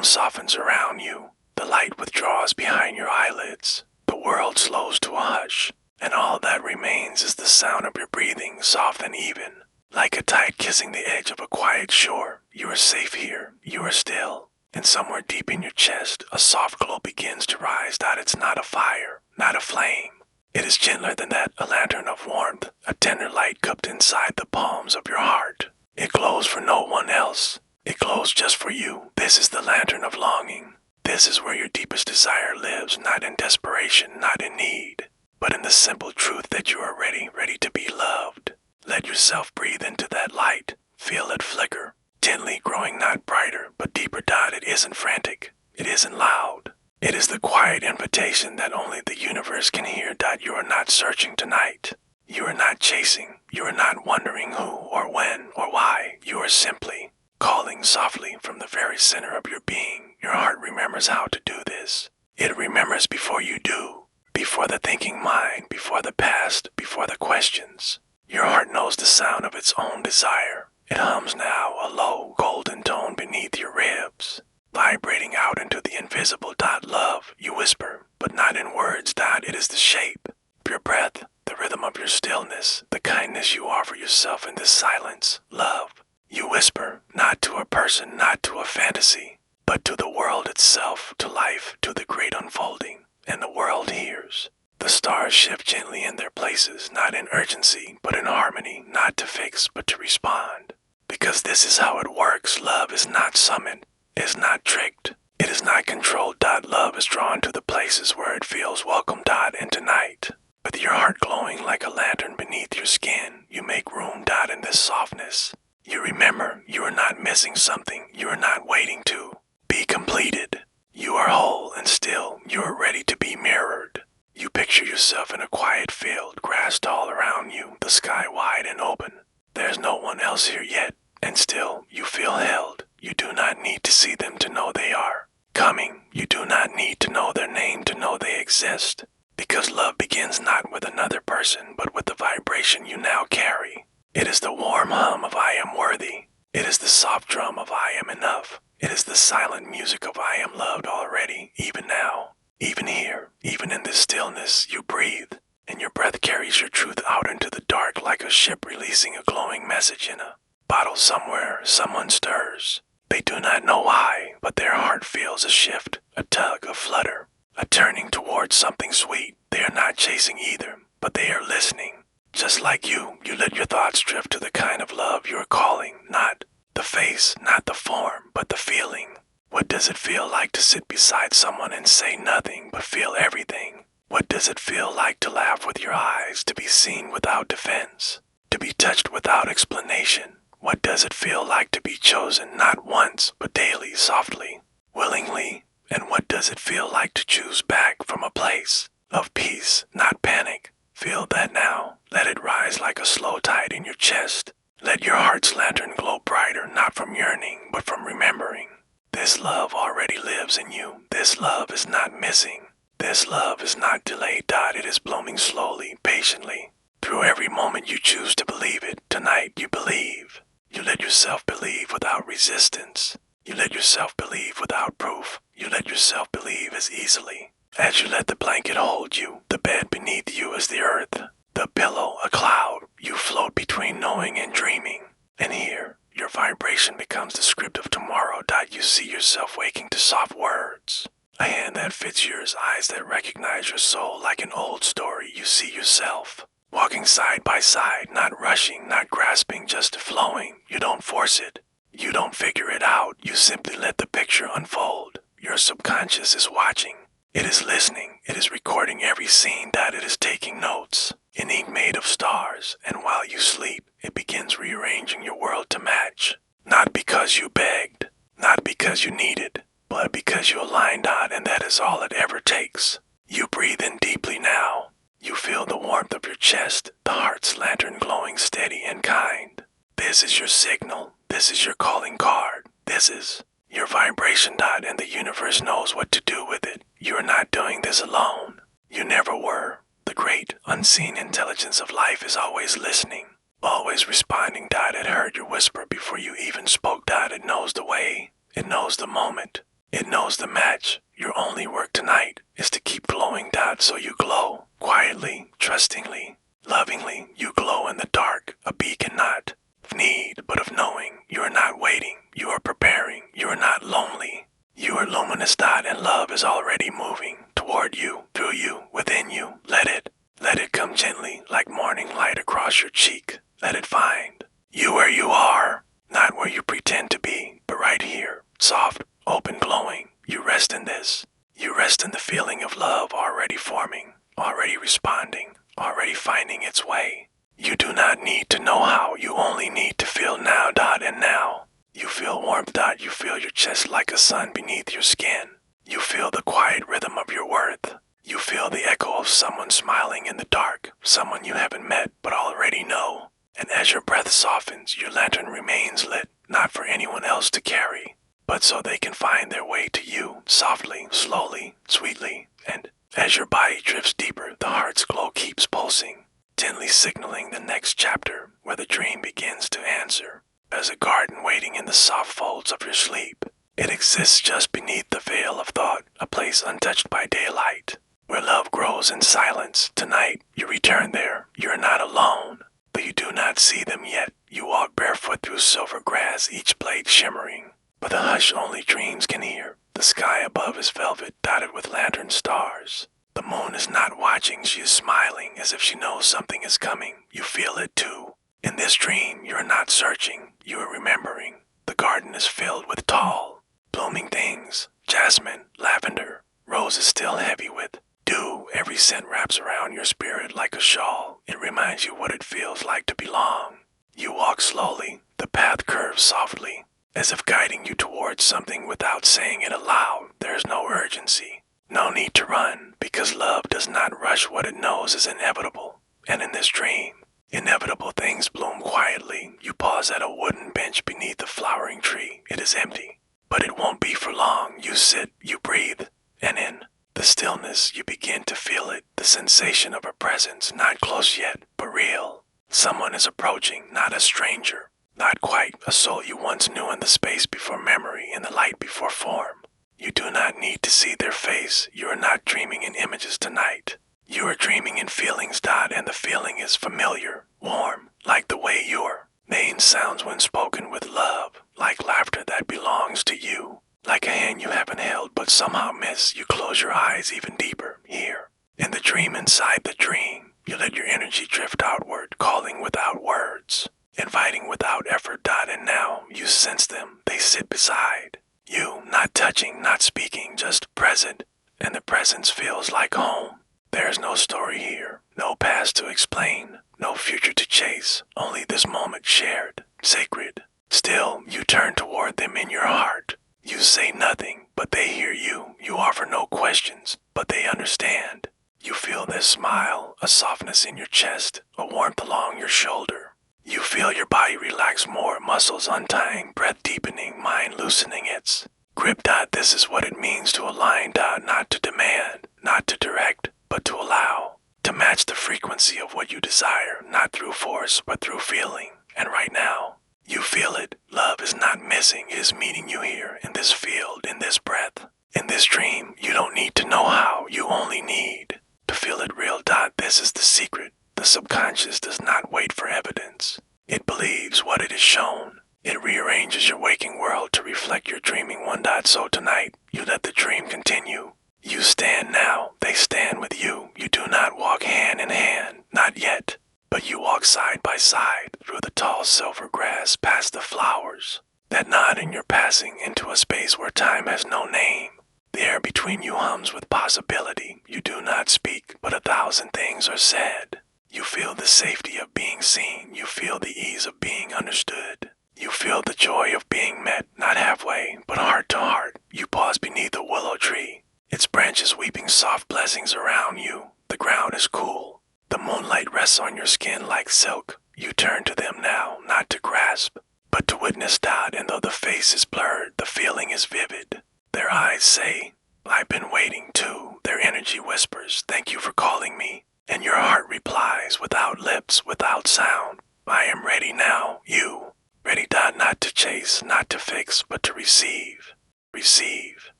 softens around you. The light withdraws behind your eyelids. The world slows to a hush, and all that remains is the sound of your breathing, soft and even. Like a tide kissing the edge of a quiet shore, you are safe here, you are still. And somewhere deep in your chest, a soft glow begins to rise. It's not a fire, not a flame. It is gentler than that, a lantern of warmth, a tender light cupped inside the palms of your heart. It glows for no one else. It glows just for you. This is the lantern of longing. This is where your deepest desire lives, not in desperation, not in need, but in the simple truth that you are ready to be loved. Let yourself breathe into that light. Feel it flicker, gently growing not brighter, but deeper. It isn't frantic. It isn't loud. It is the quiet invitation that only the universe can hear. You are not searching tonight. You are not chasing. You are not wondering who or when or why. You are simply calling softly from the very center of your being. Your heart remembers how to do this. It remembers before you do, before the thinking mind, before the past, before the questions. Your heart knows the sound of its own desire. It hums now, a low, golden tone beneath your ribs, vibrating out into the invisible. Love, you whisper, but not in words. It is the shape, your breath, the rhythm of your stillness, the kindness you offer yourself in this silence. Love, you whisper, not to a person, not to a fantasy, but to the world itself, to life, to the great unfolding. And the world hears. The stars shift gently in their places, not in urgency, but in harmony, not to fix, but to respond. Because this is how it works. Love is not summoned, is not tricked, it is not controlled. Love is drawn to the places where it feels welcome. And tonight, with your heart glowing like a lantern beneath your skin, you make room. In this softness, you remember you are not missing something, you are not waiting to be completed. You are whole and still, you are ready to be mirrored. You picture yourself in a quiet field, grass tall around you, the sky wide and open. There's no one else here yet, and still you feel held. You do not need to see them to know they are coming. You do not need to know their name to know they exist. Because love begins not with another person, but with the vibration you now carry. It is the warm hum of I am worthy. It is the soft drum of I am enough. It is the silent music of I am loved already, even now, even here, even in this stillness. You breathe, and your breath carries your truth out into the dark like a ship releasing a glowing message in a bottle somewhere. Someone stirs. They do not know why, but their heart feels a shift, a tug, a flutter, a turning towards something sweet. They are not chasing either, but they are listening. Just like you let your thoughts drift to the kind of love you are calling, not the face, not the form, but the feeling. What does it feel like to sit beside someone and say nothing but feel everything? What does it feel like to laugh with your eyes, to be seen without defense, to be touched without explanation? What does it feel like to be chosen not once, but daily, softly, willingly? And what does it feel like to choose back from a place of peace, not panic? Feel that now. Let it rise like a slow tide in your chest. Let your heart's lantern glow brighter, not from yearning, but from remembering. This love already lives in you. This love is not missing. This love is not delayed. It is blooming slowly, patiently. Through every moment you choose to believe it. Tonight you believe. You let yourself believe without resistance. You let yourself believe without proof. You let yourself believe as easily as you let the blanket hold you. The bed beneath you is the earth. The pillow, a cloud. You float between knowing and dreaming. And here, your vibration becomes the script of tomorrow. You see yourself waking to soft words. A hand that fits yours, eyes that recognize your soul like an old story. You see yourself walking side by side, not rushing, not grasping, just flowing. You don't force it. You don't figure it out. You simply let the picture unfold. Your subconscious is watching. It is listening. It is recording every scene. It is taking notes in ink made of stars. And while you sleep, it begins rearranging your world to match. Not because you begged, not because you needed, but because you aligned. And that is all it ever takes. You breathe in deeply now. You feel the warmth of your chest, the heart's lantern glowing steady and kind. This is your signal. This is your calling card. This is your vibration. And the universe knows what to do with it. You are not doing this alone. You never were. The great, unseen intelligence of life is always listening, always responding. It heard your whisper before you even spoke. It knows the way. It knows the moment. It knows the match. Your only work tonight is to keep glowing. So you glow quietly, trustingly, lovingly. You glow in the dark, a beacon not of need, but of knowing. You are not waiting. You are preparing. You are not lonely. You are luminous. And love is already moving toward you, through you, within you. Let it come gently like morning light across your cheek. Let it find you where you are, not where you pretend to be, but right here, soft, open, glowing. You rest in this. You rest in the feeling of love already forming, already responding, already finding its way. You do not need to know how, you only need to feel now. And now. You feel warmth. You feel your chest like a sun beneath your skin. You feel the quiet rhythm of your worth. You feel the echo of someone smiling in the dark, someone you haven't met but already know. And as your breath softens, your lantern remains lit, not for anyone else to carry, but so they can find their way to you, softly, slowly, sweetly. And as your body drifts deeper, the heart's glow keeps pulsing, gently signaling the next chapter where the dream begins to answer. As a garden waiting in the soft folds of your sleep, it exists just beneath the veil of thought, a place untouched by daylight, where love grows in silence. Tonight, you return there. You are not alone, though you do not see them yet. You walk barefoot through silver grass, each blade shimmering, but the hush only dreams can hear. The sky above is velvet, dotted with lantern stars. The moon is not watching, she is smiling, as if she knows something is coming. You feel it too. In this dream, you are not searching, you are remembering. The garden is filled with tall, blooming things. Jasmine, lavender, roses still heavy with dew. Every scent wraps around your spirit like a shawl. It reminds you what it feels like to belong. You walk slowly, the path curves softly, as if guiding you towards something without saying it aloud. There is no urgency, no need to run, because love does not rush what it knows is inevitable. And in this dream, inevitable things bloom quietly. You pause at a wooden bench beneath a flowering tree. It is empty, but it won't be for long. You sit, you breathe, and in the stillness you begin to feel it, the sensation of a presence, not close yet, but real. Someone is approaching, not a stranger, not quite a soul you once knew in the space before memory, in the light before form. You do not need to see their face. You are not dreaming in images tonight. You are dreaming in feelings. And the feeling is familiar, warm, like the way your name sounds when spoken with love, like laughter that belongs to you, like a hand you haven't held but somehow miss. You close your eyes even deeper, here, in the dream inside the dream. You let your energy drift outward, calling without words, inviting without effort. And now you sense them, they sit beside you, not touching, not speaking, just present, and the presence feels like home. There's no story here, no past to explain, no future to chase, only this moment shared, sacred. Still, you turn toward them in your heart. You say nothing, but they hear you. You offer no questions, but they understand. You feel their smile, a softness in your chest, a warmth along your shoulder. You feel your body relax more, muscles untying, breath deepening, mind loosening its grip. This is what it means to align. Not to demand, not to direct, but to allow, to match the frequency of what you desire, not through force, but through feeling. And right now, you feel it. Love is not missing, it is meeting you here, in this field, in this breath, in this dream. You don't need to know how, you only need to feel it real. This is the secret. The subconscious does not wait for evidence. It believes what it is shown. It rearranges your waking world to reflect your dreaming one. So tonight, you let the dream continue. You stand now, they stand with you. You do not walk hand in hand, not yet, but you walk side by side through the tall silver grass, past the flowers that nod in your passing, into a space where time has no name. The air between you hums with possibility. You do not speak, but 1,000 things are said. You feel the safety of being seen. You feel the ease of being understood. You feel the joy of being met, not halfway, but heart to heart. You pause beneath a willow tree, its branches weeping soft blessings around you. The ground is cool. The moonlight rests on your skin like silk. You turn to them now, not to grasp, but to witness. And though the face is blurred, the feeling is vivid. Their eyes say, I've been waiting too. Their energy whispers, thank you for calling me. And your heart replies, without lips, without sound, I am ready now, you. Ready. Not to chase, not to fix, but to receive. Receive.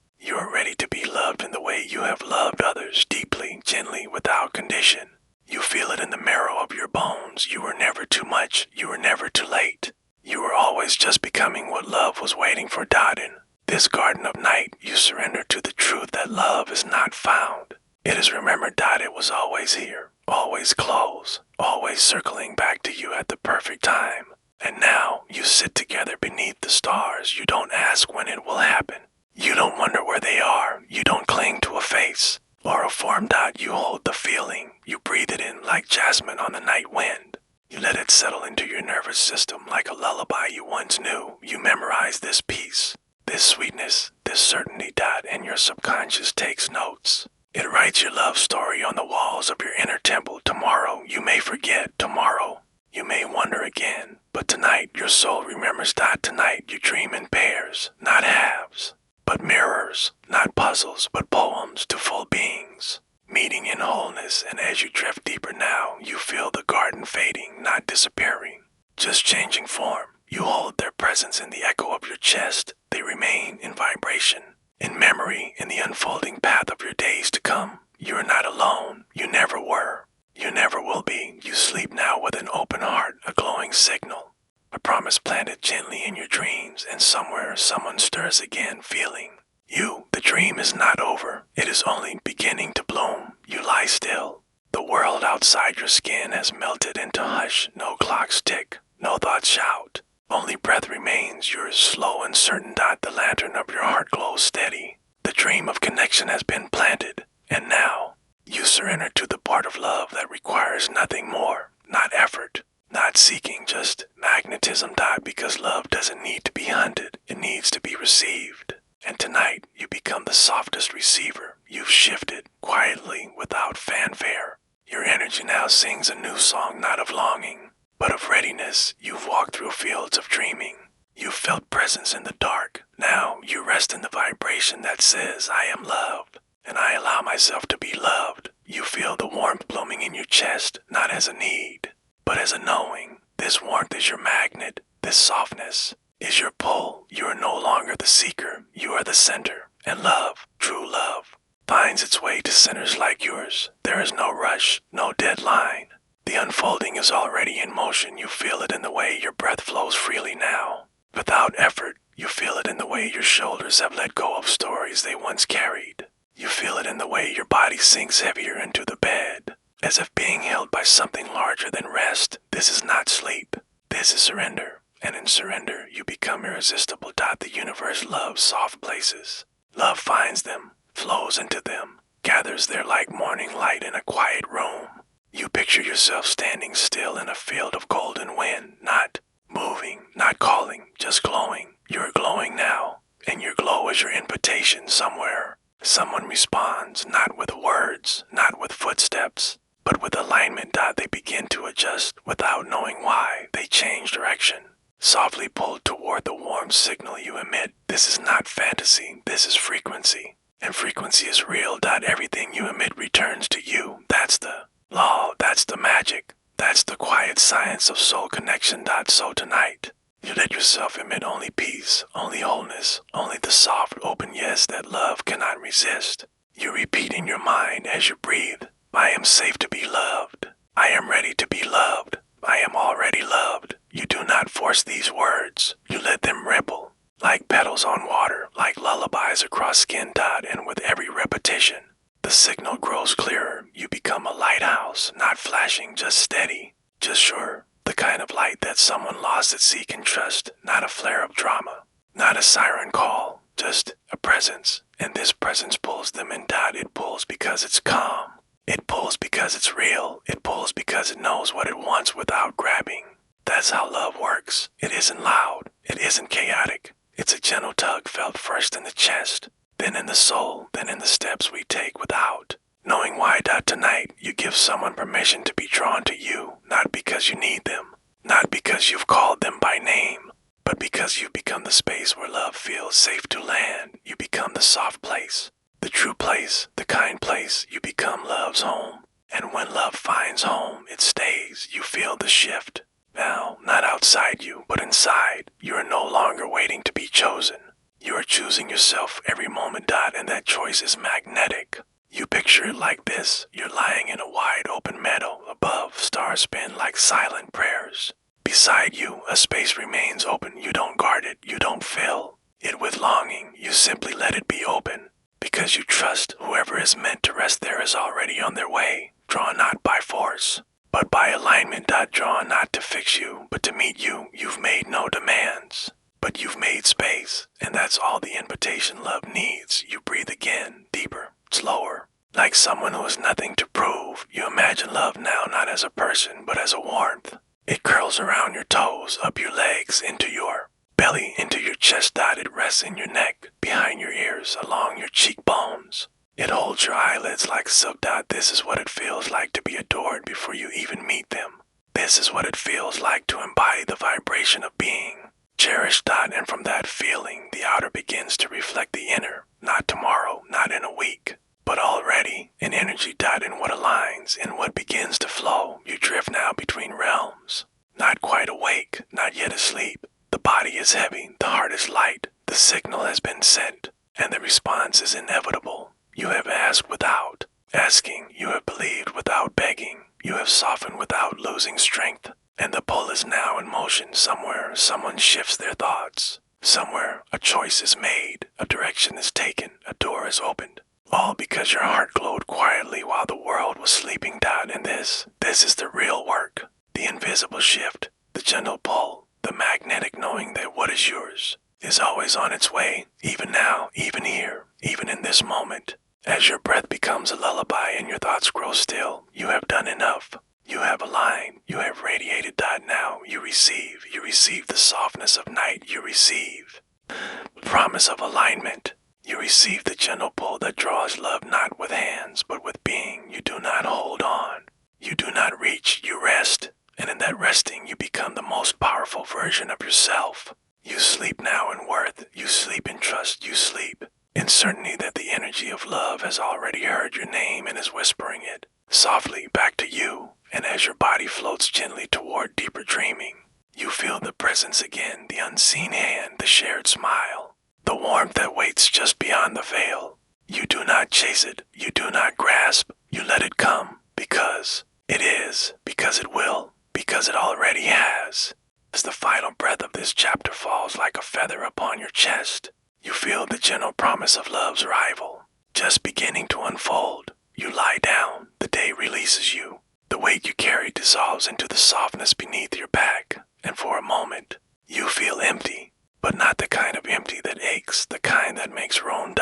You are ready to be loved in the way you have loved others, deeply, gently, without condition. You feel it in the marrow of your bones. You were never too much. You were never too late. You were always just becoming what love was waiting for. In this garden of night, you surrender to the truth that love is not found. It is remembered that it was always here, always close, always circling back to you at the perfect time. And now you sit together beneath the stars. You don't ask when it will happen. You don't wonder where they are. You don't cling to a face or a form. You hold the feeling. You breathe it in like jasmine on the night wind. You let it settle into your nervous system like a lullaby you once knew. You memorize this peace, this sweetness, this certainty. And your subconscious takes notes. It writes your love story on the walls of your inner temple. Tomorrow you may forget. Tomorrow you may wonder again. But tonight your soul remembers. Tonight you dream in pairs, not halves, but mirrors, not puzzles, but poems to full beings, meeting in wholeness. And as you drift deeper now, you feel the garden fading, not disappearing, just changing form. You hold their presence in the echo of your chest. They remain in vibration, in memory, in the unfolding path of your days to come. You are not alone. You never were. You never will be. You sleep now with an open heart, a glowing signal, a promise planted gently in your dreams, and somewhere someone stirs again, feeling you. The dream is not over. It is only beginning to bloom. You lie still. The world outside your skin has melted into hush. No clocks tick. No thoughts shout. Only breath remains, yours slow and certain. The lantern of your heart glows steady. The dream of connection has been planted, and now you surrender to the part of love that requires nothing more, not effort, not seeking, just magnetism. Because love doesn't need to be hunted, it needs to be received. And tonight you become the softest receiver. You've shifted quietly, without fanfare. Your energy now sings a new song, not of longing, but of readiness. You've walked through fields of dreaming. You've felt presence in the dark. Now you rest in the vibration that says, I am loved, and I allow myself to be loved. You feel the warmth blooming in your chest, not as a need, but as a knowing. This warmth is your magnet. This softness is your pull. You are no longer the seeker. You are the center. And love, true love, finds its way to centers like yours. There is no rush, no deadline. The unfolding is already in motion. You feel it in the way your breath flows freely now. Without effort, you feel it in the way your shoulders have let go of stories they once carried. You feel it in the way your body sinks heavier into the bed, as if being held by something larger than rest. This is not sleep. This is surrender. And in surrender, you become irresistible. The universe loves soft places. Love finds them, flows into them, gathers there like morning light in a quiet room. You picture yourself standing still in a field of golden wind, not moving, not calling, just glowing. You're glowing now, and your glow is your invitation somewhere. Someone responds, not with words, not with footsteps, but with alignment. They begin to adjust without knowing why. They change direction, softly pulled toward the warm signal you emit. This is not fantasy, this is frequency. And frequency is real. Everything you emit returns to you. That's the law, that's the magic. That's the quiet science of soul connection. So tonight, you let yourself emit only peace, only wholeness, only the soft, open yes that love cannot resist. You repeat in your mind as you breathe, I am safe to be loved. I am ready to be loved. I am already loved. You do not force these words. You let them ripple, like petals on water, like lullabies across skin. And with every repetition, the signal grows clearer. You become a lighthouse, not flashing, just steady, just sure. The kind of light that someone lost at sea can trust, not a flare of drama, not a siren call, just a presence. And this presence pulls them in. It pulls because it's calm. It pulls because it's real. It pulls because it knows what it wants without grabbing. That's how love works. It isn't loud. It isn't chaotic. It's a gentle tug felt first in the chest, then in the soul, then in the steps we take without knowing why. Tonight, you give someone permission to be drawn to you, not because you need them, not because you've called them by name, but because you've become the space where love feels safe to land. You become the soft place, the true place, the kind place. You become love's home. And when love finds home, it stays. You feel the shift. Now, not outside you, but inside. You are no longer waiting to be chosen. You are choosing yourself every moment, and that choice is magnetic. You picture it like this. You're lying in a wide open meadow. Above, stars spin like silent prayers. Beside you, a space remains open. You don't guard it. You don't fill it with longing. You simply let it be open. Because you trust whoever is meant to rest there is already on their way. Drawn not by force, but by alignment. Drawn not to fix you, but to meet you. You've made no demands, but you've made space. And that's all the invitation love needs. You breathe again, deeper, slower. Like someone who has nothing to prove. You imagine love now not as a person, but as a warmth. It curls around your toes, up your legs, into your belly, into your chest. It rests in your neck, behind your ears, along your cheekbones. It holds your eyelids like silk. This is what it feels like to be adored before you even meet them. This is what it feels like to embody the vibration of being cherished. And from that feeling, the outer begins to reflect the inner. Not tomorrow, not in a week, but already in energy. In what aligns, in what begins to flow. You drift now between realms. Not quite awake, not yet asleep. The body is heavy, the heart is light. The signal has been sent, and the response is inevitable. You have asked without asking. You have believed without begging. You have softened without losing strength. And the pull is now in motion. Somewhere, someone shifts their thoughts. Somewhere, a choice is made. A direction is taken. A door is opened. All because your heart glowed quietly while the world was sleeping. And this is the real work. The invisible shift. The gentle pull. The magnetic knowing that what is yours is always on its way. Even now, even here, even in this moment. As your breath becomes a lullaby and your thoughts grow still, you have done enough. You have aligned. You have radiated. Now you receive. You receive the softness of night. You receive the promise of alignment. You receive the gentle pull that draws love not with hands, but with being. You do not hold on. You do not reach. You rest. And in that resting, you become the most powerful version of yourself. You sleep now in worth. You sleep in trust. You sleep in certainty that the energy of love has already heard your name and is whispering it softly back to you. And as your body floats gently toward deeper dreaming, you feel the presence again, the unseen hand, the shared smile, the warmth that waits just beyond the veil. You do not chase it. You do not grasp. You let it come because it is, because it will, because it already has. As the final breath of this chapter falls like a feather upon your chest, you feel the gentle promise of love's arrival, just beginning to unfold. You lie down, the day releases you. The weight you carry dissolves into the softness beneath your back, and for a moment, you feel empty, but not the kind of empty that aches, the kind that makes room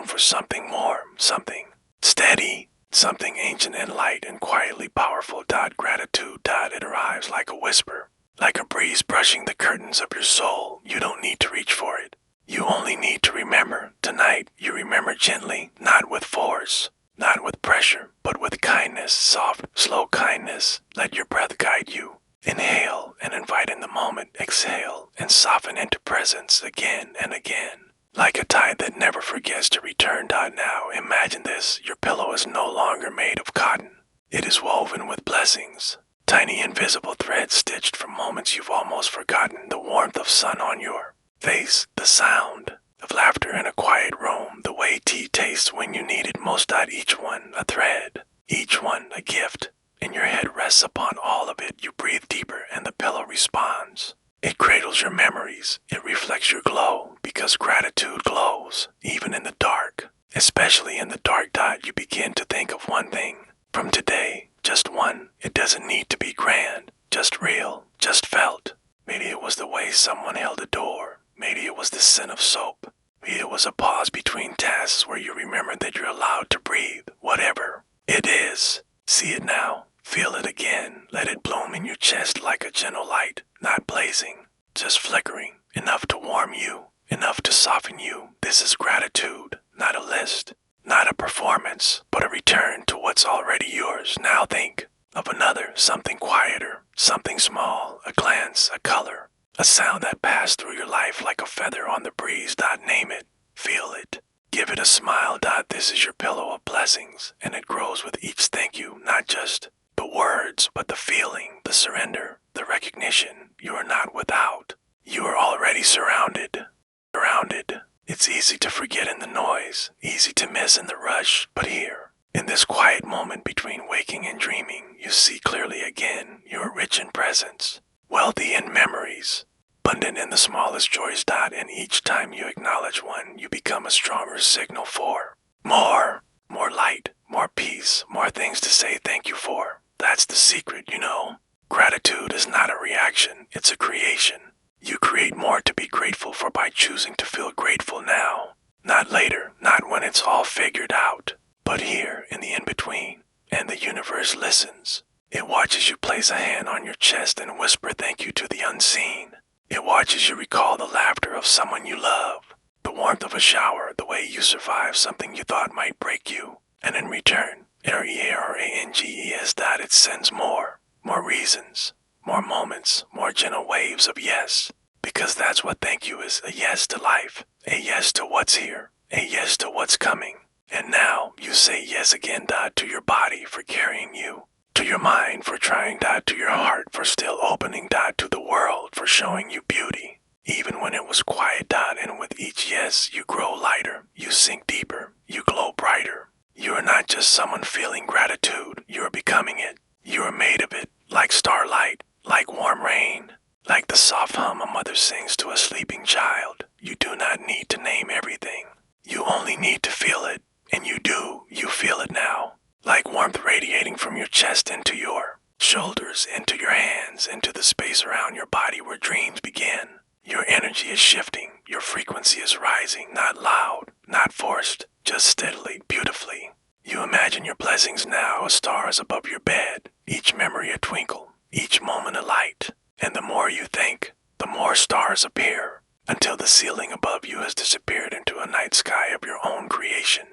for something more, something steady, something ancient and light and quietly powerful. Gratitude. It arrives like a whisper, like a breeze brushing the curtains of your soul. You don't need to reach for it. You only need to remember. Tonight, you remember gently, not with force, not with pressure, but with kindness, soft, slow kindness. Let your breath guide you. Inhale and invite in the moment. Exhale and soften into presence again and again. Like a tide that never forgets to return. Now, imagine this. Your pillow is no longer made of cotton. It is woven with blessings. Tiny invisible threads stitched from moments you've almost forgotten. The warmth of sun on your face. The sound of laughter in a quiet room. The way tea tastes when you need it most. Each one a thread. Each one a gift. And your head rests upon all of it. You breathe deeper and the pillow responds. It cradles your memories. It reflects your glow because gratitude glows even in the dark. Especially in the dark. You begin to think of one thing. From today, just one. It doesn't need to be grand. Just real. Just felt. Maybe it was the way someone held a door. Maybe it was the scent of soap. Maybe it was a pause between tasks where you remember that you're allowed to breathe. Whatever it is. See it now. Feel it again. Let it bloom in your chest like a gentle light. Not blazing. Just flickering. Enough to warm you. Enough to soften you. This is gratitude. Not a list. Not a performance. But a return to what's already yours. Now think of another. Something quieter. Something small. A glance. A color. A sound that passed through your life like a feather on the breeze. Name it. Feel it. Give it a smile. This is your pillow of blessings. And it grows with each thank you. Not just the words, but the feeling, the surrender, the recognition. You are not without. You are already surrounded. Surrounded. It's easy to forget in the noise, easy to miss in the rush, but here, in this quiet moment between waking and dreaming, you see clearly again. You are rich in presence, wealthy in memories, abundant in the smallest joys. And each time you acknowledge one, you become a stronger signal for more, more light, more peace, more things to say thank you for. That's the secret, you know. Gratitude is not a reaction, it's a creation. You create more to be grateful for by choosing to feel grateful now. Not later, not when it's all figured out, but here in the in-between. And the universe listens. It watches you place a hand on your chest and whisper thank you to the unseen. It watches you recall the laughter of someone you love, the warmth of a shower, the way you survived something you thought might break you. And in return, REARANGES, that it sends more reasons, more moments, more gentle waves of yes. Because that's what thank you is, a yes to life, a yes to what's here, a yes to what's coming. And now you say yes again, to your body for carrying you, to your mind for trying, to your heart for still opening, to the world for showing you beauty. Even when it was quiet, and with each yes you grow lighter, you sink deeper, you glow brighter. You are not just someone feeling gratitude, you are becoming it. You are made of it, like starlight, like warm rain, like the soft hum a mother sings to a sleeping child. You do not need to name everything. You only need to feel it, and you do, you feel it now. Like warmth radiating from your chest into your shoulders, into your hands, into the space around your body where dreams begin. Your energy is shifting, your frequency is rising, not loud, not forced, just steadily, beautifully. You imagine your blessings now as stars above your bed, each memory a twinkle, each moment a light. And the more you think, the more stars appear, until the ceiling above you has disappeared into a night sky of your own creation.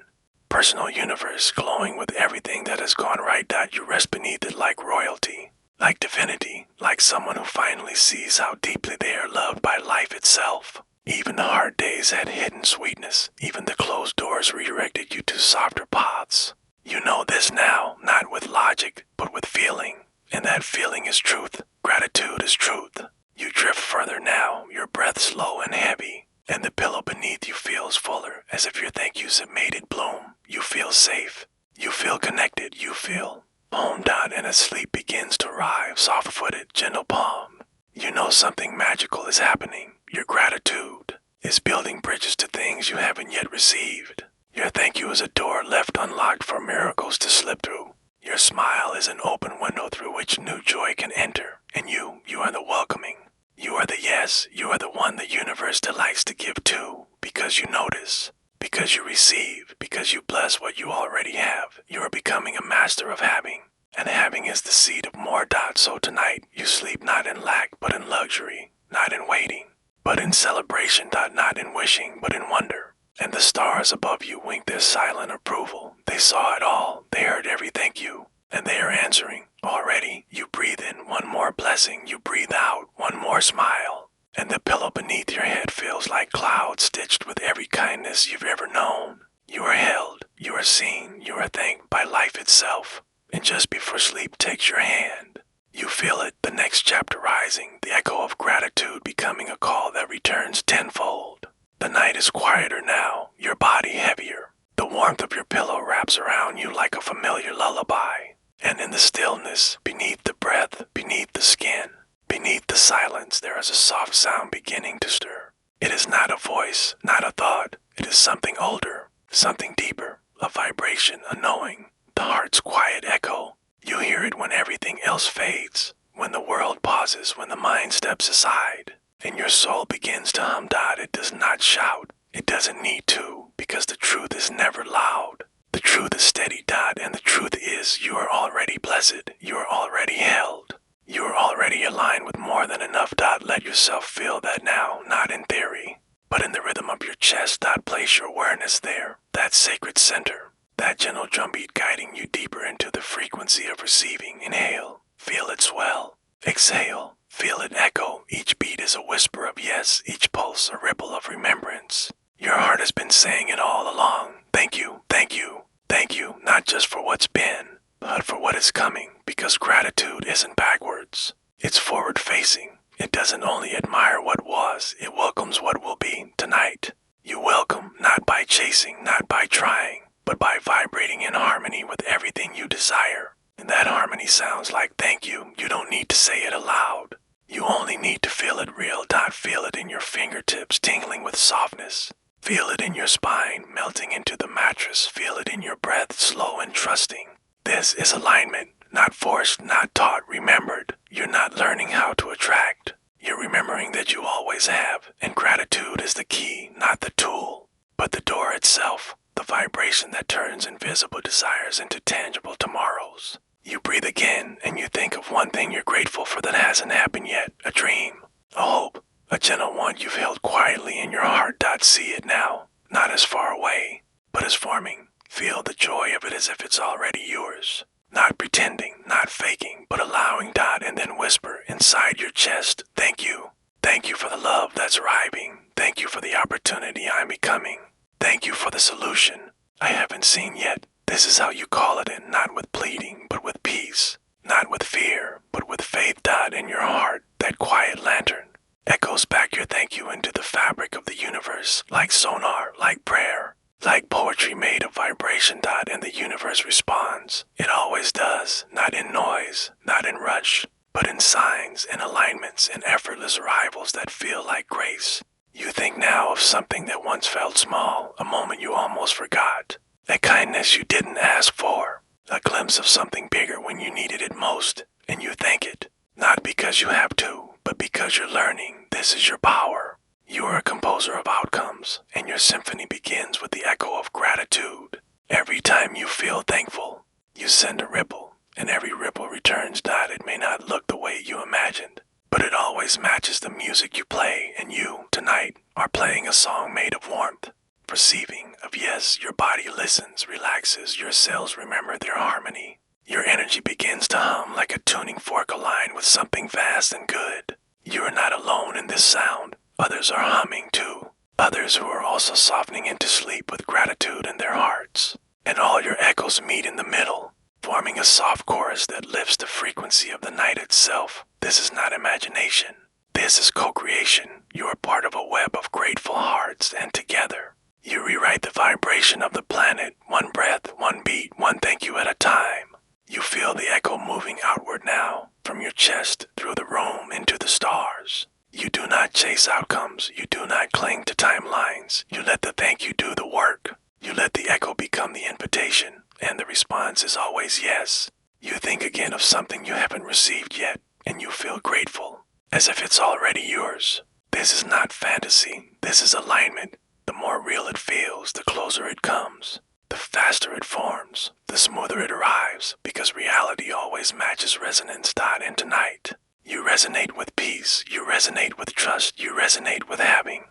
Personal universe glowing with everything that has gone right. You rest beneath it like royalty, like divinity, like someone who finally sees how deeply they are loved by life itself. Even the hard days had hidden sweetness. Even the closed doors redirected you to softer paths. You know this now, not with logic, but with feeling. And that feeling is truth. Gratitude is truth. You drift further now, your breath slow and heavy, and the pillow beneath you feels fuller, as if your thank yous have made it bloom. You feel safe. You feel connected. You feel home. And as sleep begins to arrive, soft-footed, gentle palm, you know something magical is happening. Your gratitude is building bridges to things you haven't yet received. Your thank you is a door left unlocked for miracles to slip through. Your smile is an open window through which new joy can enter. And you are the welcoming. You are the yes. You are the one the universe delights to give to, because you notice, because you receive, because you bless what you already have. You are becoming a master of having. And having is the seed of more. So tonight, you sleep not in lack, but in luxury, not in waiting, but in celebration. Not in wishing, but in wonder. And the stars above you wink their silent approval. They saw it all. They heard every thank you. And they are answering. Already, you breathe in one more blessing. You breathe out one more smile. And the pillow beneath your head feels like clouds stitched with every kindness you've ever known. You are held. You are seen. You are thanked by life itself. And just before sleep takes your hand, you feel it, the next chapter rising, the echo of gratitude becoming a call that returns tenfold. The night is quieter now, your body heavier. The warmth of your pillow wraps around you like a familiar lullaby. And in the stillness, beneath the breath, beneath the skin, beneath the silence, there is a soft sound beginning to stir. It is not a voice, not a thought. It is something older, something deeper, a vibration, a knowing. The heart's quiet echo. You hear it when everything else fades, when the world pauses, when the mind steps aside, and your soul begins to hum. It does not shout. It doesn't need to, because the truth is never loud. The truth is steady. And the truth is you are already blessed. You are already held. You are already aligned with more than enough. Let yourself feel that now, not in theory, but in the rhythm of your chest. Place your awareness there, that sacred center. That gentle drumbeat guiding you deeper into the frequency of receiving. Inhale, feel it swell. Exhale, feel it echo. Each beat is a whisper of yes, each pulse a ripple of remembrance. Your heart has been saying it all along. Thank you, thank you, thank you, not just for what's been, but for what is coming, because gratitude isn't backwards. It's forward-facing. It doesn't only admire what was, it welcomes what will be tonight. You welcome not by chasing, not by trying, but by vibrating in harmony with everything you desire. And that harmony sounds like thank you. You don't need to say it aloud. You only need to feel it real. Feel it in your fingertips, tingling with softness. Feel it in your spine, melting into the mattress. Feel it in your breath, slow and trusting. This is alignment, not forced, not taught, remembered. You're not learning how to attract. You're remembering that you always have, and gratitude is the key, not the tool, but the door itself, the vibration that turns invisible desires into tangible tomorrows. You breathe again, and you think of one thing you're grateful for that hasn't happened yet, a dream, a hope, a gentle one you've held quietly in your heart. See it now, not as far away, but as forming. Feel the joy of it as if it's already yours. Not pretending, not faking, but allowing. And then whisper inside your chest, thank you. Thank you for the love that's arriving. Thank you for the opportunity I'm becoming. Thank you for the solution I haven't seen yet. This is how you call it in, not with pleading, but with peace. Not with fear, but with faith. In your heart, that quiet lantern echoes back your thank you into the fabric of the universe, like sonar, like prayer, like poetry made of vibration. And the universe responds. It always does, not in noise, not in rush, but in signs, in alignments, in effortless arrivals that feel like grace. You think now of something that once felt small, a moment you almost forgot, a kindness you didn't ask for, a glimpse of something bigger when you needed it most, and you thank it, not because you have to, but because you're learning. This is your power. You are a composer of outcomes, and your symphony begins with the echo of gratitude. Every time you feel thankful, you send a ripple, and every ripple returns. It may not look the way you imagined, but it always matches the music you play, and you, tonight, are playing a song made of warmth, perceiving of yes. Your body listens, relaxes, your cells remember their harmony. Your energy begins to hum like a tuning fork aligned with something vast and good. You are not alone in this sound. Others are humming too. Others who are also softening into sleep with gratitude in their hearts. And all your echoes meet in the middle, forming a soft chorus that lifts the frequency of the night itself. This is not imagination. This is co-creation. You are part of a web of grateful hearts, and together, you rewrite the vibration of the planet, one breath, one beat, one thank you at a time. You feel the echo moving outward now, from your chest, through the room, into the stars. You do not chase outcomes. You do not cling to timelines. You let the thank you do the work. You let the echo become the invitation, and the response is always yes. You think again of something you haven't received yet, and you feel grateful, as if it's already yours. This is not fantasy. This is alignment. The more real it feels, the closer it comes. The faster it forms, the smoother it arrives, because reality always matches resonance. And tonight, you resonate with peace, you resonate with trust, you resonate with having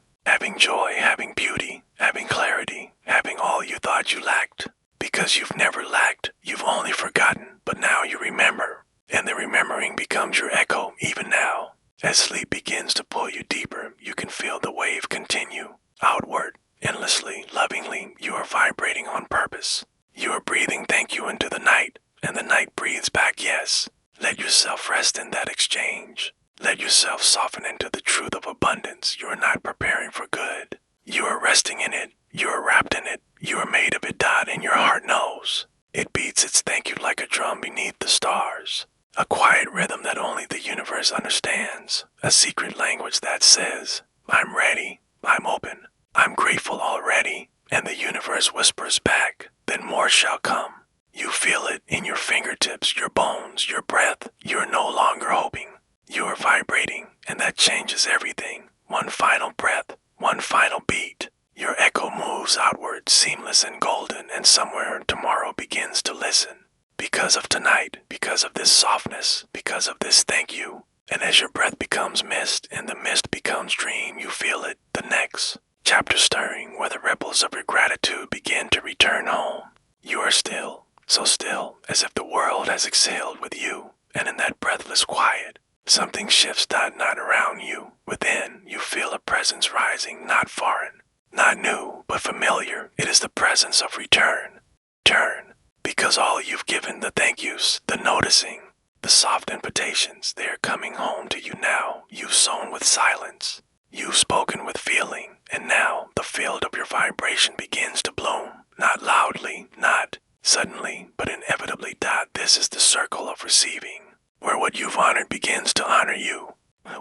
joy, having beauty, having clarity, having all you thought you lacked. Because you've never lacked, you've only forgotten, but now you remember, and the remembering becomes your echo even now. As sleep begins to pull you deeper, you can feel the wave continue, outward, endlessly, lovingly. You are vibrating on purpose. You are breathing thank you into the night, and the night breathes back yes. Let yourself rest in that exchange. Let yourself soften into the truth of abundance. You are not preparing for good. You are resting in it. You are wrapped in it. You are made of it. And your heart knows. It beats its thank you like a drum beneath the stars. A quiet rhythm that only the universe understands. A secret language that says, I'm ready. I'm open. I'm grateful already. And the universe whispers back, then more shall come. You feel it in your fingertips, your bones, your breath. You are no longer hoping. You are vibrating, and that changes everything. One final breath, one final beat. Your echo moves outward, seamless and golden, and somewhere tomorrow begins to listen. Because of tonight, because of this softness, because of this thank you. And as your breath becomes mist, and the mist becomes dream, you feel it, the next chapter stirring, where the ripples of your gratitude begin to return home. You are still, so still, as if the world has exhaled with you, and in that breathless quiet, something shifts. Not around you. Within, you feel a presence rising, not foreign, not new, but familiar. It is the presence of return. Turn, because all you've given, the thank yous, the noticing, the soft invitations, they are coming home to you now. You've sown with silence. You've spoken with feeling, and now the field of your vibration begins to bloom. Not loudly, not suddenly, but inevitably. This is the circle of receiving, where what you've honored begins to honor you.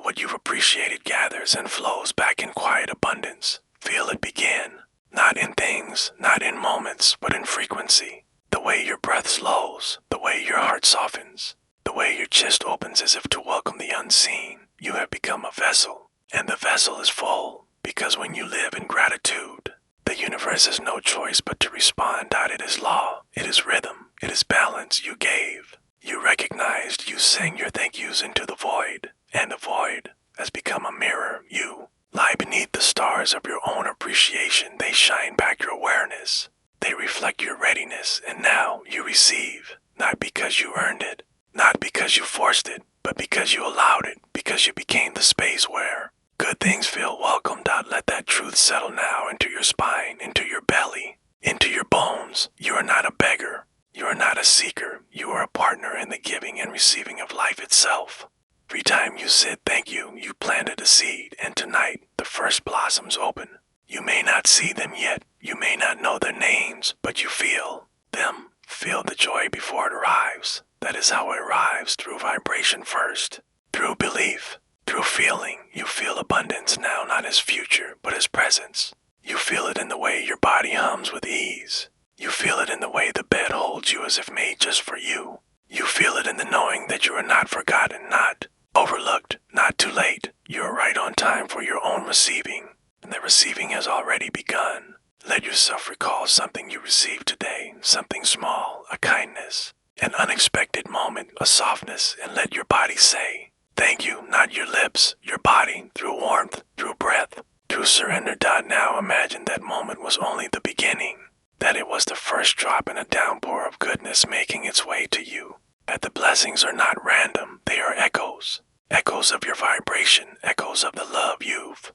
What you've appreciated gathers and flows back in quiet abundance. Feel it begin, not in things, not in moments, but in frequency. The way your breath slows, the way your heart softens, the way your chest opens as if to welcome the unseen. You have become a vessel, and the vessel is full, because when you live in gratitude, the universe has no choice but to respond. It is law, it is rhythm, it is balance. You gave, you recognized, you sang your thank yous into the void, and the void has become a mirror. You lie beneath the stars of your own appreciation. They shine back your awareness. They reflect your readiness, and now you receive, not because you earned it, not because you forced it, but because you allowed it, because you became the space where good things feel welcomed. Let that truth settle now into your spine, into your belly, into your bones. You are not a beggar. You are not a seeker. You are a partner in the giving and receiving of life itself. Every time you said thank you, you planted a seed, and tonight the first blossoms open. You may not see them yet, you may not know their names, but you feel them. Feel the joy before it arrives. That is how it arrives, through vibration first, through belief, through feeling. You feel abundance now, not as future, but as presence. You feel it in the way your body hums with ease. You feel it in the way the bed holds you as if made just for you. You feel it in the knowing that you are not forgotten, not overlooked, not too late. You are right on time for your own receiving, and the receiving has already begun. Let yourself recall something you received today, something small, a kindness, an unexpected moment, a softness, and let your body say, thank you, not your lips, your body, through warmth, through breath, through surrender. Now imagine that moment was only the beginning, that it was the first drop in a downpour of goodness making its way to you, that the blessings are not random, they are echoes, echoes of your vibration, echoes of the love you've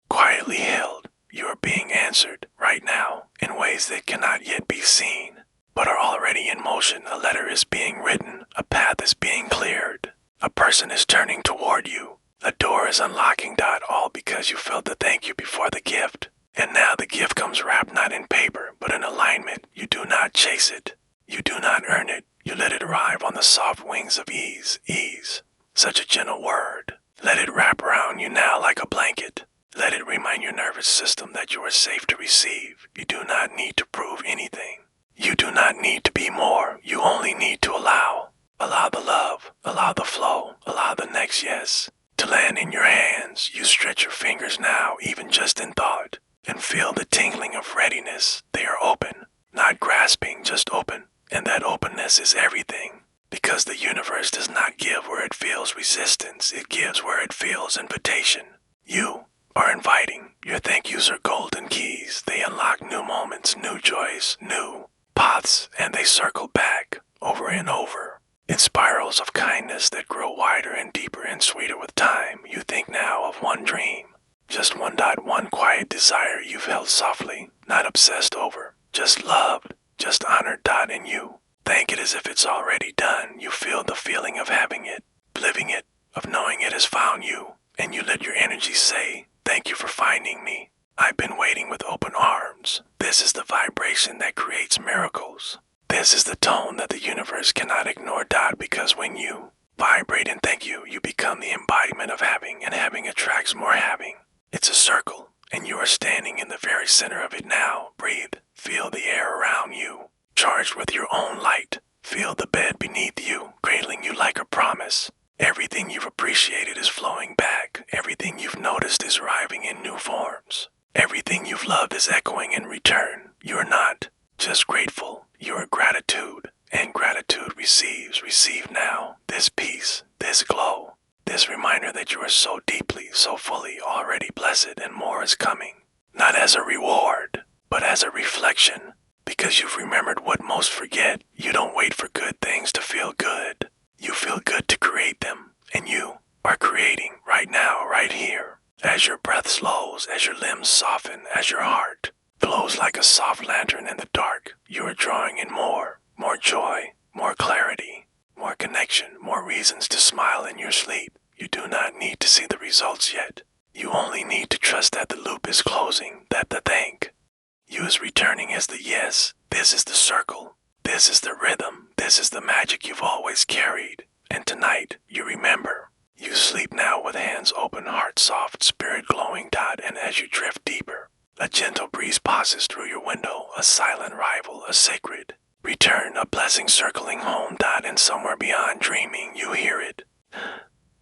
quietly held. You are being answered right now in ways that cannot yet be seen, but are already in motion. A letter is being written, a path is being cleared, a person is turning toward you, a door is unlocking. All because you felt the thank you before the gift. And now the gift comes wrapped not in paper, but in alignment. You do not chase it. You do not earn it. You let it arrive on the soft wings of ease. Ease. Such a gentle word. Let it wrap around you now like a blanket. Let it remind your nervous system that you are safe to receive. You do not need to prove anything. You do not need to be more. You only need to allow. Allow the love. Allow the flow. Allow the next yes to land in your hands. You stretch your fingers now, even just in thought, and feel the tingling of readiness. They are open, not grasping, just open. And that openness is everything, because the universe does not give where it feels resistance. It gives where it feels invitation. You are inviting. Your thank yous are golden keys. They unlock new moments, new joys, new paths, and they circle back over and over in spirals of kindness that grow wider and deeper and sweeter with time. You think now of one dream, just one quiet desire you've held softly, not obsessed over, just loved, just honored. And you thank it as if it's already done. You feel the feeling of having it, living it, of knowing it has found you, and you let your energy say, thank you for finding me. I've been waiting with open arms. This is the vibration that creates miracles. This is the tone that the universe cannot ignore. Because when you vibrate in thank you, you become the embodiment of having, and having attracts more having. It's a circle, and you are standing in the very center of it now. Breathe. Feel the air around you, charged with your own light. Feel the bed beneath you, cradling you like a promise. Everything you've appreciated is flowing back. Everything you've noticed is arriving in new forms. Everything you've loved is echoing in return. You're not just grateful, you're gratitude. And gratitude receives. Receive now this peace, this glow, this reminder that you are so deeply, so fully already blessed, and more is coming. Not as a reward, but as a reflection. Because you've remembered what most forget. You don't wait for good things to feel good. You feel good to create them, and you are creating right now, right here. As your breath slows, as your limbs soften, as your heart glows like a soft lantern in the dark, you are drawing in more joy, more clarity, more connection, more reasons to smile in your sleep. You do not need to see the results yet. You You only need to trust that the loop is closing, that the thank you is returning as the yes. This is the circle. This is the rhythm. This is the magic you've always carried. And tonight, you remember. You sleep now with hands open, heart soft, spirit glowing. And as you drift deeper, a gentle breeze passes through your window, a silent rival, a sacred return, a blessing circling home. And somewhere beyond dreaming, you hear it.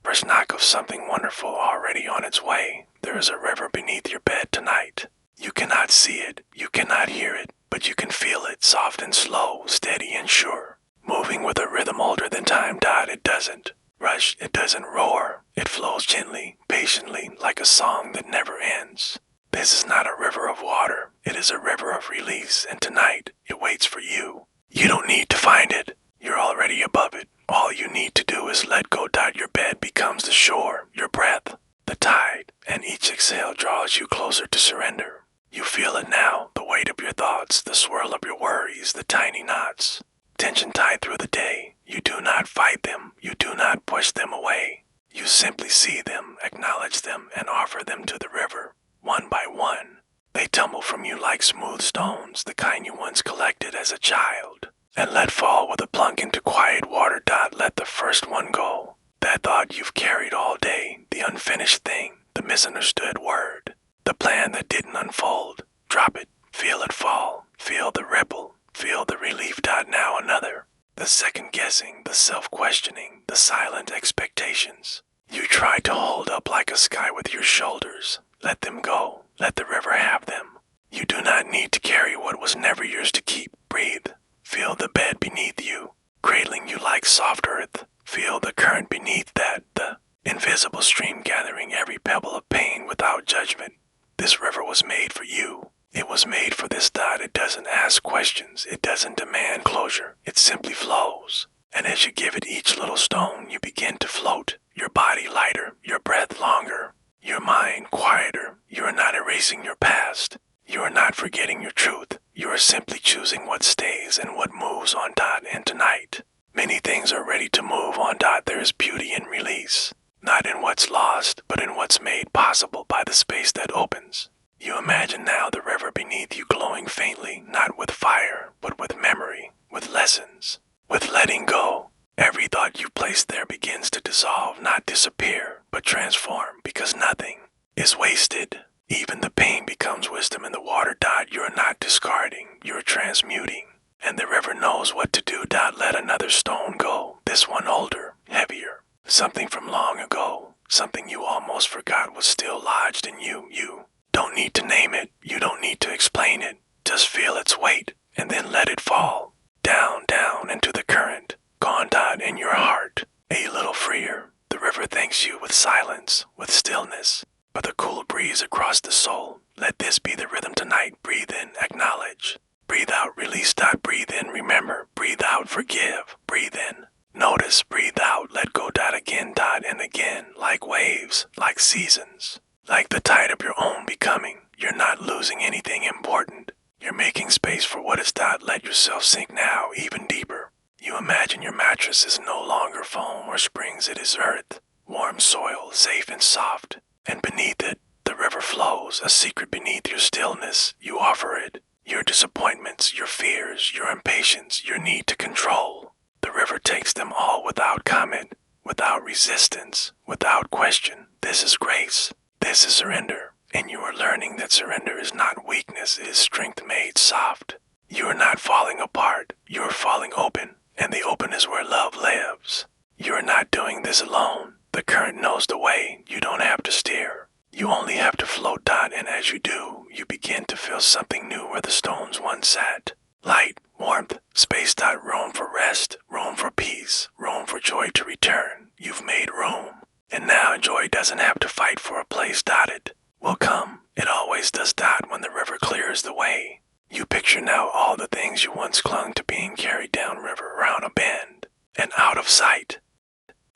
First knock of something wonderful already on its way. There is a river beneath your bed tonight. You cannot see it, you cannot hear it, but you can feel it, soft and slow, steady and sure, moving with a rhythm older than time. It doesn't rush, it doesn't roar. It flows gently, patiently, like a song that never ends. This is not a river of water, it is a river of release, and tonight it waits for you. You don't need to find it, you're already above it. All you need to do is let go. Your bed becomes the shore, your breath, the tide, and each exhale draws you closer to surrender. You feel it now, the weight of your thoughts, the swirl of your worries, the tiny knots. Tension tied through the day. You do not fight them, you do not push them away. You simply see them, acknowledge them, and offer them to the river, one by one. They tumble from you like smooth stones, the kind you once collected as a child, and let fall with a plunk into quiet water. Let the first one go. That thought you've carried all day, the unfinished thing, the misunderstood word, the plan that didn't unfold. Drop it, feel it fall, feel the ripple, feel the relief. Now another. The second guessing, the self-questioning, the silent expectations. You try to hold up like a sky with your shoulders. Let them go, let the river have them. You do not need to carry what was never yours to keep. Breathe. Feel the bed beneath you, cradling you like soft earth. Feel the current beneath the invisible stream gathering every pebble of pain without judgment. This river was made for you. It was made for this. It doesn't ask questions. It doesn't demand closure. It simply flows. And as you give it each little stone, you begin to float. Your body lighter, your breath longer, your mind quieter. You are not erasing your past. You are not forgetting your truth. You are simply choosing what stays and what moves on. And tonight, many things are ready to move on. There is beauty in release, not in what's lost, but in what's made possible by the space that opens. You imagine now the river beneath you glowing faintly, not with fire, but with memory, with lessons, with letting go. Every thought you place there begins to dissolve, not disappear, but transform, because nothing is wasted. Even the pain becomes wisdom in the water. You are not discarding, you are transmuting. And the river knows what to do. Let another stone go, this one older, heavier. Something from long ago, something you almost forgot was still lodged in you. You don't need to name it, you don't need to explain it. Just feel its weight, and then let it fall. Down, down into the current. Gone. In your heart, a little freer. The river thanks you with silence, with stillness, with a cool breeze across the soul. Let this be the rhythm tonight. Breathe in, acknowledge. Breathe out, release. Breathe in, remember. Breathe out, forgive. Breathe in, notice. Breathe out, let go. Again. And again, like waves, like seasons, like the tide of your own becoming. You're not losing anything important. You're making space for what is. Let yourself sink now, even deeper. You imagine your mattress is no longer foam or springs. It is earth, warm soil, safe and soft. And beneath it, the river flows, a secret beneath your stillness. You offer it. Your disappointments, your fears, your impatience, your need to control. The river takes them all without comment, without resistance, without question. This is grace. This is surrender. And you are learning that surrender is not weakness, it is strength made soft. You are not falling apart, you are falling open, and the open is where love lives. You are not doing this alone. The current knows the way. You don't have to steer. You only have to float. And as you do, you begin to feel something new where the stones once sat. Light, warmth, space. Room for rest, room for peace, room for joy to return. You've made room. And now joy doesn't have to fight for a place. It will come. It always does. When the river clears the way. You picture now all the things you once clung to being carried downriver around a bend and out of sight.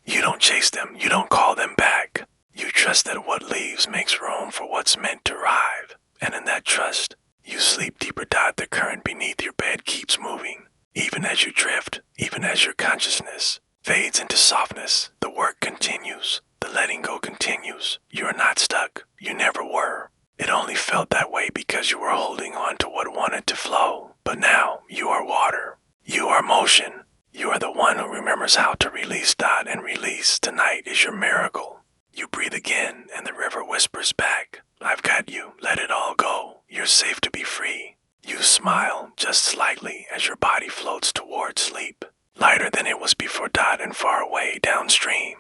You don't chase them, you don't call them back. You trust that what leaves makes room for what's meant to arrive. And in that trust, you sleep deeper. The current beneath your bed keeps moving. Even as you drift, even as your consciousness fades into softness, the work continues. The letting go continues. You are not stuck. You never were. It only felt that way because you were holding on to what wanted to flow. But now you are water. You are motion. You are the one who remembers how to release. And release. Tonight is your miracle. You breathe again and the river whispers back, I've got you. Let it all go. You're safe to be free. You smile just slightly as your body floats toward sleep, lighter than it was before. And far away downstream,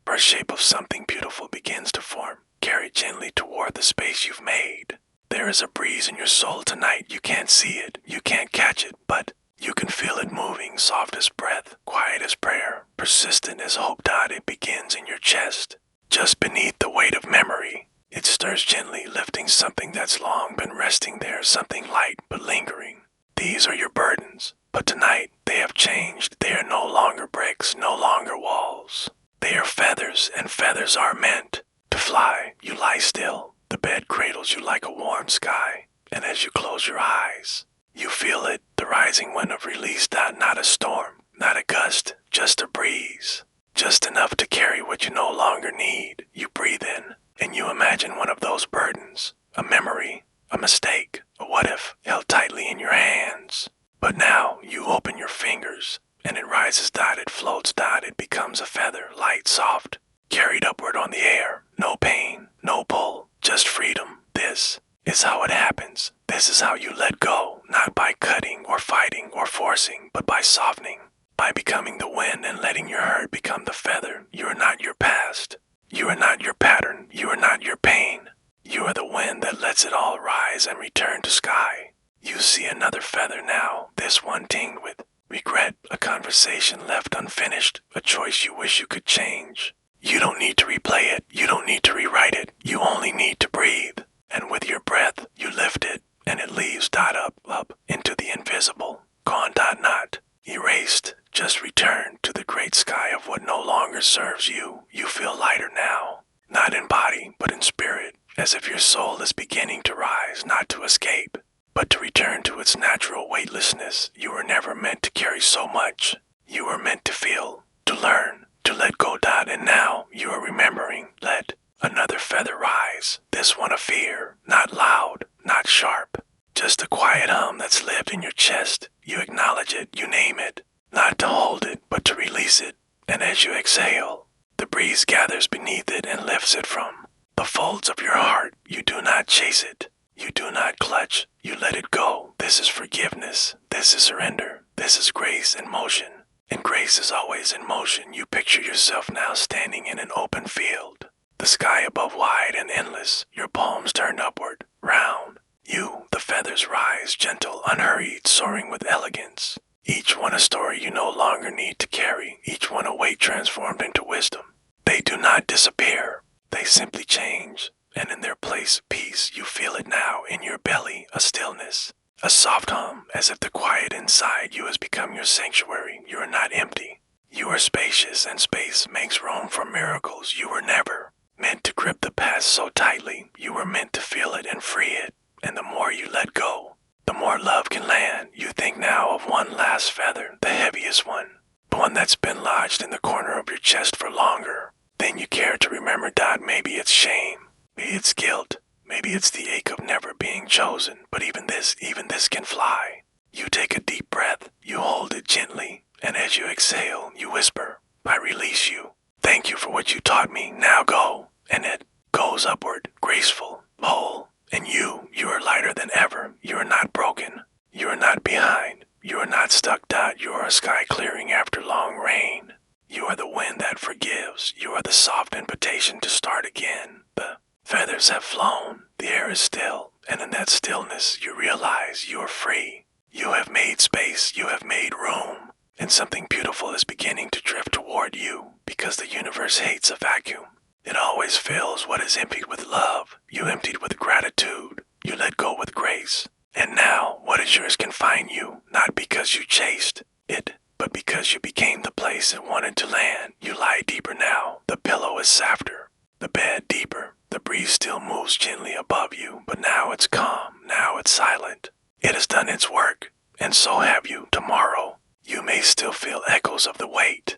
first shape of something beautiful begins to form, carried gently toward the space you've made. There is a breeze in your soul tonight. You can't see it, you can't catch it, but you can feel it moving, soft as breath, quiet as prayer, persistent as hope. It begins in your chest, just beneath the weight of memory. It stirs gently, lifting something that's long been resting there, something light but lingering. These are your burdens, but tonight they have changed. They are no longer bricks, no longer walls. They are feathers, and feathers are meant to fly. You lie still. The bed cradles you like a warm sky, and as you close your eyes, you feel it, the rising wind of release. Not a storm, not a gust, just a breeze. Just enough to carry what you no longer need. You breathe in, and you imagine one of those burdens, a memory, a mistake, a what if, held tightly in your hands. But now you open your fingers, and it rises. It floats. It becomes a feather, light, soft, carried upward on the air. No pain, no pull, just freedom. This is how it happens. This is how you let go, not by cutting or fighting or forcing, but by softening, by becoming the wind and letting your hurt become the feather. You are not your past. You are not your pattern. You are not your pain. You are the wind that lets it all rise and return to sky. You see another feather now, this one tinged with regret, a conversation left unfinished, a choice you wish you could change. You don't need to replay it. You don't need to rewrite it. You only need to breathe. And with your breath, you lift it, and it leaves. Up into the invisible. Gone. Not erased. Just returned to the great sky of what no longer serves you. You feel lighter now, not in body, but in spirit, as if your soul is beginning to rise, not to escape, but to return to its natural weightlessness. You were never meant to carry so much. You were meant to feel, to learn, to let go. And now you are remembering. Let another feather rise, this one of fear, not loud, not sharp, just a quiet hum that's lived in your chest. You acknowledge it, you name it, not to hold it, but to release it. And as you exhale, the breeze gathers beneath it and lifts it from the folds of your heart. You do not chase it. You do not clutch. You let it go. This is forgiveness. This is surrender. This is grace in motion. And grace is always in motion. You picture yourself now standing in an open field. The sky above wide and endless. Your palms turned upward, round. You, the feathers rise, gentle, unhurried, soaring with elegance. Each one a story you no longer need to carry. Each one a weight transformed into wisdom. They do not disappear. They simply change. And in their place, peace. You feel it now in your belly, a stillness. A soft hum, as if the quiet inside you has become your sanctuary. You are not empty. You are spacious, and space makes room for miracles. You were never meant to grip the past so tightly. You were meant to feel it and free it. And the more you let go, the more love can land. You think now of one last feather, the heaviest one, the one that's been lodged in the corner of your chest for longer than you care to remember. Maybe it's shame, maybe it's guilt, maybe it's the ache of never being chosen. But even this can fly. You take a deep breath, you hold it gently, and as you exhale, you whisper, I release you. Thank you for what you taught me. Now go. And it goes upward, graceful, whole. And you are lighter than ever. You are not broken. You are not behind. You are not stuck. You are a sky clearing after long rain. You are the wind that forgives. You are the soft invitation to start again. The feathers have flown. The air is still. And in that stillness, you realize you are free. You have made space. You have made room. And something beautiful is beginning to drift toward you, because the universe hates a vacuum. It always fills what is emptied with love. You emptied with gratitude. You let go with grace. And now, what is yours can find you, not because you chased it, but because you became the place it wanted to land. You lie deeper now. The pillow is softer. The bed deeper. The breeze still moves gently above you, but now it's calm. Now it's silent. It has done its work, and so have you. Tomorrow, you may still feel echoes of the weight,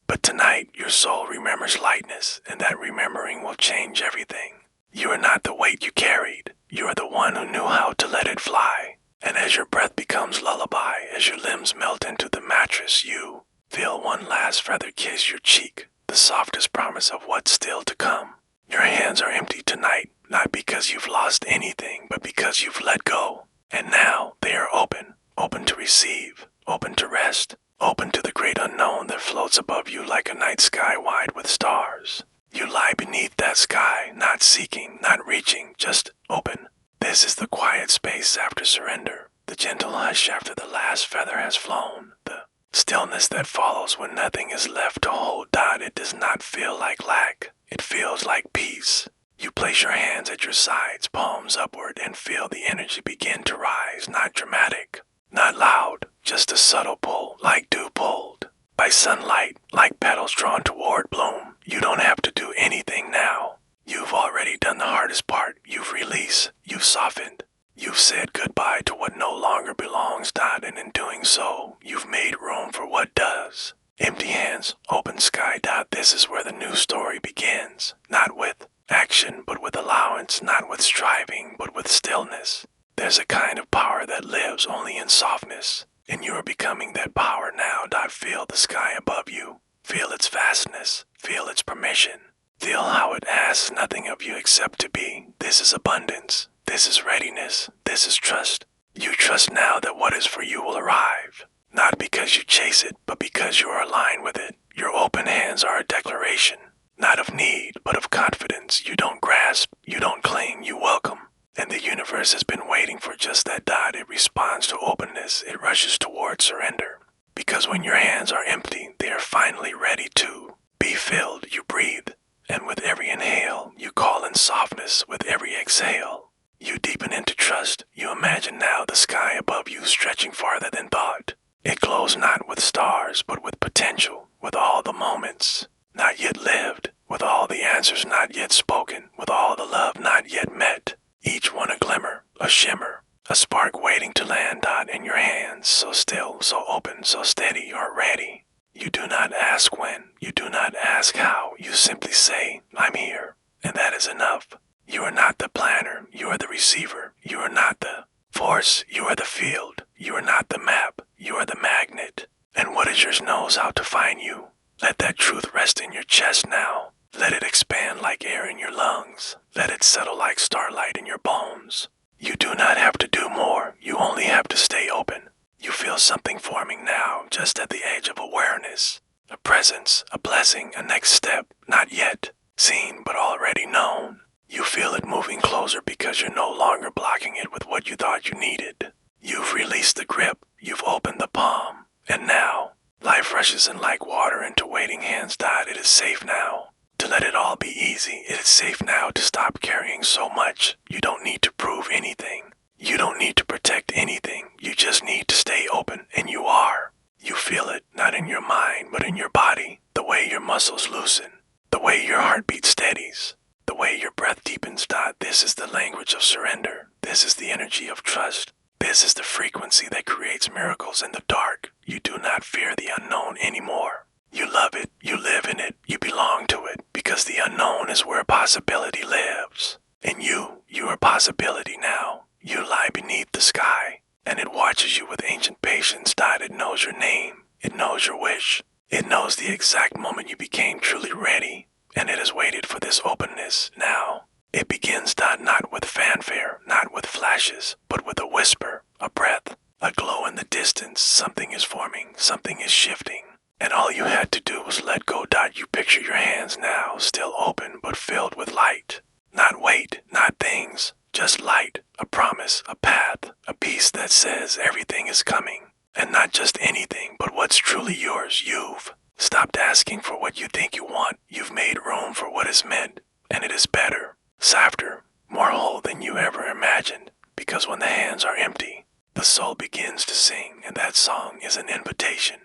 But tonight, your soul remembers lightness, and that remembering will change everything. You are not the weight you carried. You are the one who knew how to let it fly. And as your breath becomes lullaby, as your limbs melt into the mattress, you feel one last feather kiss your cheek, the softest promise of what's still to come. Your hands are empty tonight, not because you've lost anything, but because you've let go. And now they are open, open to receive, open to rest, open to the great unknown that floats above you like a night sky wide with stars. You lie beneath that sky, not seeking, not reaching, just open. This is the quiet space after surrender, the gentle hush after the last feather has flown, the stillness that follows when nothing is left to hold. It does not feel like lack, it feels like peace. You place your hands at your sides, palms upward, and feel the energy begin to rise, not dramatic, not loud, just a subtle pull, like dew pulled by sunlight, like petals drawn toward bloom. You don't have to do anything now. You've already done the hardest part. You've released, you've softened, you've said goodbye to what no longer belongs, and in doing so, you've made room for what does. Empty hands, open sky. This is where the new story begins, not with action, but with allowance, not with striving, but with stillness. There's a kind of power that lives only in softness, and you are becoming that power now. Feel the sky above you. Feel its vastness. Feel its permission. Feel how it asks nothing of you except to be. This is abundance. This is readiness. This is trust. You trust now that what is for you will arrive. Not because you chase it, but because you are aligned with it. Your open hands are a declaration, not of need, but of confidence. You don't grasp, you don't cling, you welcome. And the universe has been waiting for just that. It responds to openness. It rushes toward surrender. Because when your hands are empty, they are finally ready to be filled. You breathe, and with every inhale, you call in softness. With every exhale, you deepen into trust. You imagine now the sky above you stretching farther than thought. It glows not with stars, but with potential, with all the moments not yet lived, with all the answers not yet spoken, with all the love not yet met. Each one a glimmer, a shimmer, a spark waiting to land. In your hands, so still, so open, so steady, you are ready. You do not ask when, you do not ask how, you simply say, I'm here, and that is enough. You are not the planner, you are the receiver. You are not the force, you are the field. You are not the map, you are the magnet. And what is yours knows how to find you. Let that truth rest in your chest now. Let it expand like air in your lungs. Let it settle like starlight in your bones. You do not have to do more, you only have to stay open. You feel something forming now, just at the edge of awareness. A presence, a blessing, a next step, not yet seen but already known. You feel it moving closer because you're no longer blocking it with what you thought you needed. You've released the grip, you've opened the palm, and now, life rushes in like water into waiting hands. It is safe now to let it all be easy. It is safe now to stop carrying so much. You don't need to prove anything. You don't need to protect anything. You just need to stay open, and you are. You feel it, not in your mind, but in your body. The way your muscles loosen, the way your heartbeat steadies, the way your breath deepens. This is the language of surrender. This is the energy of trust. This is the frequency that creates miracles in the dark. You do not fear the unknown anymore. You love it, you live in it, you belong to it, because the unknown is where possibility lives. And you are possibility now. You lie beneath the sky, and it watches you with ancient patience. It knows your name, it knows your wish, it knows the exact moment you became truly ready, and it has waited for this openness. Now, it begins. Not with fanfare, not with flashes, but with a whisper, a breath, a glow in the distance. Something is forming, something is shifting, and all you had to do was let go. You picture your hands now, still open but filled with light. Not weight, not things, just light, a promise, a path, a peace that says everything is coming. And not just anything, but what's truly yours. You've stopped asking for what you think you want. You've made room for what is meant, and it is better, softer, more whole than you ever imagined. Because when the hands are empty, the soul begins to sing, and that song is an invitation.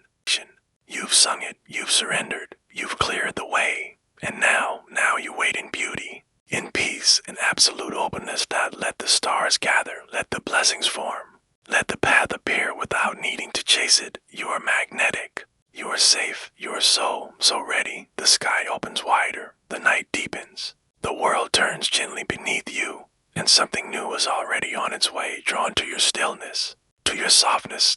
You've sung it, you've surrendered, you've cleared the way, and now you wait in beauty, in peace, in absolute openness. Let the stars gather, let the blessings form, let the path appear without needing to chase it. You are magnetic, you are safe, you are so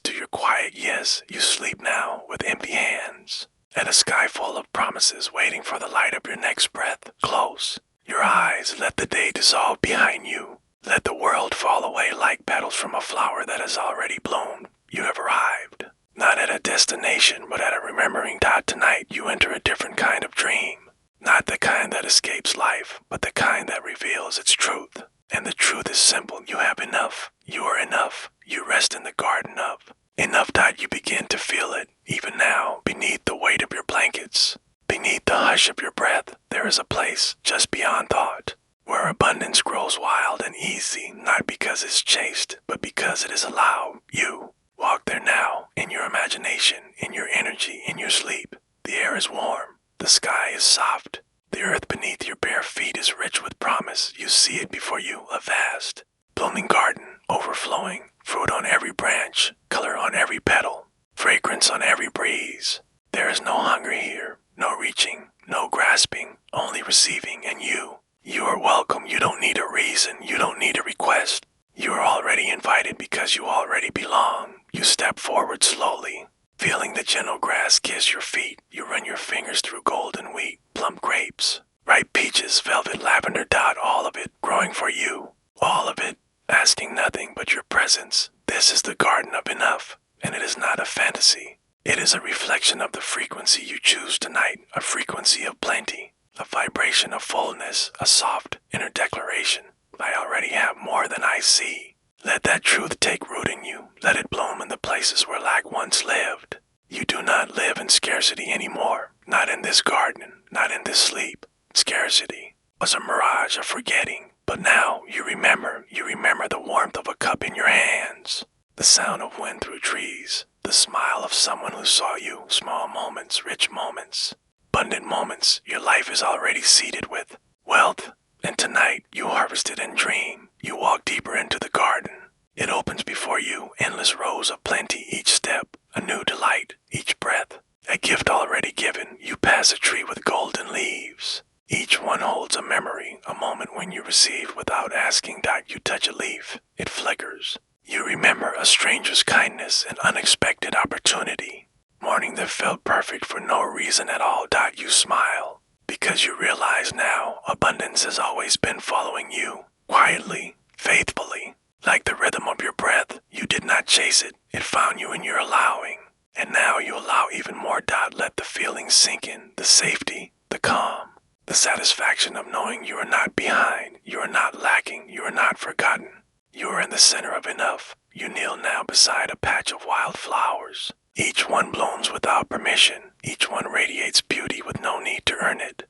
to your quiet yes. You sleep now with empty hands, and a sky full of promises waiting for the light of your next breath. Close your eyes, let the day dissolve behind you. Let the world fall away like petals from a flower that has already bloomed. You have arrived, not at a destination, but at a remembering dot. Tonight you enter a different kind of dream. Not the kind that escapes life, but the kind that reveals its truth. And the truth is simple. You have enough. You are enough. You rest in the garden of enough. You begin to feel it, even now, beneath the weight of your blankets. Beneath the hush of your breath, there is a place just beyond thought, where abundance grows wild and easy, not because it's chased, but because it is allowed. You walk there now, in your imagination, in your energy, in your sleep. The air is warm. The sky is soft. The earth beneath your bare feet is rich with promise. You see it before you, a vast, blooming garden, overflowing, fruit on every branch, color on every petal, fragrance on every breeze. There is no hunger here, no reaching, no grasping, only receiving. And you are welcome. You don't need a reason. You don't need a request. You are already invited because you already belong. You step forward slowly, feeling the gentle grass kiss your feet. You run your fingers through golden wheat, plump grapes, ripe peaches, velvet lavender. All of it growing for you. All of it asking nothing but your presence. This is the garden of enough, and it is not a fantasy. It is a reflection of the frequency you choose tonight, a frequency of plenty, a vibration of fullness, a soft inner declaration. I already have more than I see. Let that truth take root in you. Let it bloom in the places where lack once lived. You do not live in scarcity anymore. Not in this garden, not in this sleep. Scarcity was a mirage of forgetting. But now you remember the warmth of a cup in your hands, the sound of wind through trees, the smile of someone who saw you. Small moments, rich moments, abundant moments. Your life is already seeded with wealth. And tonight, you harvest it and dream. You walk deeper into the garden. It opens before you, endless rows of plenty. Each step, a new delight. Each breath, a gift already given. You pass a tree with golden leaves. Each one holds a memory, a moment when you received without asking. You touch a leaf, it flickers. You remember a stranger's kindness, an unexpected opportunity. Morning that felt perfect for no reason at all. You smile. Because you realize now, abundance has always been following you, quietly, faithfully, like the rhythm of your breath. You did not chase it, it found you in your allowing. And now you allow even more. Let the feelings sink in, the safety, the calm, the satisfaction of knowing you are not behind, you are not lacking, you are not forgotten. You are in the center of enough. You kneel now beside a patch of wild flowers. Each one blooms without permission. Each one radiates beauty with no need to earn it.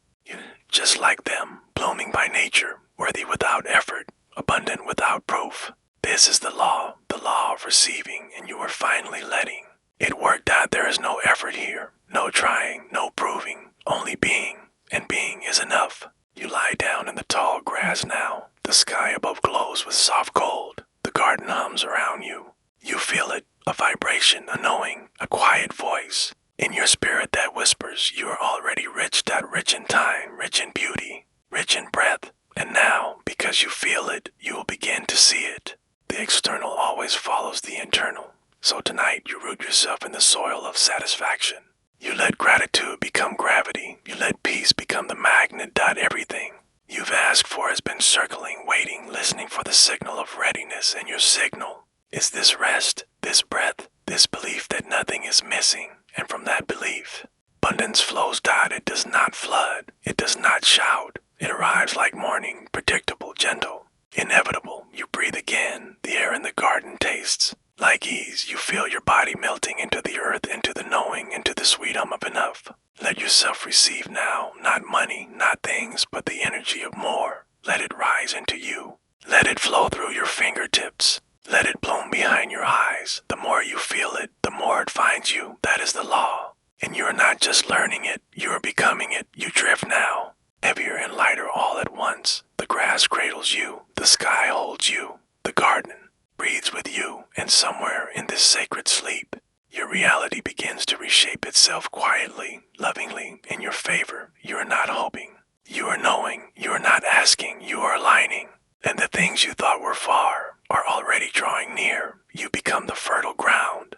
Just like them, blooming by nature, worthy without effort, abundant without proof. This is the law of receiving, and you are finally letting it work. There is no effort here, no trying, no proving, only being, and being is enough. You lie down in the tall grass now. The sky above glows with soft gold. The garden hums around you. You feel it, a vibration, a knowing, a quiet voice in your spirit that whispers you are already rich. Rich in time, rich in beauty, rich in breath. And now, because you feel it, you will begin to see it. The external always follows the internal. So tonight you root yourself in the soil of satisfaction. You let gratitude become gravity. You let peace become the magnet. Everything you've asked for has been circling, waiting, listening for the signal of readiness. And your signal is this rest, this breath, this belief that nothing is missing. And from that belief, abundance flows. It does not flood. It does not shout. It arrives like morning, predictable, gentle, inevitable. You breathe again. The air in the garden tastes like ease. You feel your body melting into the earth, into the knowing, into the sweet hum of enough. Let yourself receive now, not money, not things, but the energy of more. Let it rise into you. Let it flow through your fingertips. Let it bloom behind your eyes. The more you feel it, the more it finds you. That is the law. And you are not just learning it, you are becoming it. You drift now, heavier and lighter all at once. The grass cradles you, the sky holds you, the garden breathes with you, and somewhere in this sacred sleep, your reality begins to reshape itself quietly, lovingly, in your favor. You are not hoping, you are knowing, you are not asking, you are aligning. And the things you thought were far are already drawing near. You become the fertile ground,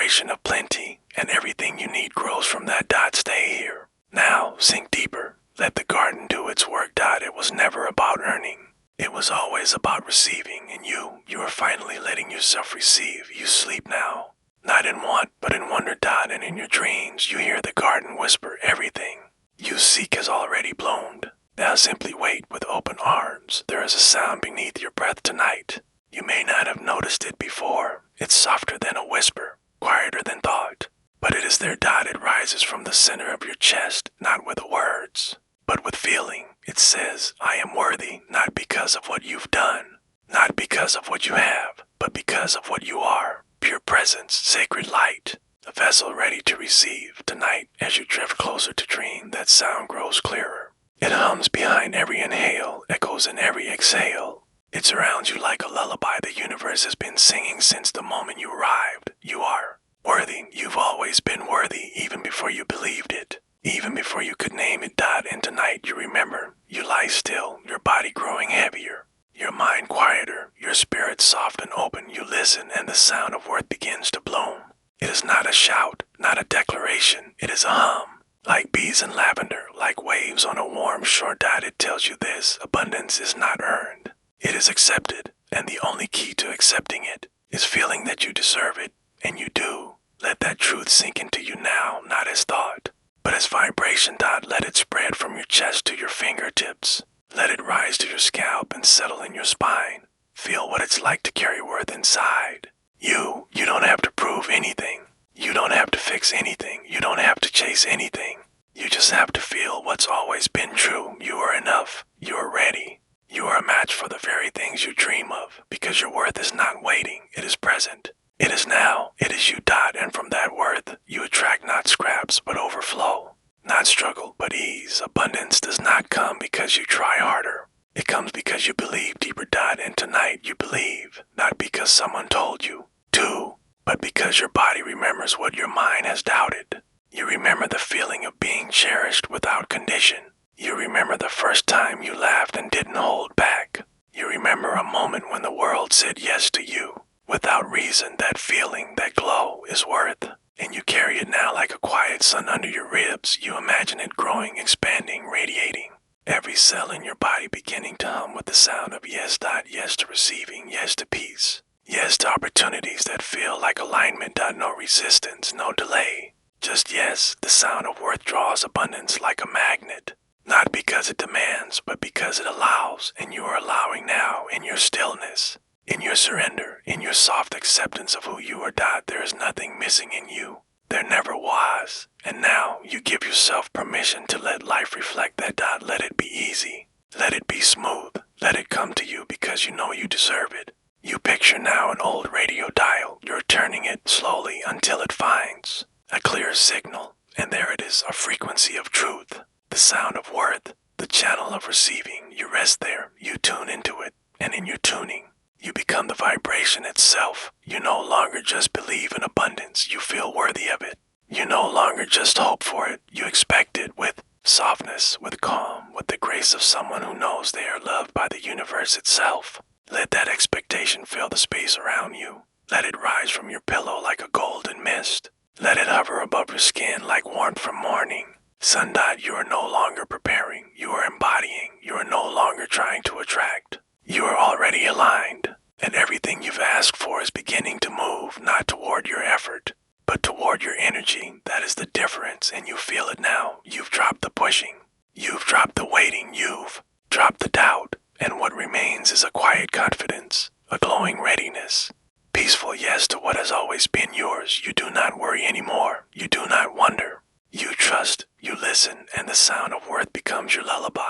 vibration of plenty, and everything you need grows from that. Stay here. Now, sink deeper. Let the garden do its work. It was never about earning. It was always about receiving, and you are finally letting yourself receive. You sleep now. Not in want, but in wonder. And in your dreams, you hear the garden whisper everything you seek has already bloomed. Now simply wait with open arms. There is a sound beneath your breath tonight. You may not have noticed it before. It's softer than a whisper, quieter than thought. But it is there. It rises from the center of your chest, not with words, but with feeling. It says, I am worthy, not because of what you've done, not because of what you have, but because of what you are. Pure presence, sacred light, a vessel ready to receive. Tonight, as you drift closer to dream, that sound grows clearer. It hums behind every inhale, echoes in every exhale. It surrounds you like a lullaby the universe has been singing since the moment you arrived. You are worthy. You've always been worthy, even before you believed it, even before you could name it. And tonight you remember. You lie still, your body growing heavier, your mind quieter, your spirit soft and open. You listen, and the sound of worth begins to bloom. It is not a shout, not a declaration. It is a hum, like bees in lavender, like waves on a warm shore. It tells you this: abundance is not earned. It is accepted, and the only key to accepting it is feeling that you deserve it, and you do. Let that truth sink into you now, not as thought, but as vibration. Let it spread from your chest to your fingertips. Let it rise to your scalp and settle in your spine. Feel what it's like to carry worth inside. You don't have to prove anything. You don't have to fix anything. You don't have to chase anything. You just have to feel what's always been true. You are enough. You are ready. You are a match for the very things you dream of, because your worth is not waiting. It is present. It is now. It is you. And from that worth, you attract not scraps, but overflow. Not struggle, but ease. Abundance does not come because you try harder. It comes because you believe deeper. And tonight you believe, not because someone told you to, but because your body remembers what your mind has doubted. You remember the feeling of being cherished without condition. You remember the first time you laughed and didn't hold back. You remember a moment when the world said yes to you. Without reason, that feeling, that glow is worth. And you carry it now like a quiet sun under your ribs. You imagine it growing, expanding, radiating. Every cell in your body beginning to hum with the sound of yes. Yes to receiving, yes to peace. Yes to opportunities that feel like alignment. No resistance, no delay. Just yes. The sound of worth draws abundance like a magnet. Not because it demands, but because it allows. And you are allowing now in your stillness, in your surrender, in your soft acceptance of who you are. There is nothing missing in you. There never was. And now you give yourself permission to let life reflect that. Let it be easy. Let it be smooth. Let it come to you because you know you deserve it. You picture now an old radio dial. You're turning it slowly until it finds a clear signal. And there it is, a frequency of truth, the sound of worth, the channel of receiving. You rest there. You tune into it. And in your tuning, you become the vibration itself. You no longer just believe in abundance. You feel worthy of it. You no longer just hope for it. You expect it with softness, with calm, with the grace of someone who knows they are loved by the universe itself. Let that expectation fill the space around you. Let it rise from your pillow like a golden mist. Let it hover above your skin like warmth from morning. Sun. You are no longer preparing. You are embodying. You are no longer trying to attract. You are already aligned. And everything you've asked for is beginning to move, not toward your effort, but toward your energy. That is the difference, and you feel it now. You've dropped the pushing. You've dropped the waiting. You've dropped the doubt. And what remains is a quiet confidence, a glowing readiness. Peaceful yes to what has always been yours. You do not worry anymore. You do not wonder. You trust, you listen, and the sound of worth becomes your lullaby.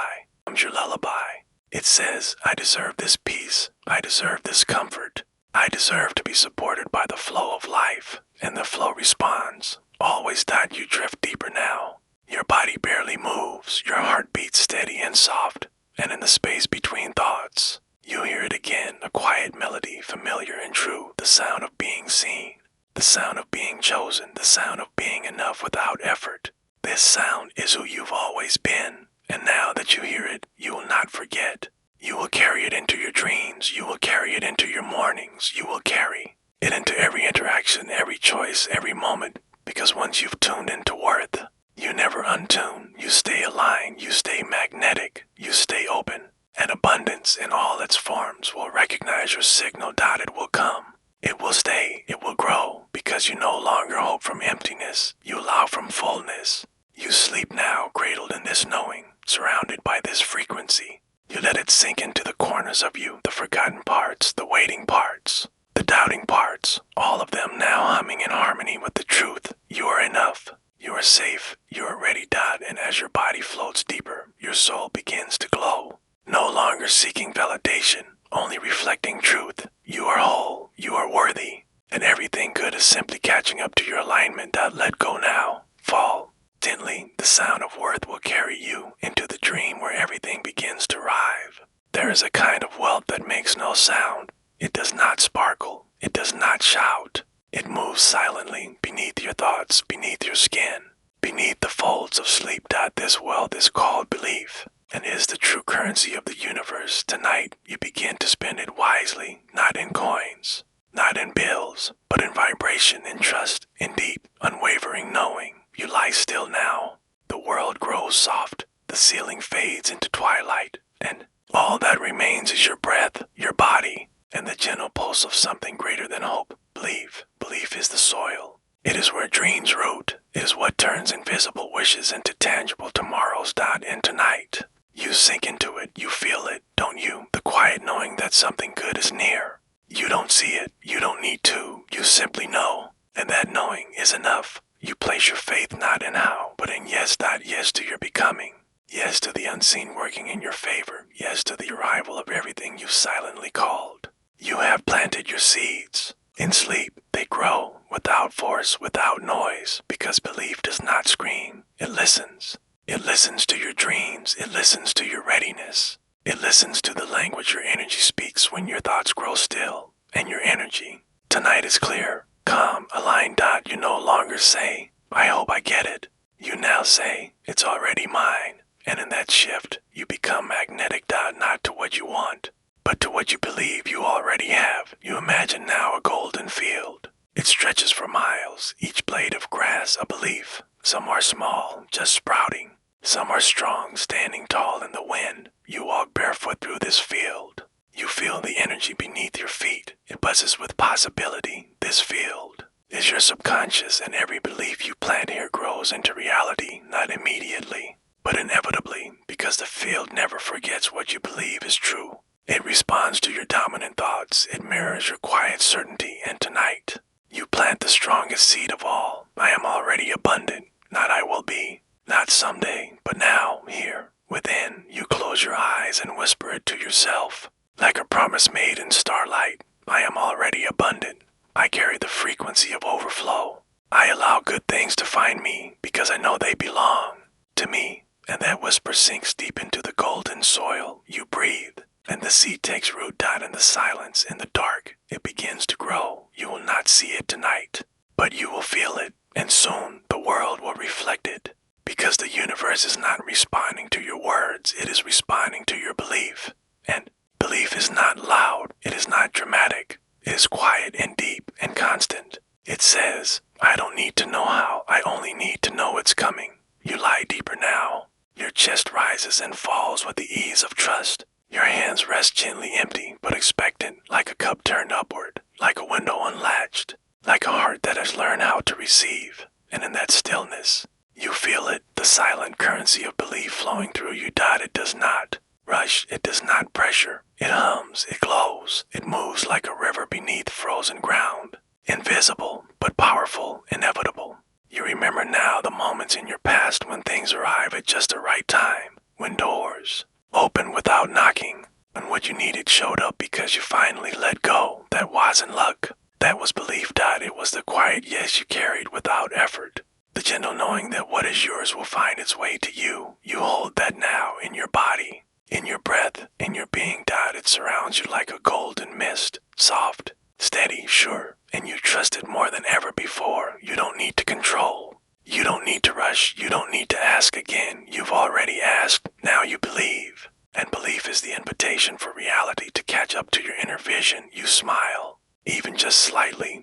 It says, I deserve this peace. I deserve this comfort. I deserve to be supported by the flow of life. And the flow responds. Always. You drift deeper now. Your body barely moves. Your heart beats steady and soft. And in the space between thoughts, you hear it again, a quiet melody, familiar and true, the sound of being seen, the sound of being chosen, the sound of being enough without effort. This sound is who you've always been, and now that you hear it, you will not forget. You will carry it into your dreams, you will carry it into your mornings, you will carry it into every interaction, every choice, every moment, because once you've tuned into worth, you never untune, you stay aligned, you stay magnetic, you stay open, and abundance in all its forms will recognize your signal. It will come. It will stay, it will grow, because you no longer hope from emptiness, you allow from fullness. You sleep now, cradled in this knowing, surrounded by this frequency. You let it sink into the corners of you, the forgotten parts, the waiting parts, the doubting parts, all of them now humming in harmony with the truth. You are enough, you are safe, you are ready. And as your body floats deeper, your soul begins to glow. No longer seeking validation, only reflecting truth. You are whole, you are worthy, and everything good is simply catching up to your alignment. Let go now, fall. Gently, the sound of worth will carry you into the dream where everything begins to rise. There is a kind of wealth that makes no sound. It does not sparkle, it does not shout. It moves silently beneath your thoughts, beneath your skin, beneath the folds of sleep. This wealth is called belief, and is the true currency of the universe. Tonight, you begin to spend it wisely, not in coins, not in bills, but in vibration, in trust, in deep, unwavering knowing. You lie still now. The world grows soft, the ceiling fades into twilight, and all that remains is your breath, your body, and the gentle pulse of something greater than hope. Belief is the soil. It is where dreams root. It is what turns invisible wishes into tangible tomorrows. And tonight, you sink into it, you feel it, don't you? The quiet knowing that something good is near. You don't see it, you don't need to, you simply know, and that knowing is enough. You place your faith not in how, but in yes. Yes to your becoming. Yes to the unseen working in your favor. Yes to the arrival of everything you silently called. You have planted your seeds. In sleep, they grow, without force, without noise, because belief does not scream. It listens. It listens to your dreams. It listens to your readiness. It listens to the language your energy speaks when your thoughts grow still, and your energy. Tonight is clear, calm, aligned. You no longer say, I hope I get it. You now say, it's already mine. And in that shift, you become magnetic. Not to what you want, but to what you believe you already have. You imagine now a golden field. It stretches for miles, each blade of grass a belief. Some are small, just sprouting. Some are strong, standing tall in the wind. You walk barefoot through this field. You feel the energy beneath your feet. It buzzes with possibility. This field is your subconscious, and every belief you plant here grows into reality, not immediately, but inevitably, because the field never forgets what you believe is true. It responds to your dominant thoughts. It mirrors your quiet certainty, and tonight, you plant the strongest seed of all. I am already abundant, not I will be, not someday, but now, here, within. You close your eyes and whisper it to yourself, like a promise made in starlight. I am already abundant. I carry the frequency of overflow. I allow good things to find me because I know they belong to me. And that whisper sinks deep into the golden soil. You breathe, and the seed takes root. In the silence, in the dark, it begins to grow. You will not see it tonight, but you will feel it, and soon the world will reflect it. Because the universe is not responding to your words, it is responding to your belief. And belief is not loud, it is not dramatic. It is quiet and deep and constant. It says, I don't need to know how, I only need to know it's coming. You lie deeper now. Your chest rises and falls with the ease of trust. Your hands rest gently empty but expectant, like a cup turned upward, like a window unlatched, like a heart that has learned how to receive. And in that stillness, you feel it, the silent currency of belief flowing through you. It does not rush, it does not pressure. It hums, it glows, it moves like a river beneath frozen ground. Invisible, but powerful, inevitable. You remember now the moments in your past when things arrive at just the right time, when doors open without knocking, when what you needed showed up because you finally let go. That wasn't luck, that was belief. It was the quiet yes you carried without effort. The gentle knowing that what is yours will find its way to you. You hold that now in your body, in your breath, in your being. It surrounds you like a golden mist, soft, steady, sure, and you trust it more than ever before. You don't need to control. You don't need to rush. You don't need to ask again. You've already asked. Now you believe. And belief is the invitation for reality to catch up to your inner vision. You smile, even just slightly,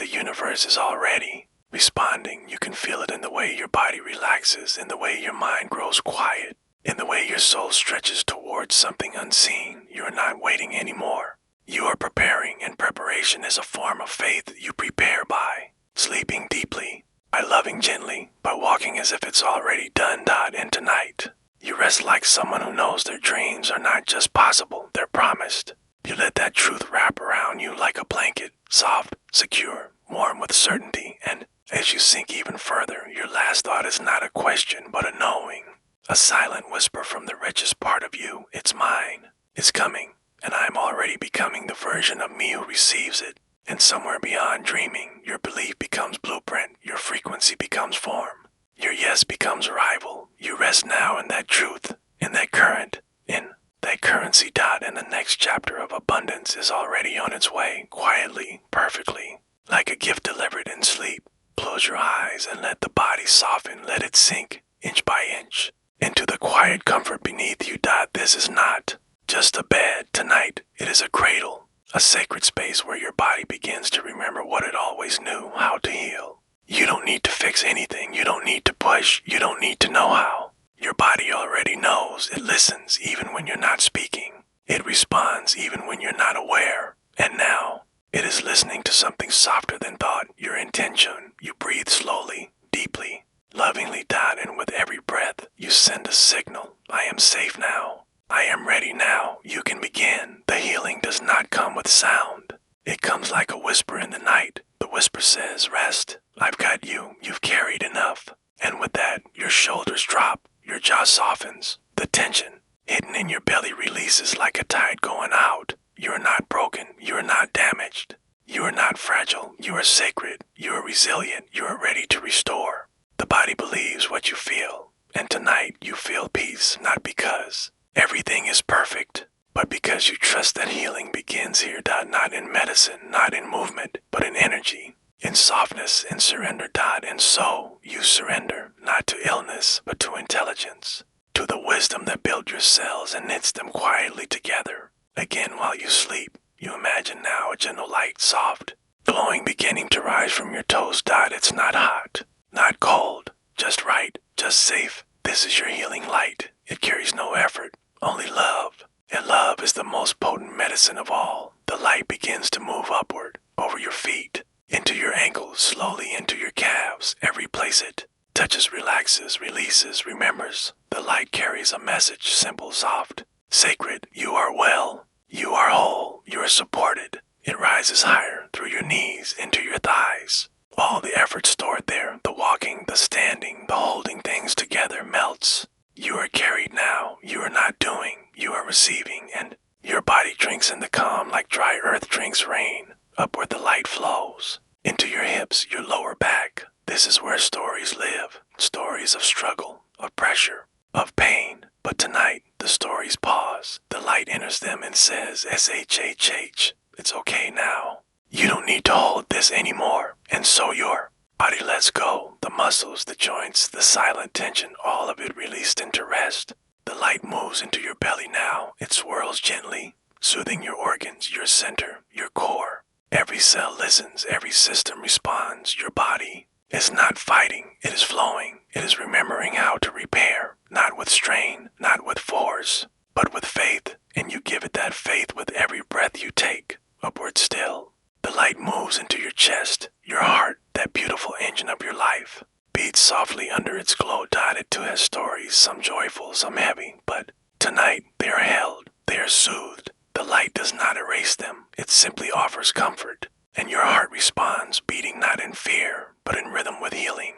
The universe is already responding. You can feel it in the way your body relaxes, in the way your mind grows quiet, in the way your soul stretches towards something unseen. You are not waiting anymore. You are preparing, and preparation is a form of faith. You prepare by sleeping deeply, by loving gently, by walking as if it's already done. And tonight, you rest like someone who knows their dreams are not just possible, they're promised. You let that truth wrap around you like a blanket, soft, secure, warm with certainty, and as you sink even further, your last thought is not a question but a knowing, a silent whisper from the richest part of you. It's mine, it's coming, and I'm already becoming the version of me who receives it. And somewhere beyond dreaming, your belief becomes blueprint, your frequency becomes form, your yes becomes arrival. You rest now in that truth, in that current, in that currency. And the next chapter of abundance is already on its way, quietly, perfectly, like a gift delivered in sleep. Close your eyes and let the body soften, let it sink, inch by inch, into the quiet comfort beneath you. This is not just a bed tonight, it is a cradle, a sacred space where your body begins to remember what it always knew how to heal. You don't need to fix anything, you don't need to push, you don't need to know how. Your body already knows. It listens even when you're not speaking. It responds even when you're not aware. And now, it is listening to something softer than thought, your intention. You breathe slowly, deeply, lovingly. And with every breath, you send a signal. I am safe now. I am ready now. You can begin. The healing does not come with sound. It comes like a whisper in the night. The whisper says, rest. I've got you. You've carried enough. And with that, your shoulders drop. Your jaw softens. The tension hidden in your belly releases like a tide going out. You are not broken. You are not damaged. You are not fragile. You are sacred. You are resilient. You are ready to restore. The body believes what you feel. And tonight you feel peace, not because everything is perfect, but because you trust that healing begins here. Not in medicine, not in movement, but in energy, in softness, in surrender. And so you surrender, not to illness, but to intelligence, to the wisdom that built your cells and knits them quietly together. Again, while you sleep, you imagine now a gentle light, soft, glowing, beginning to rise from your toes. It's not hot, not cold, just right, just safe. This is your healing light. It carries no effort, only love. And love is the most potent medicine of all. The light begins to move upward, over your feet, into your ankles, slowly into your calves. Every place it touches relaxes, releases, remembers. The light carries a message, simple, soft, sacred. You are well. You are whole. You are supported. It rises higher through your knees, into your thighs. All the effort stored there, the walking, the standing, the holding things together melts. You are carried now. You are not doing. You are receiving, and your body drinks in the calm like dry earth drinks rain. Upward the light flows, into your hips, your lower back. This is where stories live, stories of struggle, of pressure, of pain. But tonight, the stories pause. The light enters them and says, SHHH, it's okay now. You don't need to hold this anymore. And so your body lets go. The muscles, the joints, the silent tension, all of it released into rest. The light moves into your belly now. It swirls gently, soothing your organs, your center, your core. Every cell listens, every system responds. Your body is not fighting, it is flowing. It is remembering how to repair, not with strain, not with force, but with faith. And you give it that faith with every breath you take. Upward still. The light moves into your chest, your heart, that beautiful engine of your life. Beats softly under its glow. It too has stories, some joyful, some heavy, but tonight they are held, they are soothed. The light does not erase them, it simply offers comfort. And your heart responds, beating not in fear, but in rhythm with healing.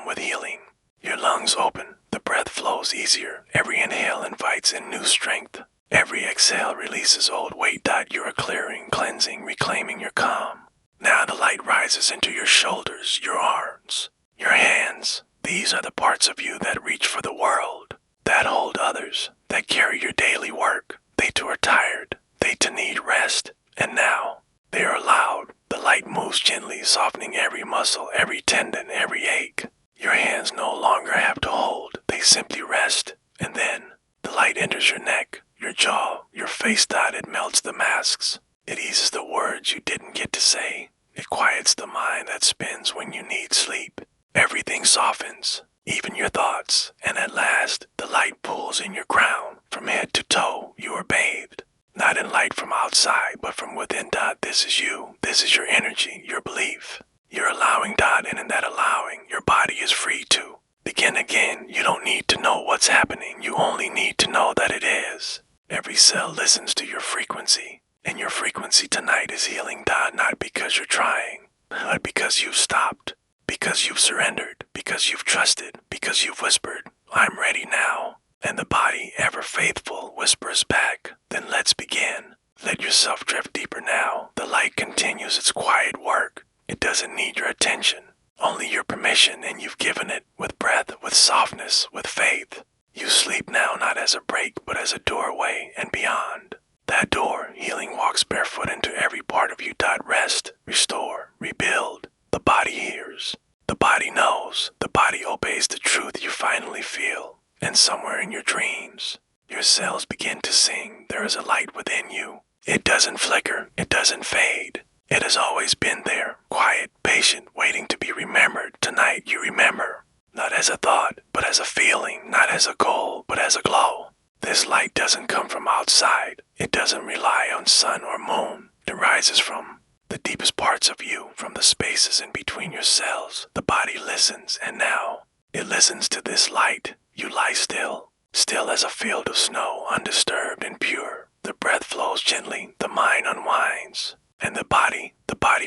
With healing, your lungs open, the breath flows easier. Every inhale invites in new strength. Every exhale releases old weight. You are clearing, cleansing, reclaiming your calm. Now the light rises into your shoulders, your arms, your hands. These are the parts of you that reach for the world, that hold others, that carry your daily work. They too are tired, they too need rest, and now they are allowed. The light moves gently, softening every muscle, every tendon, every ache. Your hands no longer have to hold, they simply rest. And then the light enters your neck, your jaw, your face. It melts the masks. It eases the words you didn't get to say. It quiets the mind that spins when you need sleep. Everything softens, even your thoughts, and at last, the light pulls in your crown. From head to toe, you are bathed. Not in light from outside, but from within. This is you. This is your energy, your belief. You're allowing. And in that allowing, your body is free to begin again. You don't need to know what's happening. You only need to know that it is. Every cell listens to your frequency, and your frequency tonight is healing. Not because you're trying, but because you've stopped, because you've surrendered, because you've trusted, because you've whispered, I'm ready now. And the body, ever faithful, whispers back, then let's begin. Let yourself drift deeper now. The light continues its quiet work. It doesn't need your attention, only your permission, and you've given it with breath, with softness, with faith. You sleep now not as a break, but as a doorway and beyond. That door, healing walks barefoot into every part of you. Rest, restore, rebuild. The body hears. The body knows. The body obeys the truth you finally feel. And somewhere in your dreams, your cells begin to sing. There is a light within you. It doesn't flicker. It doesn't fade. It has always been there, quiet, patient, waiting to be remembered. Tonight you remember, not as a thought, but as a feeling, not as a goal, but as a glow. This light doesn't come from outside. It doesn't rely on sun or moon. It rises from the deepest parts of you, from the spaces in between your cells. The body listens, and now it listens to this light. You lie still, still as a field of snow, undisturbed and pure. The breath flows gently, the mind unwinds, and the body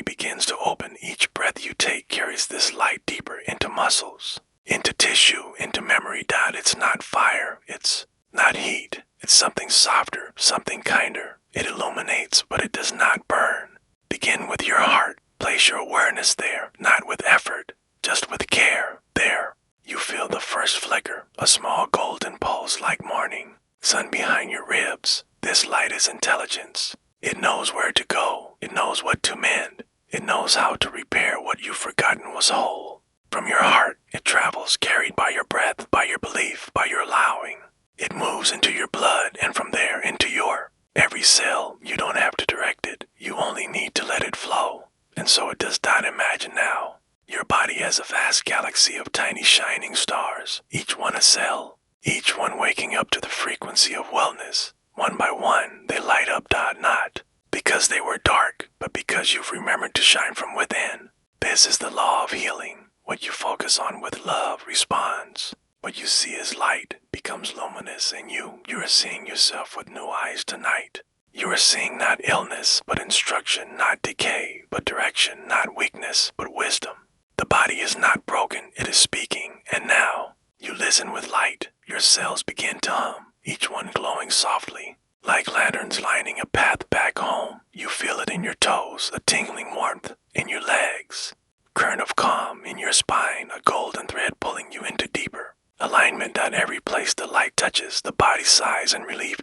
begins to open. Each breath you take carries this light deeper into muscles, into tissue, into memory. It's not fire, it's not heat. It's something softer, something kinder. It illuminates, but it does not burn. Begin with your heart. Place your awareness there, not with effort, just with care. There, you feel the first flicker, a small golden pulse like morning. Sun behind your ribs. This light is intelligence. It knows where to go. It knows what to mend. It knows how to repair what you've forgotten was whole. From your heart, it travels, carried by your breath, by your belief, by your allowing. It moves into your blood, and from there into your every cell. You don't have to direct it. You only need to let it flow. And so it does. Imagine now. Your body has a vast galaxy of tiny shining stars, each one a cell, each one waking up to the frequency of wellness. One by one, they light up. Not because they were dark, but because you've remembered to shine from within. This is the law of healing. What you focus on with love responds. What you see as light becomes luminous, and you are seeing yourself with new eyes tonight. You are seeing not illness, but instruction, not decay, but direction, not weakness, but wisdom. The body is not broken, it is speaking, and now you listen with light. Your cells begin to hum, each one glowing softly, like lanterns lining a path back home. You feel it in your toes, a tingling warmth in your legs, current of calm in your spine, a golden thread pulling you into deeper alignment. Every place the light touches, the body sighs in relief.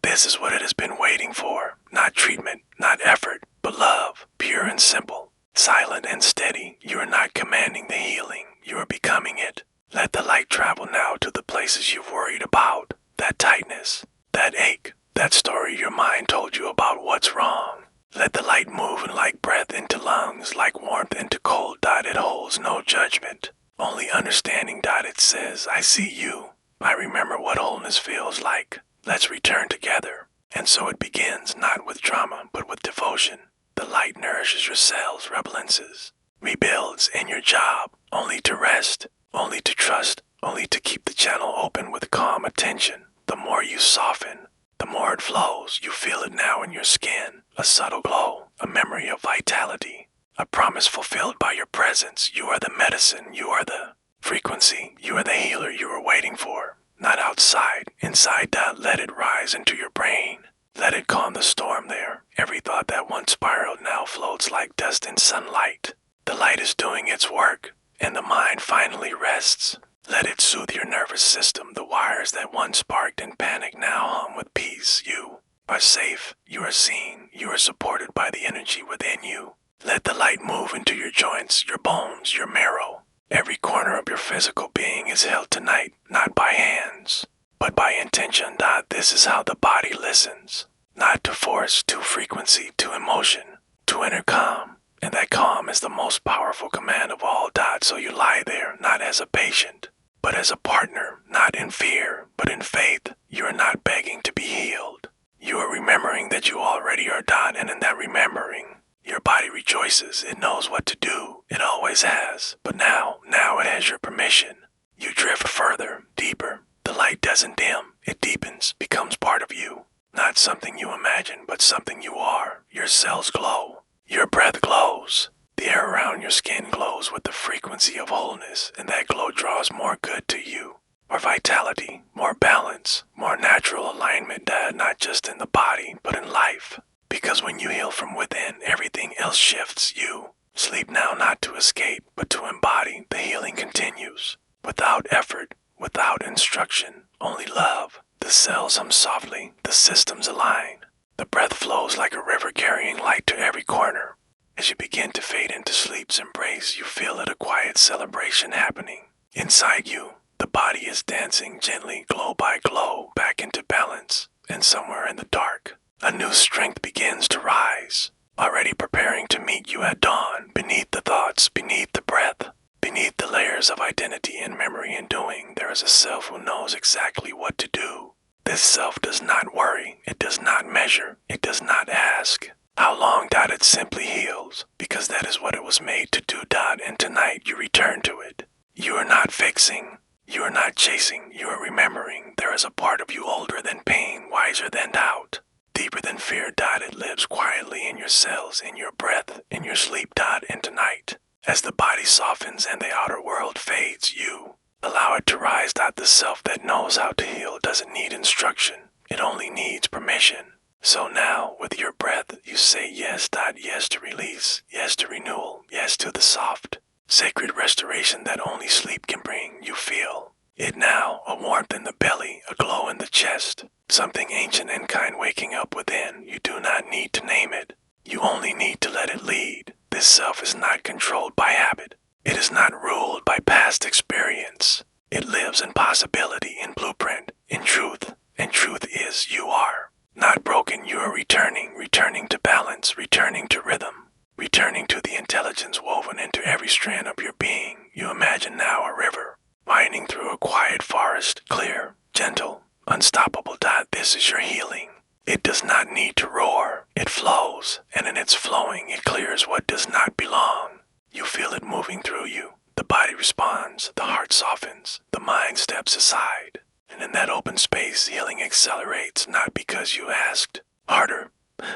This is what it has been waiting for. Not treatment, not effort, but love, pure and simple, silent and steady. You are not commanding the healing, you are becoming it. Let the light travel now to the places you've worried about. That tightness, that ache, that story your mind told you about what's wrong. Let the light move in like breath into lungs, like warmth into cold. It holds no judgment, only understanding. It says, I see you. I remember what wholeness feels like. Let's return together. And so it begins, not with drama, but with devotion. The light nourishes your cells, rebalances, rebuilds, and your job, only to rest, only to trust, only to keep the channel open with calm attention. The more you soften, the more it flows. You feel it now in your skin, a subtle glow, a memory of vitality, a promise fulfilled by your presence. You are the medicine, you are the frequency, you are the healer you were waiting for. Not outside, inside. Let it rise into your brain. Let it calm the storm there. Every thought that once spiraled now floats like dust in sunlight. The light is doing its work, and the mind finally rests. Let it soothe your nervous system. The wires that once sparked in panic now hum with peace. You are safe, you are seen, you are supported by the energy within you. Let the light move into your joints, your bones, your marrow. Every corner of your physical being is held tonight, not by hands, but by intention. This is how the body listens, not to force, to frequency, to emotion, to inner calm. And that calm is the most powerful command of all. So you lie there, not as a patient, but as a partner, not in fear, but in faith. You are not begging to be healed. You are remembering that you already are. And in that remembering, your body rejoices. It knows what to do. It always has. But now it has your permission. You drift further, deeper. The light doesn't dim. It deepens, becomes part of you. Not something you imagine, but something you are. Your cells glow. Your breath glows. The air around your skin glows with the frequency of wholeness, and that glow draws more good to you. More vitality, more balance, more natural alignment, not just in the body, but in life. Because when you heal from within, everything else shifts. You sleep now not to escape, but to embody. The healing continues. Without effort, without instruction, only love. The cells hum softly, the systems align. The breath flows like a river carrying light to every corner. As you begin to fade into sleep's embrace, you feel it, a quiet celebration happening. Inside you, the body is dancing gently, glow by glow, back into balance. And somewhere in the dark, a new strength begins to rise, already preparing to meet you at dawn, beneath the thoughts, beneath the breath. Beneath the layers of identity and memory and doing, there is a self who knows exactly what to do. This self does not worry, it does not measure, it does not ask how long. It simply heals, because that is what it was made to do. And tonight you return to it. You are not fixing, you are not chasing, you are remembering. There is a part of you older than pain, wiser than doubt, deeper than fear. It lives quietly in your cells, in your breath, in your sleep. And tonight, as the body softens and the outer world fades, you allow it to rise. The self that knows how to heal doesn't need instruction. It only needs permission. So now, with your breath, you say yes. Yes to release, yes to renewal, yes to the soft, sacred restoration that only sleep can bring. You feel it now, a warmth in the belly, a glow in the chest, something ancient and kind waking up within. You do not need to name it. You only need to let it lead. This self is not controlled by habit. It is not ruled by past experience. It lives in possibility, in blueprint, in truth. And truth is you are. Not broken, you are returning to balance, returning to rhythm, returning to the intelligence woven into every strand of your being. You imagine now a river, winding through a quiet forest, clear, gentle, unstoppable. This is your healing. It does not need to roar. It flows, and in its flowing, it clears what does not belong. You feel it moving through you. The body responds, the heart softens, the mind steps aside. And in that open space, healing accelerates, not because you asked harder,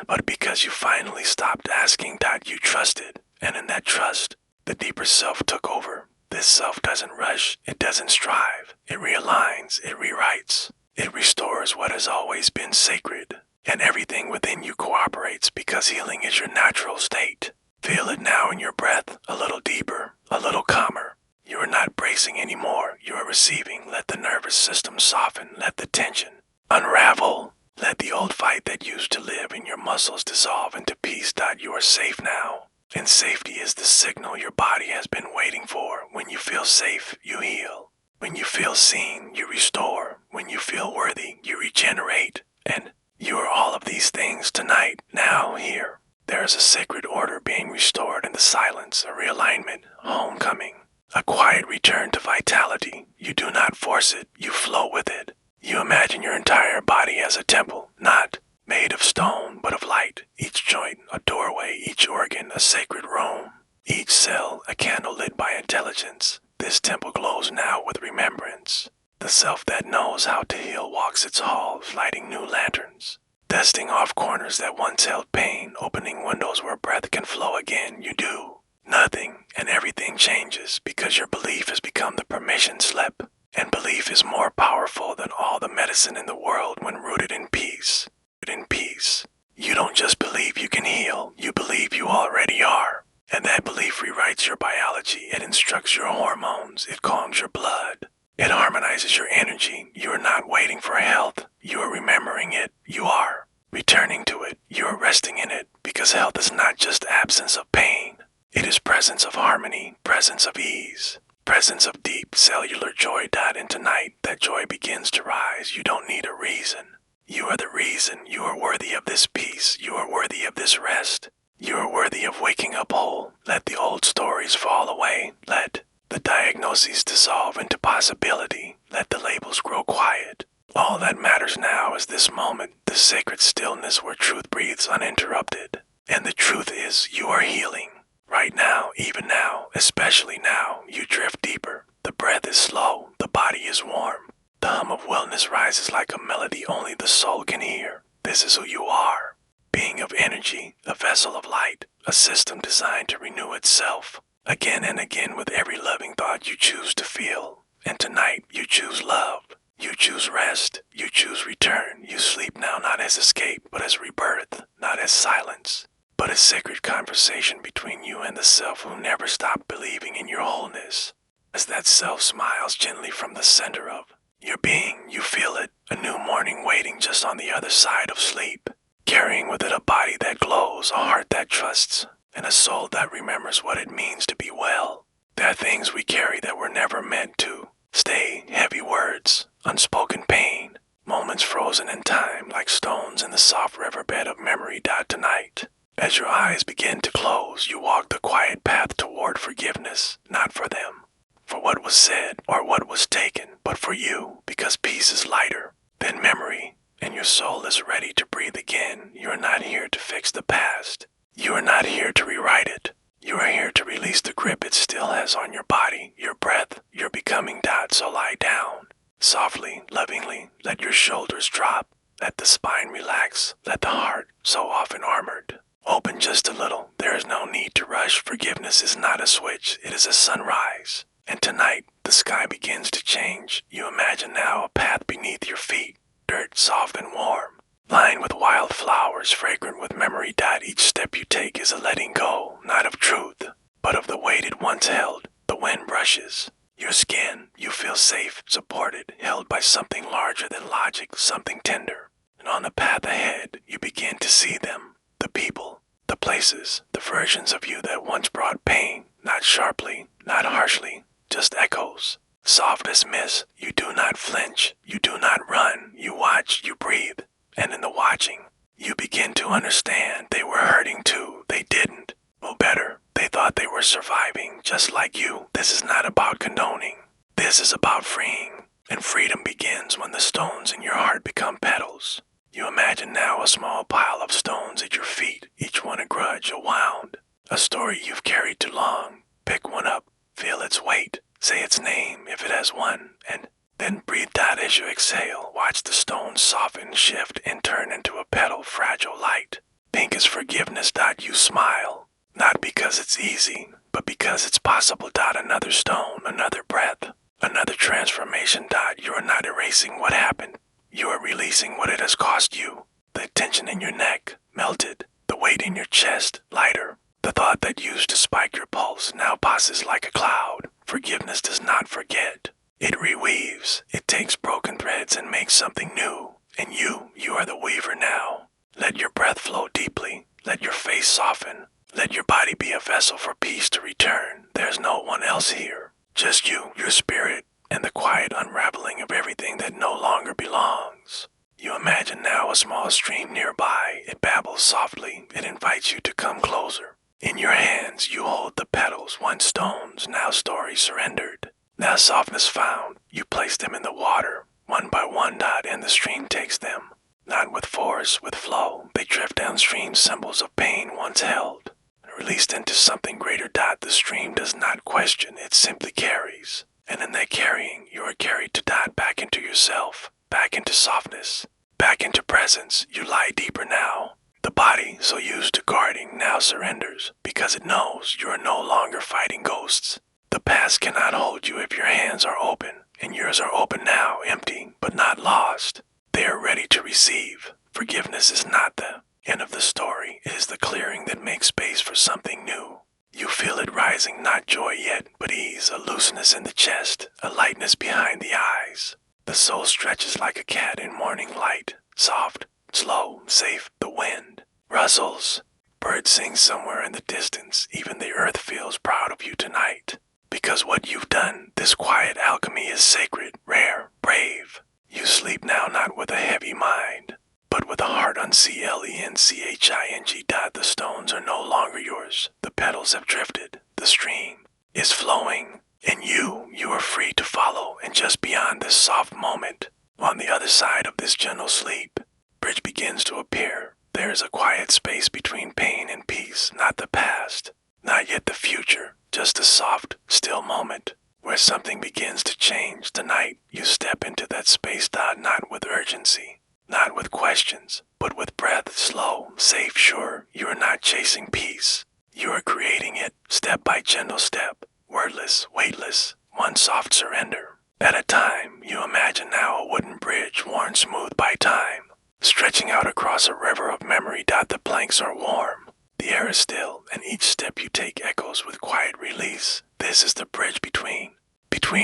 but because you finally stopped asking. You trusted, and in that trust, the deeper self took over. This self doesn't rush, it doesn't strive. It realigns, it rewrites, it restores what has always been sacred. And everything within you cooperates because healing is your natural state. Feel it now in your breath, a little deeper, a little calmer. You are not bracing anymore, you are receiving. Let the nervous system soften, let the tension unravel. Let the old fight that used to live in your muscles dissolve into peace. You are safe now, and safety is the signal your body has been waiting for. When you feel safe, you heal. When you feel seen, you restore. When you feel worthy, you regenerate. And you are all of these things tonight, now, here. There is a sacred order being restored in the silence, a realignment, a homecoming. A quiet return to vitality. You do not force it, you flow with it. You imagine your entire body as a temple, not made of stone, but of light. Each joint, a doorway, each organ, a sacred room. Each cell, a candle lit by intelligence. This temple glows now with remembrance. The self that knows how to heal walks its halls, lighting new lanterns. Dusting off corners that once held pain, opening windows where breath can flow again. You do nothing, and everything changes because your belief has become the permission slip. And belief is more powerful than all the medicine in the world when rooted in peace. In peace. You don't just believe you can heal, you believe you already are. And that belief rewrites your biology, it instructs your hormones, it calms your blood. It harmonizes your energy. You are not waiting for health, you are remembering it. You are returning to it, you are resting in it, because health is not just absence of pain. It is presence of harmony, presence of ease, presence of deep cellular joy. And tonight, that joy begins to rise. You don't need a reason. You are the reason. You are worthy of this peace. You are worthy of this rest. You are worthy of waking up whole. Let the old stories fall away. Let the diagnoses dissolve into possibility. Let the labels grow quiet. All that matters now is this moment, the sacred stillness where truth breathes uninterrupted. And the truth is, you are healing. Right now, even now, especially now, you drift deeper. The breath is slow, the body is warm. The hum of wellness rises like a melody only the soul can hear. This is who you are. Being of energy, a vessel of light, a system designed to renew itself. Again and again with every loving thought you choose to feel. And tonight, you choose love. You choose rest. You choose return. You sleep now not as escape, but as rebirth, not as silence, but a sacred conversation between you and the self who never stopped believing in your wholeness. As that self smiles gently from the center of your being, you feel it, a new morning waiting just on the other side of sleep, carrying with it a body that glows, a heart that trusts, and a soul that remembers what it means to be well. There are things we carry that were never meant to stay, heavy words, unspoken pain, moments frozen in time like stones in the soft riverbed of memory. Tonight, as your eyes begin to close, you walk the quiet path toward forgiveness, not for them, for what was said or what was taken, but for you, because peace is lighter than memory, and your soul is ready to breathe again. You are not here to fix the past. You are not here to rewrite it. You are here to release the grip it still has on your body, your breath, your becoming. So lie down. Softly, lovingly, let your shoulders drop. Let the spine relax. Let the heart, so often armored, open just a little. There is no need to rush. Forgiveness is not a switch. It is a sunrise. And tonight, the sky begins to change. You imagine now a path beneath your feet, dirt soft and warm, lined with wild flowers, fragrant with memory. Each step you take is a letting go, not of truth, but of the weight it once held. The wind brushes your skin. You feel safe, supported, held by something larger than logic, something tender. And on the path ahead, you begin to see them, the people, the places, the versions of you that once brought pain, not sharply, not harshly, just echoes. Soft as mist, you do not flinch, you do not run, you watch, you breathe. And in the watching, you begin to understand they were hurting too. They didn't. Or better, they thought they were surviving, just like you. This is not about condoning. This is about freeing. And freedom begins when the stones in your heart become petals. You imagine now a small pile of stones at your feet, each one a grudge, a wound, a story you've carried too long. Pick one up, feel its weight, say its name if it has one, and then breathe out as you exhale. Watch the stones soften, shift, and turn into a petal, fragile light. Pink is forgiveness. You smile, not because it's easy, but because it's possible. Another stone, another breath, another transformation. You are not erasing what happened. You are releasing what it has cost you. The tension in your neck melted, the weight in your chest lighter. The thought that used to spike your pulse now passes like a cloud. Forgiveness does not forget. It reweaves. It takes broken threads and makes something new. And you are the weaver now. Let your breath flow deeply. Let your face soften. Let your body be a vessel for peace to return. There's no one else here. Just you, your spirit, and the quiet unraveling of everything that no longer belongs. You imagine now a small stream nearby. It babbles softly. It invites you to come closer. In your hands, you hold the petals, once stones, now stories surrendered. Now softness found. You place them in the water, one by one. And the stream takes them. Not with force, with flow. They drift downstream, symbols of pain once held, released into something greater. The stream does not question, it simply carries. And in that carrying, you are carried to back into yourself, back into softness, back into presence. You lie deeper now. The body, so used to guarding, now surrenders, because it knows you are no longer fighting ghosts. The past cannot hold you if your hands are open, and yours are open now, empty, but not lost. They are ready to receive. Forgiveness is not the end of the story. It is the clearing that makes space for something new. You feel it rising, not joy yet, but ease, a looseness in the chest, a lightness behind the eyes. The soul stretches like a cat in morning light, soft, slow, safe. The wind rustles. Birds sing somewhere in the distance. Even the earth feels proud of you tonight. Because what you've done, this quiet alchemy, is sacred, rare, brave. You sleep now not with a heavy mind, but with a heart unsettled. Unching. The stones are no longer yours. The petals have drifted. The stream is flowing. And you are free to follow. And just beyond this soft moment, on the other side of this gentle sleep, bridge begins to appear. There is a quiet space between pain and peace, not the past, not yet the future, just a soft, still moment where something begins to change. Tonight, you step into that space, not with urgency, not with questions, but with breath, slow, safe, sure. You are not chasing peace. You are creating it, step by gentle step, wordless, weightless, one soft surrender at a time. You imagine now a wooden bridge worn smooth by time, stretching out across a river of memory. The planks are warm, the air is still, and each step you take echoes with quiet release. This is the bridge between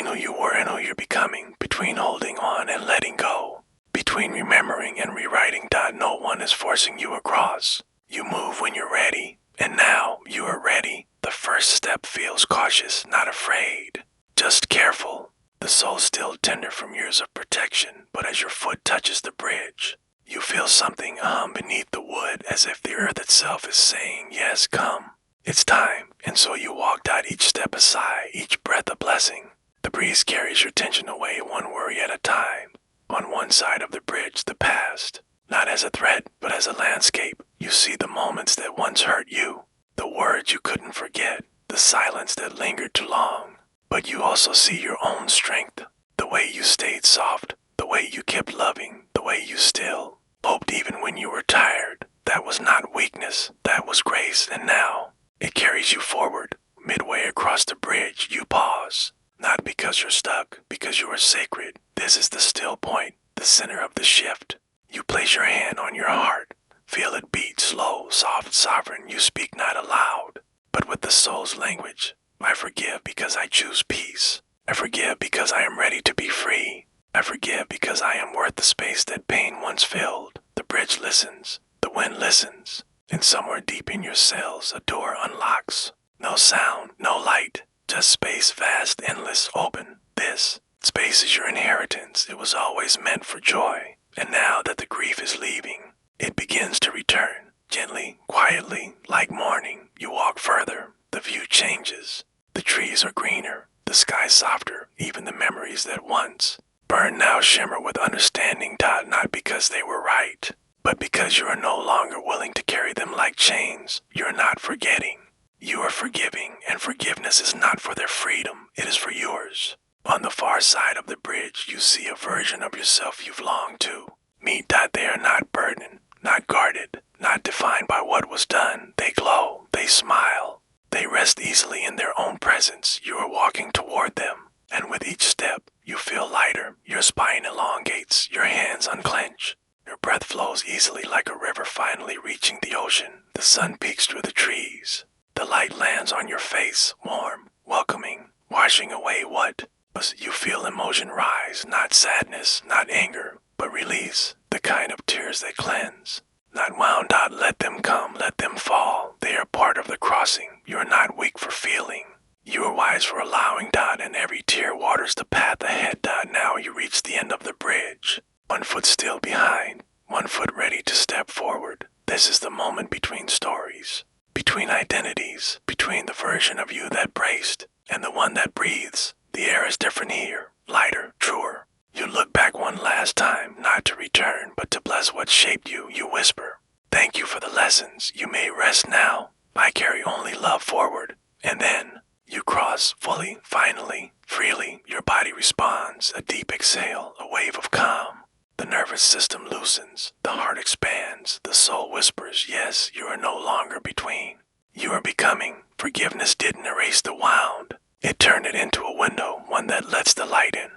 who you were and who you're becoming, between holding on and letting go, between remembering and rewriting. No one is forcing you across. You move when you're ready, and now you are ready. The first step feels cautious, not afraid, just careful. The soul still tender from years of protection, but as your foot touches the bridge, you feel something beneath the wood, as if the earth itself is saying, yes, come, it's time. And so you walk. Each step a sigh, each breath a blessing. The breeze carries your tension away, one worry at a time. On one side of the bridge, the past, not as a threat, but as a landscape. You see the moments that once hurt you, the words you couldn't forget, the silence that lingered too long. But you also see your own strength, the way you stayed soft, the way you kept loving, the way you still hoped even when you were tired. That was not weakness, that was grace. And now it carries you forward. Midway across the bridge, you pause, not because you're stuck, because you are sacred. This is the still point, the center of the shift. You place your hand on your heart, feel it beat, slow, soft, sovereign. You speak not aloud, but with the soul's language. I forgive because I choose peace. I forgive because I am ready to be free. I forgive because I am worth the space that pain once filled. The bridge listens, the wind listens, and somewhere deep in your cells a door unlocks. No sound, no light, just space, vast, endless, open. This space is your inheritance. It was always meant for joy. And now that the grief is leaving, it begins to return. Gently, quietly, like morning, you walk further. The view changes. The trees are greener, the sky softer. Even the memories that once burned now shimmer with understanding. Not because they were right, but because you are no longer willing to carry them like chains. You are not forgetting. You are forgiving, and forgiveness is not for their freedom, it is for yours. On the far side of the bridge, you see a version of yourself you've longed to meet. They are not burdened, not guarded, not defined by what was done. They glow, they smile, they rest easily in their own presence. You are walking toward them, and with each step, you feel lighter. Your spine elongates, your hands unclench. Your breath flows easily like a river finally reaching the ocean. The sun peeks through the trees. The light lands on your face, warm, welcoming, washing away what? But you feel emotion rise, not sadness, not anger, but release, the kind of tears that cleanse. Not wound out, let them come, let them fall. They are part of the crossing. You are not weak for feeling. You are wise for allowing. And every tear waters the path ahead. Now you reach the end of the bridge. One foot still behind, one foot ready to step forward. This is the moment between stories, between identities, between the version of you that braced and the one that breathes. The air is different here, lighter, truer. You look back one last time, not to return, but to bless what shaped you. You whisper, thank you for the lessons. You may rest now. I carry only love forward. And then you cross fully, finally, freely. Your body responds, a deep exhale, a wave of calm. The nervous system loosens, the heart expands, the soul whispers, yes, you are no longer between. You are becoming. Forgiveness didn't erase the wound. It turned it into a window, one that lets the light in.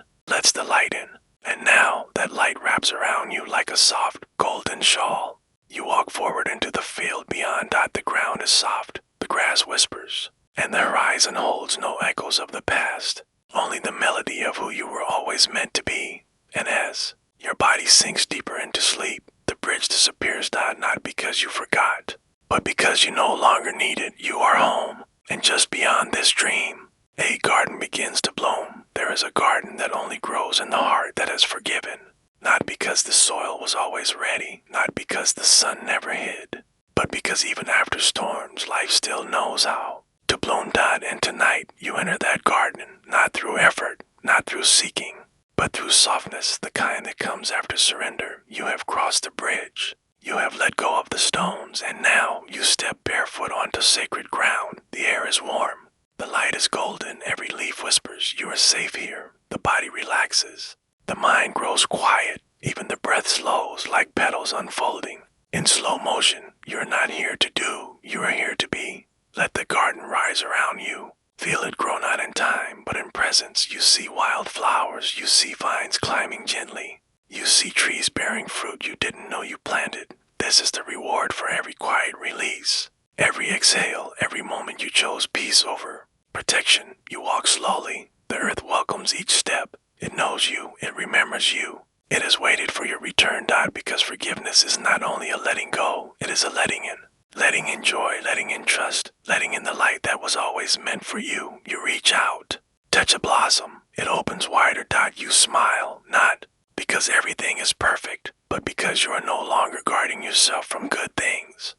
And now that light wraps around you like a soft, golden shawl. You walk forward into the field beyond. The ground is soft, the grass whispers, and the horizon holds no echoes of the past, only the melody of who you were always meant to be. And as your body sinks deeper into sleep, the bridge disappears. Not because you forgot, but because you no longer need it. You are home, and just beyond this dream, a garden begins to bloom. There is a garden that only grows in the heart that has forgiven. Not because the soil was always ready, not because the sun never hid, but because even after storms, life still knows how to bloom. And tonight you enter that garden, not through effort, not through seeking, but through softness, the kind that comes after surrender. You have crossed the bridge. You have let go of the stones, and now you step barefoot onto sacred ground. The air is warm. The light is golden. Every leaf whispers, you are safe here. The body relaxes. The mind grows quiet. Even the breath slows like petals unfolding. In slow motion, you are not here to do. You are here to be. Let the garden rise around you. Feel it grow not in time, but in presence. You see wild flowers. You see vines climbing gently. You see trees bearing fruit you didn't know you planted. This is the reward for every quiet release. Every exhale, every moment you chose peace over protection. You walk slowly. The earth welcomes each step. It knows you. It remembers you. It has waited for your return. Because forgiveness is not only a letting go, it is a letting in. Letting in joy, letting in trust, letting in the light that was always meant for you. You reach out, touch a blossom. It opens wider. You smile, not because everything is perfect, but because you are no longer guarding yourself from good things.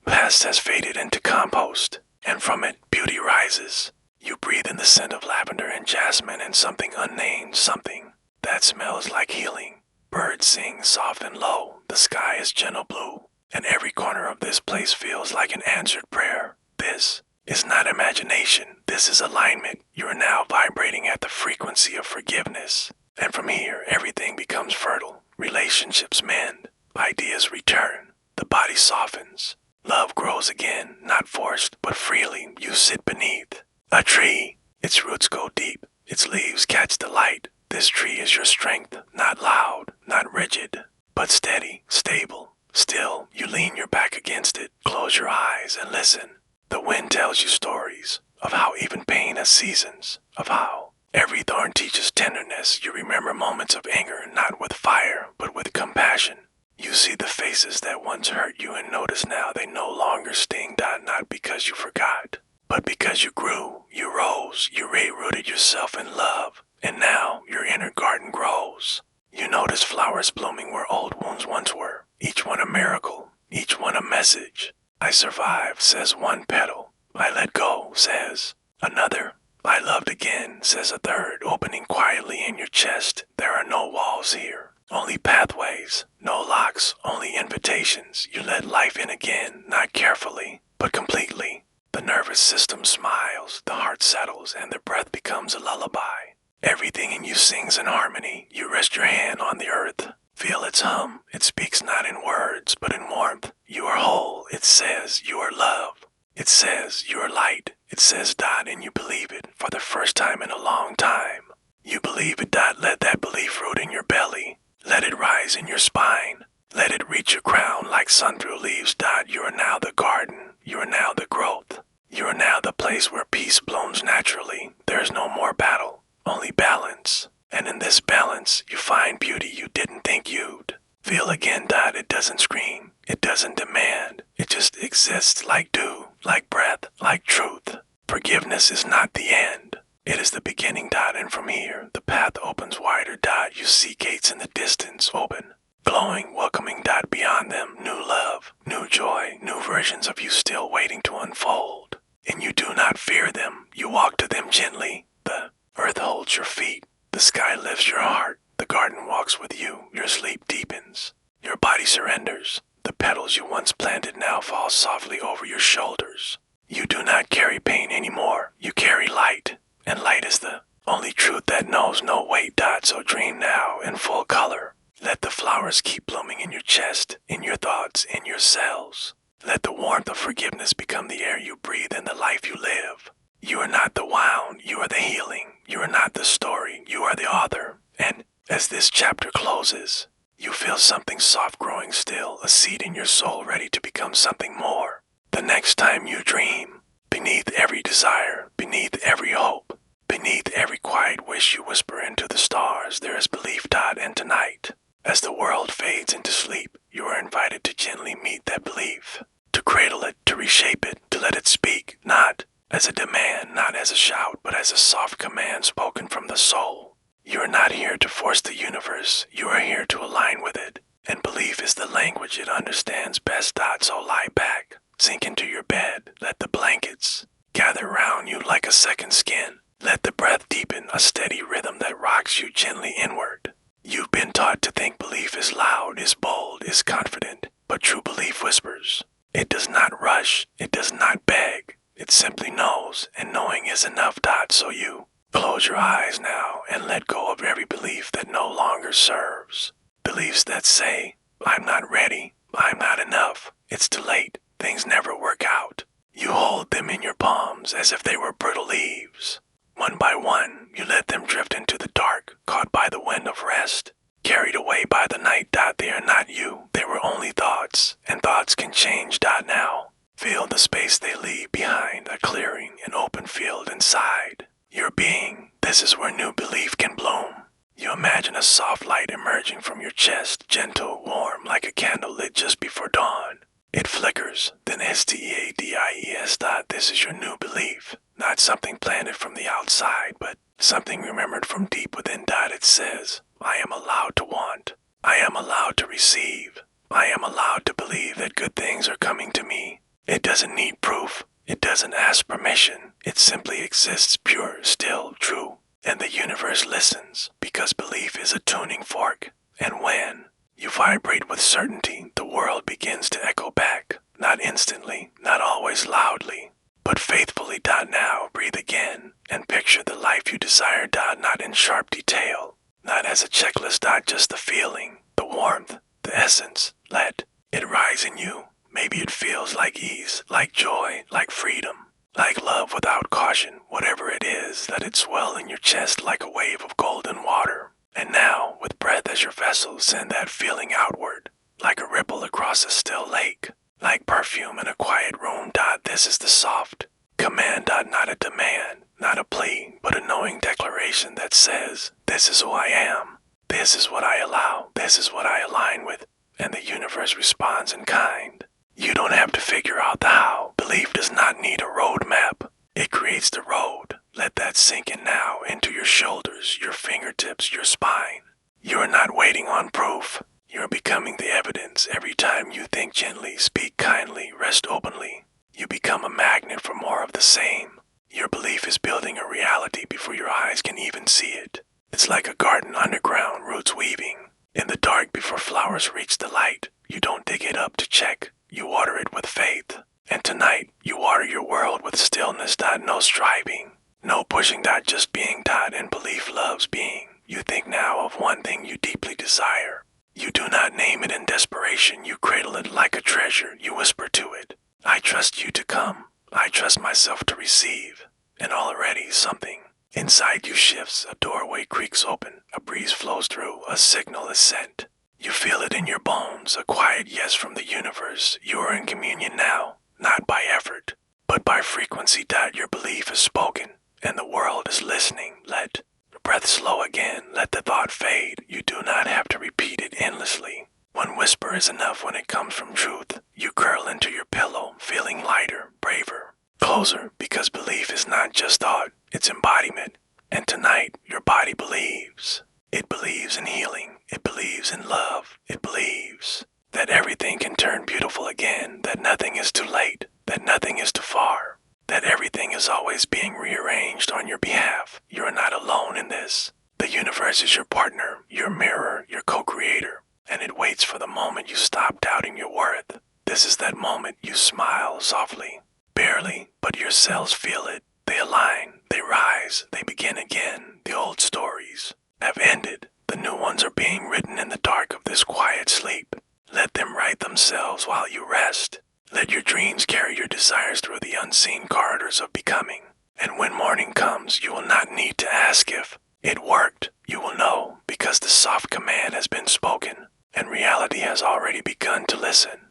Past has faded into compost, and from it beauty rises. You breathe in the scent of lavender and jasmine and something unnamed, something that smells like healing. Birds sing soft and low. The sky is gentle blue, and every corner of this place feels like an answered prayer. This is not imagination. This is alignment. You are now vibrating at the frequency of forgiveness. And from here, everything becomes fertile. Relationships mend. Ideas return. The body softens. Love grows again, not forced, but freely. You sit beneath a tree. Its roots go deep. Its leaves catch the light. This tree is your strength, not loud, not rigid, but steady, stable. Still, you lean your back against it, close your eyes, and listen. The wind tells you stories of how even pain has seasons, of how every thorn teaches tenderness. You remember moments of anger, not with fire, but with compassion. You see the faces that once hurt you and notice now they no longer sting. Not because you forgot, but because you grew, you rose, you rooted yourself in love, and now your inner garden grows. You notice flowers blooming where old wounds once were, each one a miracle, each one a message. I survived, says one petal. I let go, says another. I loved again, says a third, opening quietly in your chest. There are no walls here, only pathways, no locks, only invitations. You let life in again, not carefully, but completely. The nervous system smiles, the heart settles, and the breath becomes a lullaby. Everything in you sings in harmony. You rest your hand on the earth. Feel its hum. It speaks not in words, but in warmth. You are whole. It says you are love. It says you are light. It says and you believe it for the first time in a long time. You believe it. Let that belief root in your belly. Let it rise in your spine. Let it reach your crown like sun through leaves. You are now the garden. You are now the growth. You are now the place where peace blooms naturally. There is no more battle, only balance. And in this balance, you find beauty you didn't think you'd. Feel again. It doesn't scream. It doesn't demand. It just exists like dew, like breath, like truth. Forgiveness is not the end. It is the beginning. And from here, the path opens wider. You see gates in the distance open, glowing, welcoming. Beyond them, new love, new joy, new versions of you still waiting to unfold. And you do not fear them. You walk to them gently. The earth holds your feet. The sky lifts your heart. The garden walks with you. Your sleep deepens. Your body surrenders. The petals you once planted now fall softly over your shoulders. You do not carry pain anymore. You carry light. And light is the only truth that knows no weight. So dream now in full color. Let the flowers keep blooming in your chest, in your thoughts, in your cells. Let the warmth of forgiveness become the air you breathe and the life you live. You are not the wound, you are the healing. You are not the story, you are the author. And as this chapter closes, you feel something soft growing still, a seed in your soul ready to become something more. The next time you dream, beneath every desire, beneath every hope, beneath every quiet wish you whisper into the stars, there is belief. And tonight, as the world fades into sleep, you are invited to gently meet that belief, to cradle it, to reshape it, to let it speak, not as a demand, not as a shout, but as a soft command spoken from the soul. You are not here to force the universe, you are here to align with it. And belief is the language it understands best. So lie back, sink into your bed, let the blankets gather around you like a second skin. Let the breath deepen, a steady rhythm that rocks you gently inward. You've been taught to think belief is loud, is bold, is confident, but true belief whispers. It does not rush, it does not beg, it simply knows, and knowing is enough. So you close your eyes now and let go of every belief that no longer serves. Beliefs that say, I'm not ready, I'm not enough, it's too late, things never work out. You hold them in your palms as if they were brittle leaves. One by one, you let them drift into the dark, caught by the wind of rest, carried away by the night. They are not you, they were only thoughts, and thoughts can change. Now, feel the space they leave behind, a clearing, an open field inside. Your being, this is where new belief can bloom. You imagine a soft light emerging from your chest, gentle, warm, like a candle lit just before dawn. It flickers, then STADIES. This is your new belief, not something planted from the outside, but something remembered from deep within. It says, I am allowed to want, I am allowed to receive, I am allowed to believe that good things are coming to me. It doesn't need proof, it doesn't ask permission, it simply exists pure, still, true. And the universe listens, because belief is a tuning fork. And when you vibrate with certainty, the world begins to echo back, not instantly, not always loudly, but faithfully. Now, breathe again, and picture the life you desire. Not in sharp detail, not as a checklist. Just the feeling, the warmth, the essence. Let it rise in you. Maybe it feels like ease, like joy, like freedom, like love without caution. Whatever it is, let it swell in your chest like a wave of golden water. And now, with breath as your vessel, send that feeling outward, like a ripple across a still lake, like perfume in a quiet room. This is the soft command. Not a demand, not a plea, but a knowing declaration that says, this is who I am, this is what I allow, this is what I align with. And the universe responds in kind. You don't have to figure out the how. Belief does not need a roadmap. It creates the road. Let that sink in now, into your shoulders, your fingertips, your spine. You are not waiting on proof. You are becoming the evidence. Every time you think gently, speak kindly, rest openly, you become a magnet for more of the same. Your belief is building a reality before your eyes can even see it. It's like a garden underground, roots weaving. In the dark before flowers reach the light, you don't dig it up to check. You water it with faith. And tonight, you water your world with stillness. No striving, no pushing. Just being. And belief loves being. You think now of one thing you deeply desire. You do not name it in desperation. You cradle it like a treasure. You whisper to it, I trust you to come. I trust myself to receive. And already something inside you shifts. A doorway creaks open. A breeze flows through. A signal is sent. You feel it in your bones, a quiet yes from the universe. You are in communion now, not by effort, but by frequency. Your belief is spoken, and the world is listening. Let the breath slow again, let the thought fade. You do not have to repeat it endlessly. One whisper is enough when it comes from truth. You curl into your pillow, feeling lighter, braver, closer, because belief is not just thought, it's embodiment. And tonight, your body believes. It believes in healing. It believes in love. It believes that everything can turn beautiful again, that nothing is too late, that nothing is too far, that everything is always being rearranged on your behalf. You are not alone in this. The universe is your partner, your mirror, your co-creator, and it waits for the moment you stop doubting your worth. This is that moment you smile softly, barely, but your cells feel it. They align, they rise, they begin again. The old stories have ended. The new ones are being written in the dark of this quiet sleep. Let them write themselves while you rest. Let your dreams carry your desires through the unseen corridors of becoming. And when morning comes, you will not need to ask if it worked. You will know, because the soft command has been spoken, and reality has already begun to listen.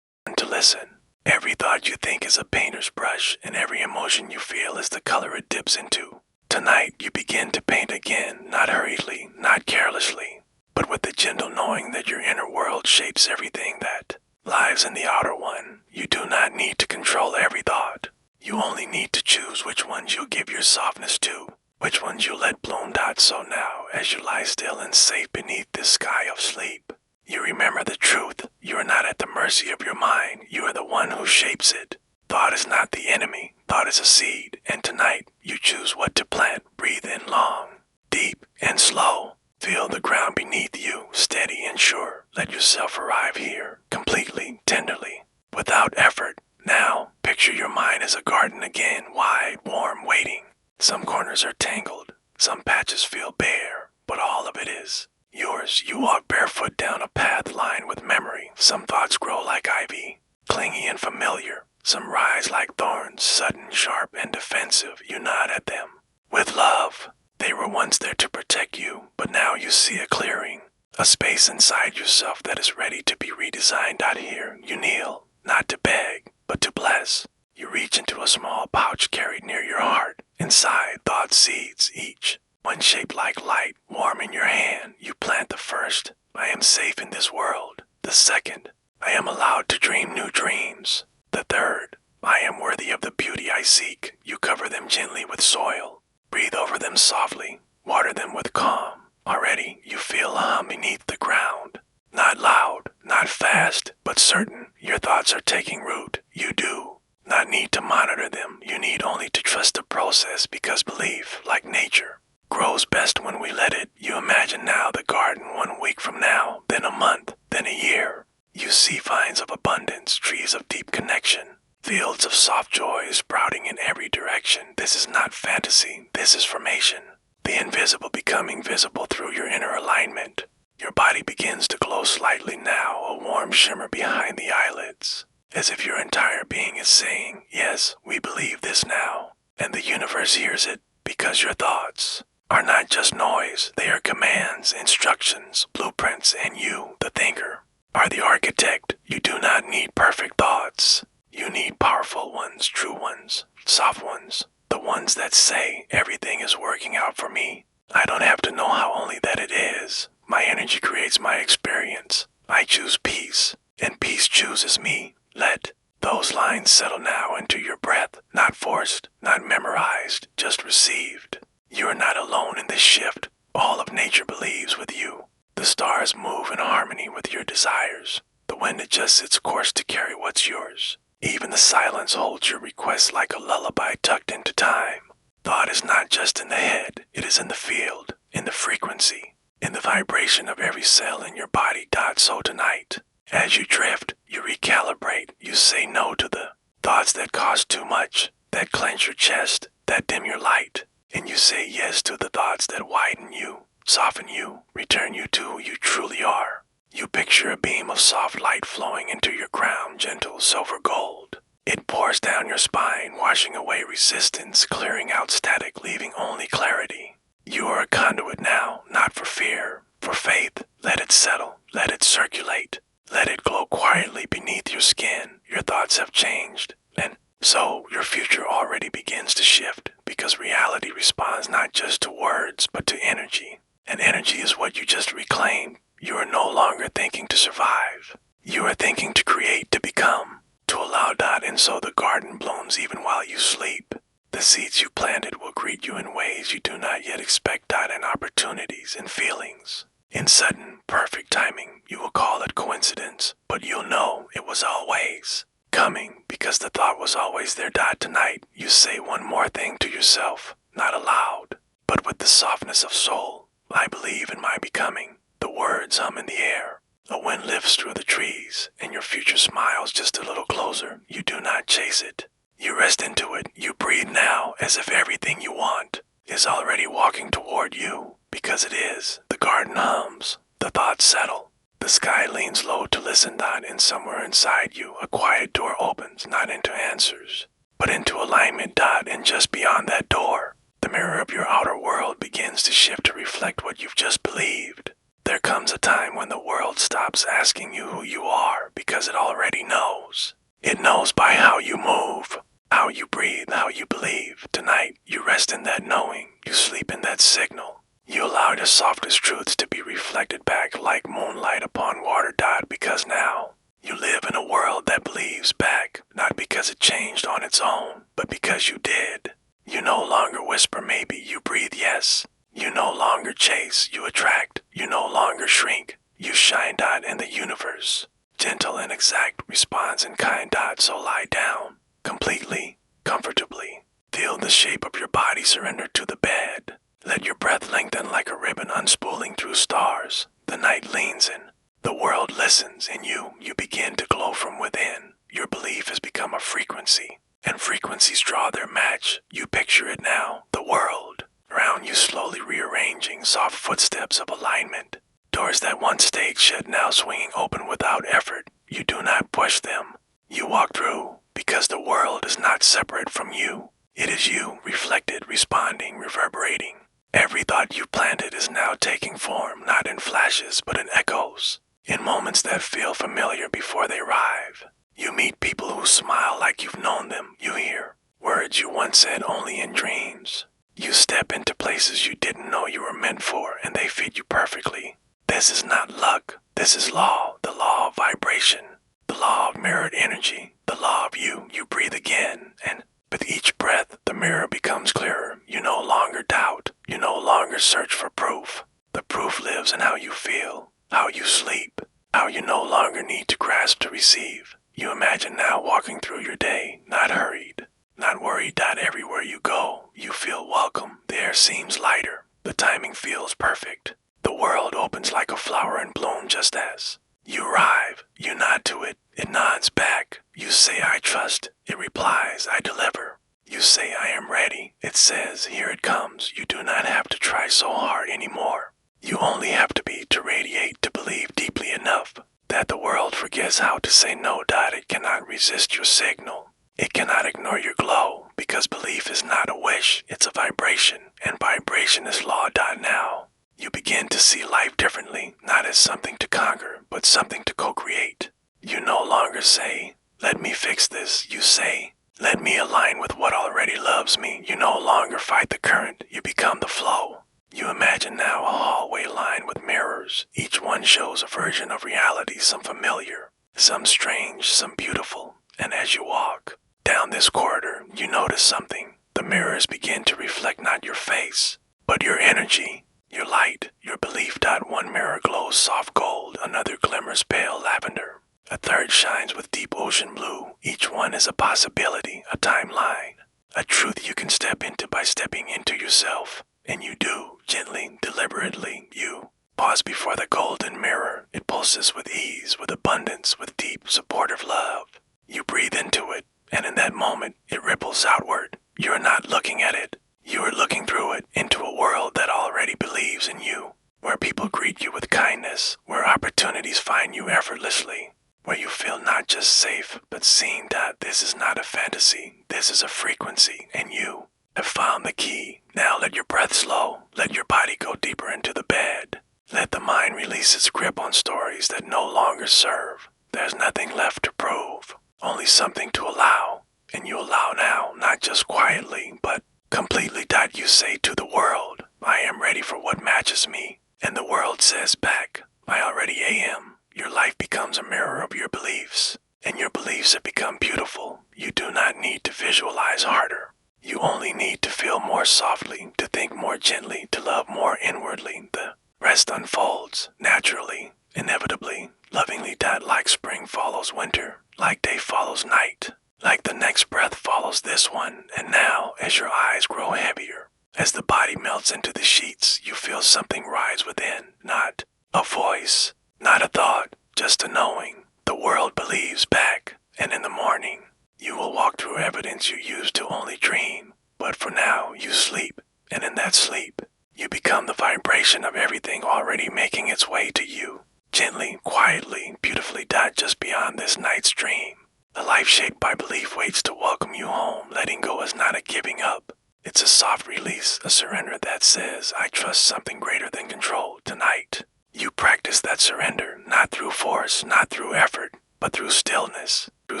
And to listen. Every thought you think is a painter's brush, and every emotion you feel is the color it dips into. Tonight, you begin to paint again, not hurriedly, not carelessly, but with the gentle knowing that your inner world shapes everything that lives in the outer one. You do not need to control every thought. You only need to choose which ones you'll give your softness to, which ones you'll let bloom. So now, as you lie still and safe beneath this sky of sleep. You remember the truth. You are not at the mercy of your mind. You are the one who shapes it. Thought is not the enemy. Thought is a seed. And tonight, you choose what to plant. Breathe in long, deep, and slow. Feel the ground beneath you, steady and sure. Let yourself arrive here, completely, tenderly, without effort. Now, picture your mind as a garden again, wide, warm, waiting. Some corners are tangled. Some patches feel bare, but all of it is yours. You walk barefoot down a path lined with memory. Some thoughts grow like ivy, clingy and familiar. Some rise like thorns, sudden, sharp, and defensive. You nod at them. With love. They were once there to protect you, but now you see a clearing. A space inside yourself that is ready to be redesigned. Out here, you kneel, not to beg, but to bless. You reach into a small pouch carried near your heart. Inside, thought seeds, each one shaped like light, warm in your hand. You plant the first. I am safe in this world. The second, I am allowed to dream new dreams. The third, I am worthy of the beauty I seek. You cover them gently with soil. Breathe over them softly. Water them with calm. Already, you feel a hum beneath the ground. Not loud, not fast, but certain. Your thoughts are taking root. You do not need to monitor them. You need only to trust the process, because belief, like nature, grows best when we let it. You imagine now the garden 1 week from now, then a month, then a year. You see vines of abundance, trees of deep connection, fields of soft joy sprouting in every direction. This is not fantasy. This is formation. The invisible becoming visible through your inner alignment. Your body begins to glow slightly now, a warm shimmer behind the eyelids, as if your entire being is saying, yes, we believe this now. And the universe hears it, because your thoughts are not just noise. They are commands, instructions, blueprints, and you, the thinker, are the architect. You do not need perfect thoughts. You need powerful ones, true ones, soft ones, the ones that say, everything is working out for me. I don't have to know how, only that it is. My energy creates my experience. I choose peace, and peace chooses me. Let those lines settle now into your breath, not forced, not memorized, just received. You are not alone in this shift. All of nature believes with you. The stars move in harmony with your desires. The wind adjusts its course to carry what's yours. Even the silence holds your requests like a lullaby tucked into time. Thought is not just in the head, it is in the field, in the frequency, in the vibration of every cell in your body. So tonight, as you drift, you recalibrate. You say no to the thoughts that cost too much, that clench your chest, that dim your light. And you say yes to the thoughts that widen you, soften you, return you to who you truly are. You picture a beam of soft light flowing into your crown, gentle silver gold. It pours down your spine, washing away resistance, clearing out static, leaving only clarity. You are a conduit now, not for fear, for faith. Let it settle, let it circulate, let it glow quietly beneath your skin. Your thoughts have changed, and so your future already begins to shift, because reality responds not just to words, but to energy. And energy is what you just reclaimed. You are no longer thinking to survive. You are thinking to create, to become, to allow. And so the garden blooms even while you sleep. The seeds you planted will greet you in ways you do not yet expect. And opportunities and feelings. In sudden, perfect timing, you will call it coincidence, but you'll know it was always coming, because the thought was always there. Tonight, you say one more thing to yourself, not aloud, but with the softness of soul. I believe in my becoming. The words hum in the air. A wind lifts through the trees, and your future smiles just a little closer. You do not chase it. You rest into it. You breathe now, as if everything you want is already walking toward you, because it is. The garden hums. The thoughts settle. The sky leans low to listen. And somewhere inside you, a quiet door opens, not into answers, but into alignment. And just beyond that door, the mirror of your outer world begins to shift to reflect what you've just believed. There comes a time when the world stops asking you who you are, because it already knows. It knows by how you move, how you breathe, how you believe. Tonight, you rest in that knowing. You sleep in that signal. You allow your softest truths to be reflected back like moonlight upon water. Because now, you live in a world that believes back, not because it changed on its own, but because you did. You no longer whisper maybe, you breathe yes. You no longer chase, you attract. You no longer shrink, you shine. In the universe. Gentle and exact response in kind. So lie down, completely, comfortably. Feel the shape of your body surrender to the bed. Let your breath lengthen like a ribbon unspooling through stars. The night leans in. The world listens, and you begin to glow from within. Your belief has become a frequency, and frequencies draw their match. You picture it now, the world around you slowly rearranging, soft footsteps of alignment. Doors that once stayed shut now swinging open without effort. You do not push them. You walk through, because the world is not separate from you. It is you, reflected, responding, reverberating. Every thought you planted is now taking form, not in flashes, but in echoes. In moments that feel familiar before they arrive. You meet people who smile like you've known them. You hear words you once said only in dreams. You step into places you didn't know you were meant for, and they fit you perfectly. This is not luck. This is law, the law of vibration, the law of mirrored energy, the law of you. You breathe again, and with each breath, the mirror becomes clearer. You no longer doubt. You no longer search for proof. The proof lives in how you feel, how you sleep, how you no longer need to grasp to receive. You imagine now walking through your day, not hurried, not worried. Everywhere you go, you feel welcome. The air seems lighter. The timing feels perfect. The world opens like a flower in bloom just as you arrive. You nod to it. It nods back. You say, I trust. It replies, I deliver. You say, I am ready. It says, here it comes. You do not have to try so hard anymore. You only have to be, to radiate, to believe deeply enough that the world forgets how to say no. It cannot resist your signal. It cannot ignore your glow, because belief is not a wish, it's a vibration, and vibration is law. Now, you begin to see life differently, not as something to conquer, but something to co-create. You no longer say, let me fix this. You say, let me align with what already loves me. You no longer fight the current, you become the flow. You imagine now a hallway lined with mirrors. Each one shows a version of reality, some familiar, some strange, some beautiful. And as you walk down this corridor, you notice something. The mirrors begin to reflect not your face, but your energy, your light, your belief. One mirror glows soft gold, another glimmers pale lavender. A third shines with deep ocean blue. Each one is a possibility, a timeline, a truth you can step into by stepping into yourself. And you do, gently, deliberately. You pause before the golden mirror. It pulses with ease, with abundance, with deep, supportive love. You breathe into it, and in that moment, it ripples outward. You are not looking at it. You are looking through it into a world that already believes in you, where people greet you with kindness, where opportunities find you effortlessly, where you feel not just safe, but seen. This is not a fantasy. This is a frequency, and you have found the key. Now let your breath slow. Let your body go deeper into the bed. Let the mind release its grip on stories that no longer serve. There's nothing left to prove, only something to allow. And you allow now, not just quietly, but completely. You say to the world, I am ready for what matches me. And the world says back, I already am. Your life becomes a mirror of your beliefs, and your beliefs have become beautiful. You do not need to visualize harder. You only need to feel more softly, to think more gently, to love more inwardly. The rest unfolds naturally, inevitably, lovingly. Like spring follows winter, like day follows night, like the next breath follows this one. And now, as your eyes grow heavier, as the body melts into the sheets, you feel something rise within. Not a voice, not a thought, just a knowing. The world believes back, and in the morning, you will walk through evidence you used to only dream. But for now, you sleep, and in that sleep, you become the vibration of everything already making its way to you. Gently, quietly, beautifully. Just beyond this night's dream, a life shaped by belief waits to welcome you home. Letting go is not a giving up. It's a soft release, a surrender that says, I trust something greater than control tonight. You practice that surrender, not through force, not through effort, but through stillness. Through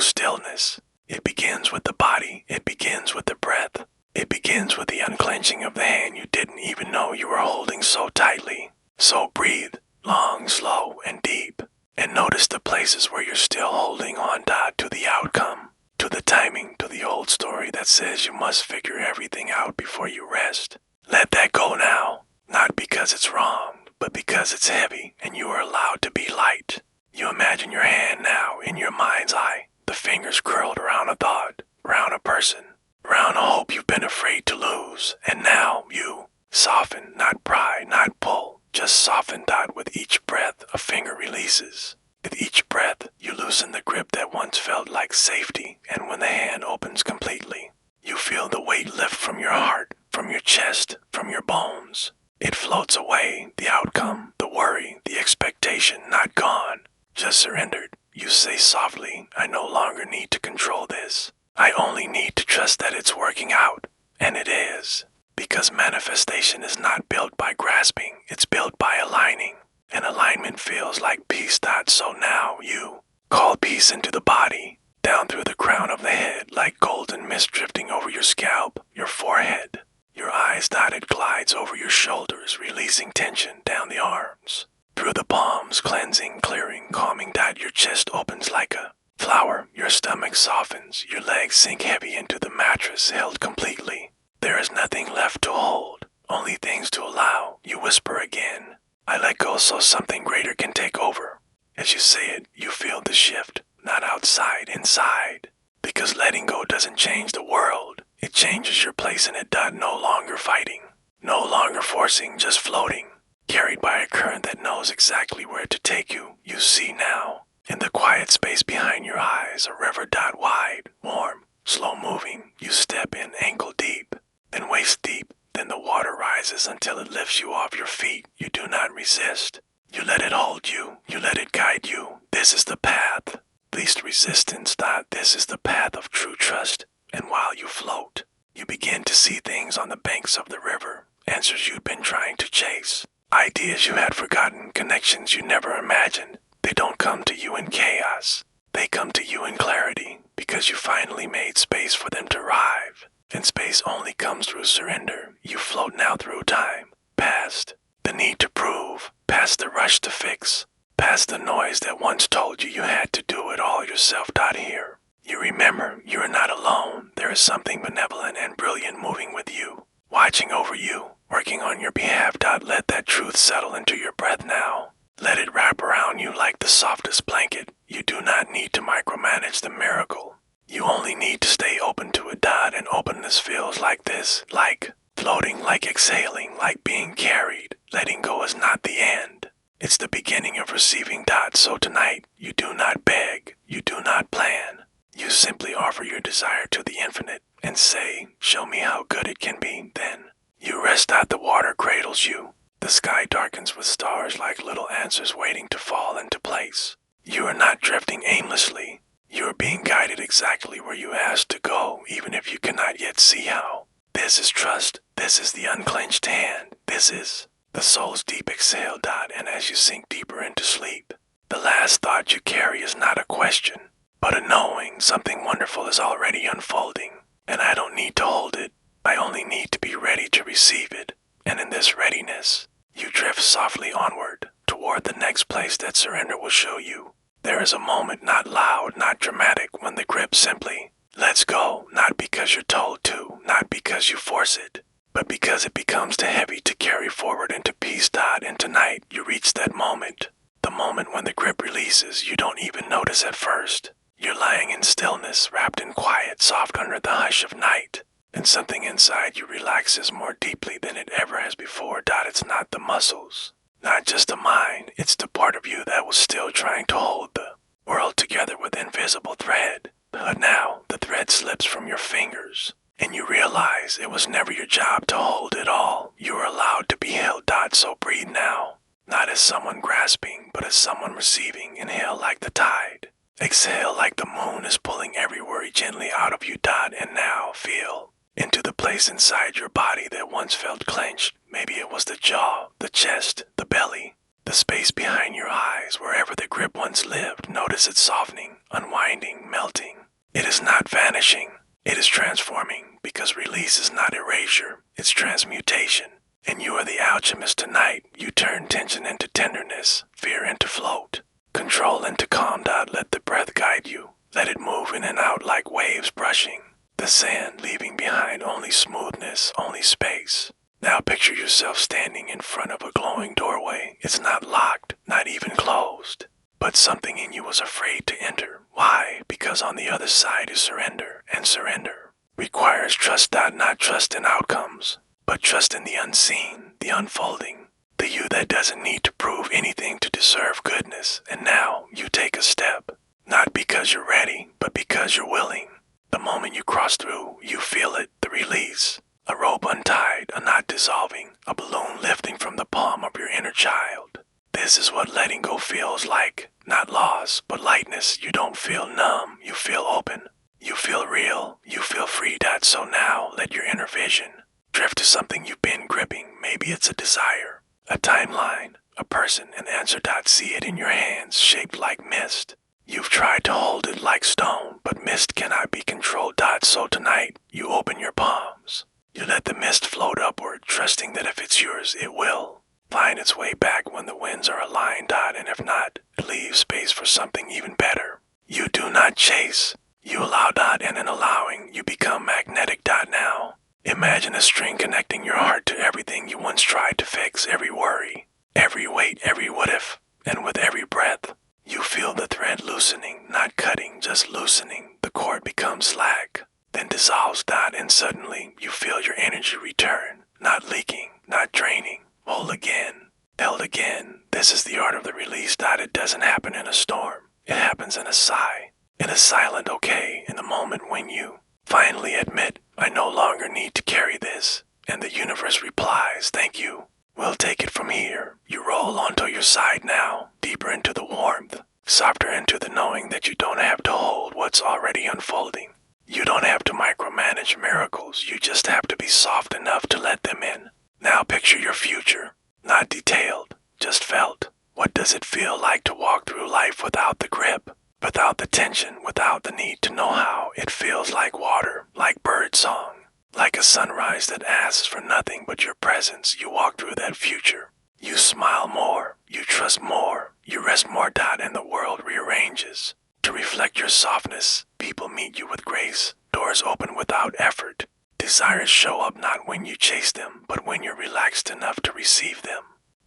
stillness. It begins with the body. It begins with the breath. It begins with the unclenching of the hand you didn't even know you were holding so tightly. So breathe, long, slow, and deep. And notice the places where you're still holding on to the outcome, to the timing, to the old story that says you must figure everything out before you rest. Let that go now. Not because it's wrong, but because it's heavy and you are allowed to be light. You imagine your hand now in your mind's eye, the fingers curled around a thought, around a person, around a hope you've been afraid to lose, and now you soften, not pry, not pull, just soften. With each breath, a finger releases. With each breath, you loosen the grip that once felt like safety, and when the hand opens completely, you feel the weight lift from your heart, from your chest, from your bones. It floats away, the outcome, the worry, the expectation, not gone, just surrendered. You say softly, I no longer need to control this. I only need to trust that it's working out, and it is. Because manifestation is not built by grasping, it's built by aligning. And alignment feels like peace. So now you call peace into the body, down through the crown of the head, like golden mist drifting over your scalp, your forehead. Your eyes. It glides over your shoulders, releasing tension down the arms. Through the palms, cleansing, clearing, calming. Your chest opens like a flower. Your stomach softens. Your legs sink heavy into the mattress, held completely. There is nothing left to hold, only things to allow. You whisper again, I let go so something greater can take over. As you say it, you feel the shift, not outside, inside. Because letting go doesn't change the world. It changes your place in it. No longer fighting, no longer forcing, just floating. Carried by a current that knows exactly where to take you. You see now, in the quiet space behind your eyes, a river. Wide, warm, slow moving. You step in ankle deep, then waist deep. Then the water rises until it lifts you off your feet. You do not resist. You let it hold you. You let it guide you. This is the path. Least resistance. This is the path of true trust. And while you float, you begin to see things on the banks of the river. Answers you'd been trying to chase. Ideas you had forgotten. Connections you never imagined. They don't come to you in chaos. They come to you in clarity, because you finally made space for them to arrive. And space only comes through surrender. You float now through time, past the need to prove, past the rush to fix, past the noise that once told you had to do it all yourself. Here, you remember you are not alone. There is something benevolent and brilliant moving with you, watching over you, working on your behalf. Let that truth settle into your breath now. Let it wrap around you like the softest blanket. You do not need to micromanage the miracle. You only need to stay open to it. And openness feels like this, like floating, like exhaling, like being carried. Letting go is not the end. It's the beginning of receiving. So tonight, you do not beg, you do not plan. You simply offer your desire to the infinite and say, show me how good it can be. Then you rest. The water cradles you. The sky darkens with stars like little answers waiting to fall into place. You are not drifting aimlessly. You are being guided exactly where you asked to go, even if you cannot yet see how. This is trust. This is the unclenched hand. This is the soul's deep exhale. And as you sink deeper into sleep, the last thought you carry is not a question, but a knowing. Something wonderful is already unfolding, and I don't need to hold it. I only need to be ready to receive it. And in this readiness, you drift softly onward toward the next place that surrender will show you. There is a moment, not loud, not dramatic, when the grip simply lets go, not because you're told to, not because you force it, but because it becomes too heavy to carry forward into peace. And tonight, you reach that moment, the moment when the grip releases. You don't even notice at first. You're lying in stillness, wrapped in quiet, soft under the hush of night, and something inside you relaxes more deeply than it ever has before. It's not the muscles. Not just the mind, it's the part of you that was still trying to hold the world together with invisible thread. But now, the thread slips from your fingers, and you realize it was never your job to hold it all. You are allowed to be held. So breathe now, not as someone grasping, but as someone receiving. Inhale like the tide. Exhale like the moon is pulling every worry gently out of you. And now feel into the place inside your body that once felt clenched. Maybe it was the jaw, the chest, the belly, the space behind your eyes, wherever the grip once lived. Notice it softening, unwinding, melting. It is not vanishing, it is transforming, because release is not erasure, it's transmutation. And you are the alchemist tonight. You turn tension into tenderness, fear into float, control into calm. Let the breath guide you. Let it move in and out like waves brushing the sand, leaving behind only smoothness, only space. Now picture yourself standing in front of a glowing doorway. It's not locked, not even closed. But something in you was afraid to enter. Why? Because on the other side is surrender, and surrender requires trust, not trust in outcomes, but trust in the unseen, the unfolding, the you that doesn't need to prove anything to deserve goodness. And now you take a step, not because you're ready, but because you're willing. The moment you cross through, you feel it, the release. A rope untied, a knot dissolving, a balloon lifting from the palm of your inner child. This is what letting go feels like. Not loss, but lightness. You don't feel numb, you feel open. You feel real, you feel free. So now, let your inner vision drift to something you've been gripping. Maybe it's a desire, a timeline, a person, an answer. See it in your hands, shaped like mist. You've tried to hold it like stone, but mist cannot be controlled. So tonight, you open your palms. You let the mist float upward, trusting that if it's yours, it will find its way back when the winds are aligned. And if not, it leaves space for something even better. You do not chase. You allow. And in allowing, you become magnetic. Now, imagine a string connecting your heart to everything you once tried to fix. Every worry, every weight, every what if. And with every breath, you feel the thread loosening, not cutting, just loosening. The cord becomes slack, then dissolves. And suddenly, you feel your energy return, not leaking, not draining. Whole again, held again. This is the art of the release. It doesn't happen in a storm. It happens in a sigh, in a silent okay, in the moment when you finally admit, I no longer need to carry this. And the universe replies, thank you. We'll take it from here. You roll onto your side now, deeper into the warmth, softer into the knowing that you don't have to hold what's already unfolding. You don't have to micromanage miracles. You just have to be soft enough to let them in. Now picture your future, not detailed, just felt. What does it feel like to walk through life without the grip, without the tension, without the need to know how? It feels like water, like bird song, like a sunrise that asks for nothing but your presence. You walk through that future. You smile more, you trust more, you rest more. And the world rearranges to reflect your softness. People meet you with grace, doors open without effort. Desires show up not when you chase them, but when you're relaxed enough to receive them.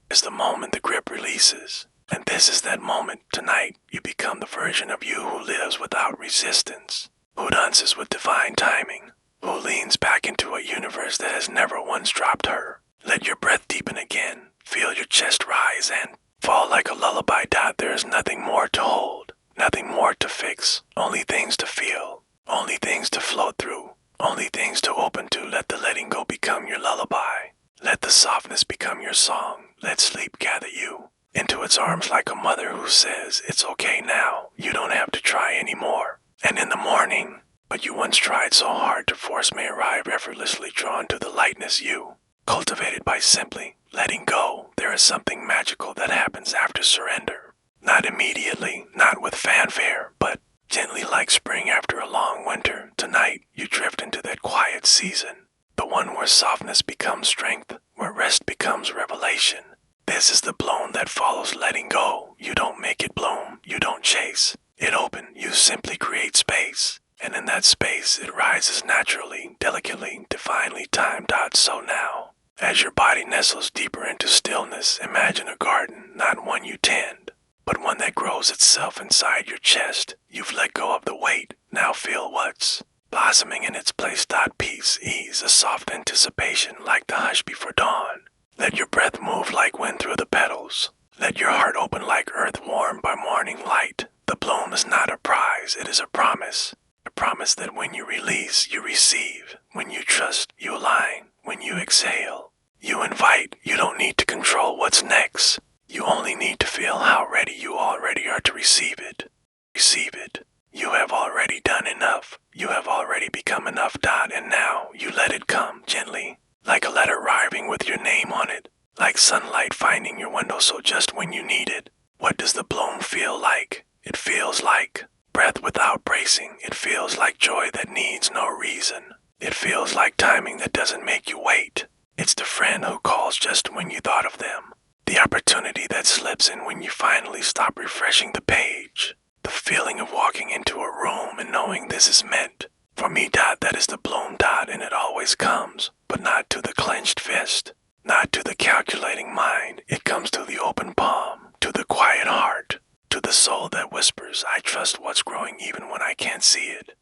Is the moment the grip releases. And this is that moment. Tonight, you become the version of you who lives without resistance, who dances with divine timing, who leans back into a universe that has never once dropped her. Let your breath deepen again. Feel your chest rise and fall like a lullaby. There is nothing more to hold, nothing more to fix, only things to feel, only things to float through. Only things to open to. Let the letting go become your lullaby. Let the softness become your song. Let sleep gather you into its arms like a mother who says, it's okay now. You don't have to try anymore. And in the morning, but you once tried so hard to force, may arrive effortlessly, drawn to the lightness you cultivated by simply letting go. There is something magical that happens after surrender. Not immediately, not with fanfare, but gently like spring after a long winter. Tonight, you drift into that quiet season, the one where softness becomes strength, where rest becomes revelation. This is the bloom that follows letting go. You don't make it bloom, you don't chase it open, you simply create space. And in that space, it rises naturally, delicately, divinely timed. So now, as your body nestles deeper into stillness, imagine a garden, not one you tend, but one that grows itself inside your chest. You've let go of the weight. Now feel what's blossoming in its place. Peace, ease, a soft anticipation like the hush before dawn. Let your breath move like wind through the petals. Let your heart open like earth warmed by morning light. The bloom is not a prize, it is a promise. A promise that when you release, you receive. When you trust, you align. When you exhale, you invite. You don't need to control what's next. You only need to feel how ready you already are to receive it. Receive it. You have already done enough. You have already become enough. And now you let it come gently, like a letter arriving with your name on it, like sunlight finding your window. So just when you need it, what does the bloom feel like? It feels like breath without bracing. It feels like joy that needs no reason. It feels like timing that doesn't make you wait. It's the friend who calls just when you thought of them. The opportunity that slips in when you finally stop refreshing the page. The feeling of walking into a room and knowing this is meant. For me, dot, that is the bloom, dot, and it always comes, but not to the clenched fist, not to the calculating mind. It comes to the open palm, to the quiet heart, to the soul that whispers, I trust what's growing even when I can't see it.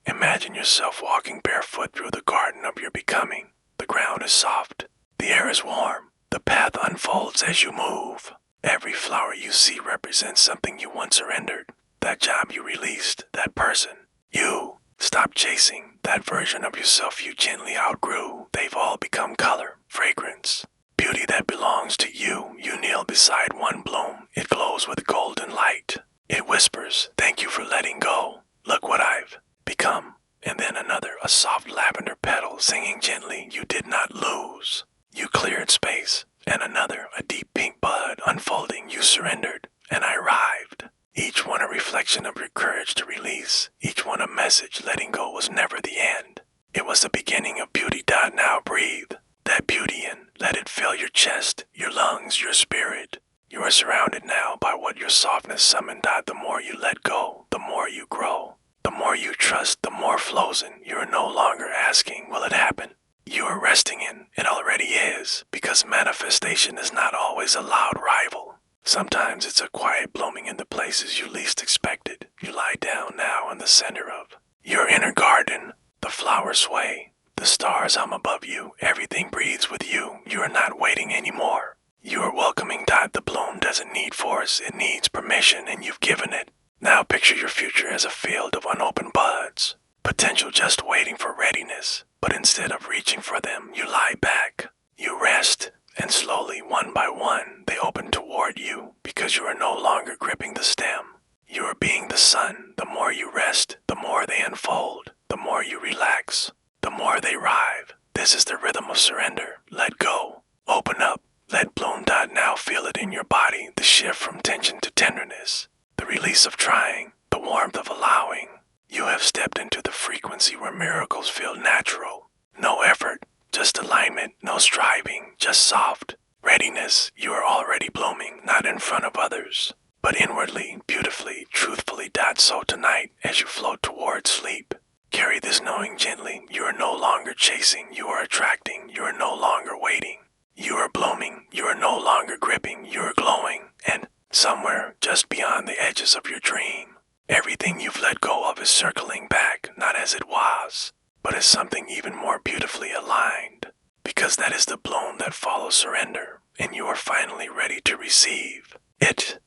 Imagine yourself walking barefoot through the garden of your becoming. The ground is soft, the air is warm, the path unfolds as you move. Every flower you see represents something you once surrendered, that job you released, that person. You stop chasing that version of yourself you gently outgrew. They've all become color, fragrance, beauty that belongs to you. You kneel beside one bloom. It glows with golden light. It whispers, thank you for letting go. Look what I've become. And then another, a soft lavender petal singing gently, you did not lose. You cleared space. And another, a deep pink bud unfolding, you surrendered. And I arrived. Each one a reflection of your courage to release. Each one a message letting go was never the end. It was the beginning of beauty. Now breathe that beauty in. Let it fill your chest, your lungs, your spirit. You are surrounded now by what your softness summoned. The more you let go, the more you grow. The more you trust, the more flows in. You are no longer asking, will it happen? You are resting in, it already is, because manifestation is not always a loud rival. Sometimes it's a quiet blooming in the places you least expected. You lie down now in the center of your inner garden. The flowers sway, the stars hum above you, everything breathes with you. You are not waiting anymore. You are welcoming. The bloom doesn't need force, it needs permission, and you've given it. Now picture your future as a field of unopened buds, potential just waiting for readiness. But instead of reaching for them, you lie back. You rest, and slowly, one by one, they open toward you because you are no longer gripping the stem. You are being the sun. The more you rest, the more they unfold. The more you relax, the more they rive. This is the rhythm of surrender. Let go. Open up. Let bloom. Now feel it in your body, the shift from tension to tenderness, the release of trying, the warmth of allowing. You have stepped into the frequency where miracles feel natural. No effort, just alignment, no striving, just soft readiness. You are already blooming, not in front of others, but inwardly, beautifully, truthfully. So tonight, as you float towards sleep, carry this knowing gently. You are no longer chasing, you are attracting. You are no longer waiting. You are blooming, you are no longer gripping, you are glowing, and somewhere just beyond the edges of your dream, everything you've let go of is circling back, not as it was, but as something even more beautifully aligned, because that is the bloom that follows surrender, and you are finally ready to receive it.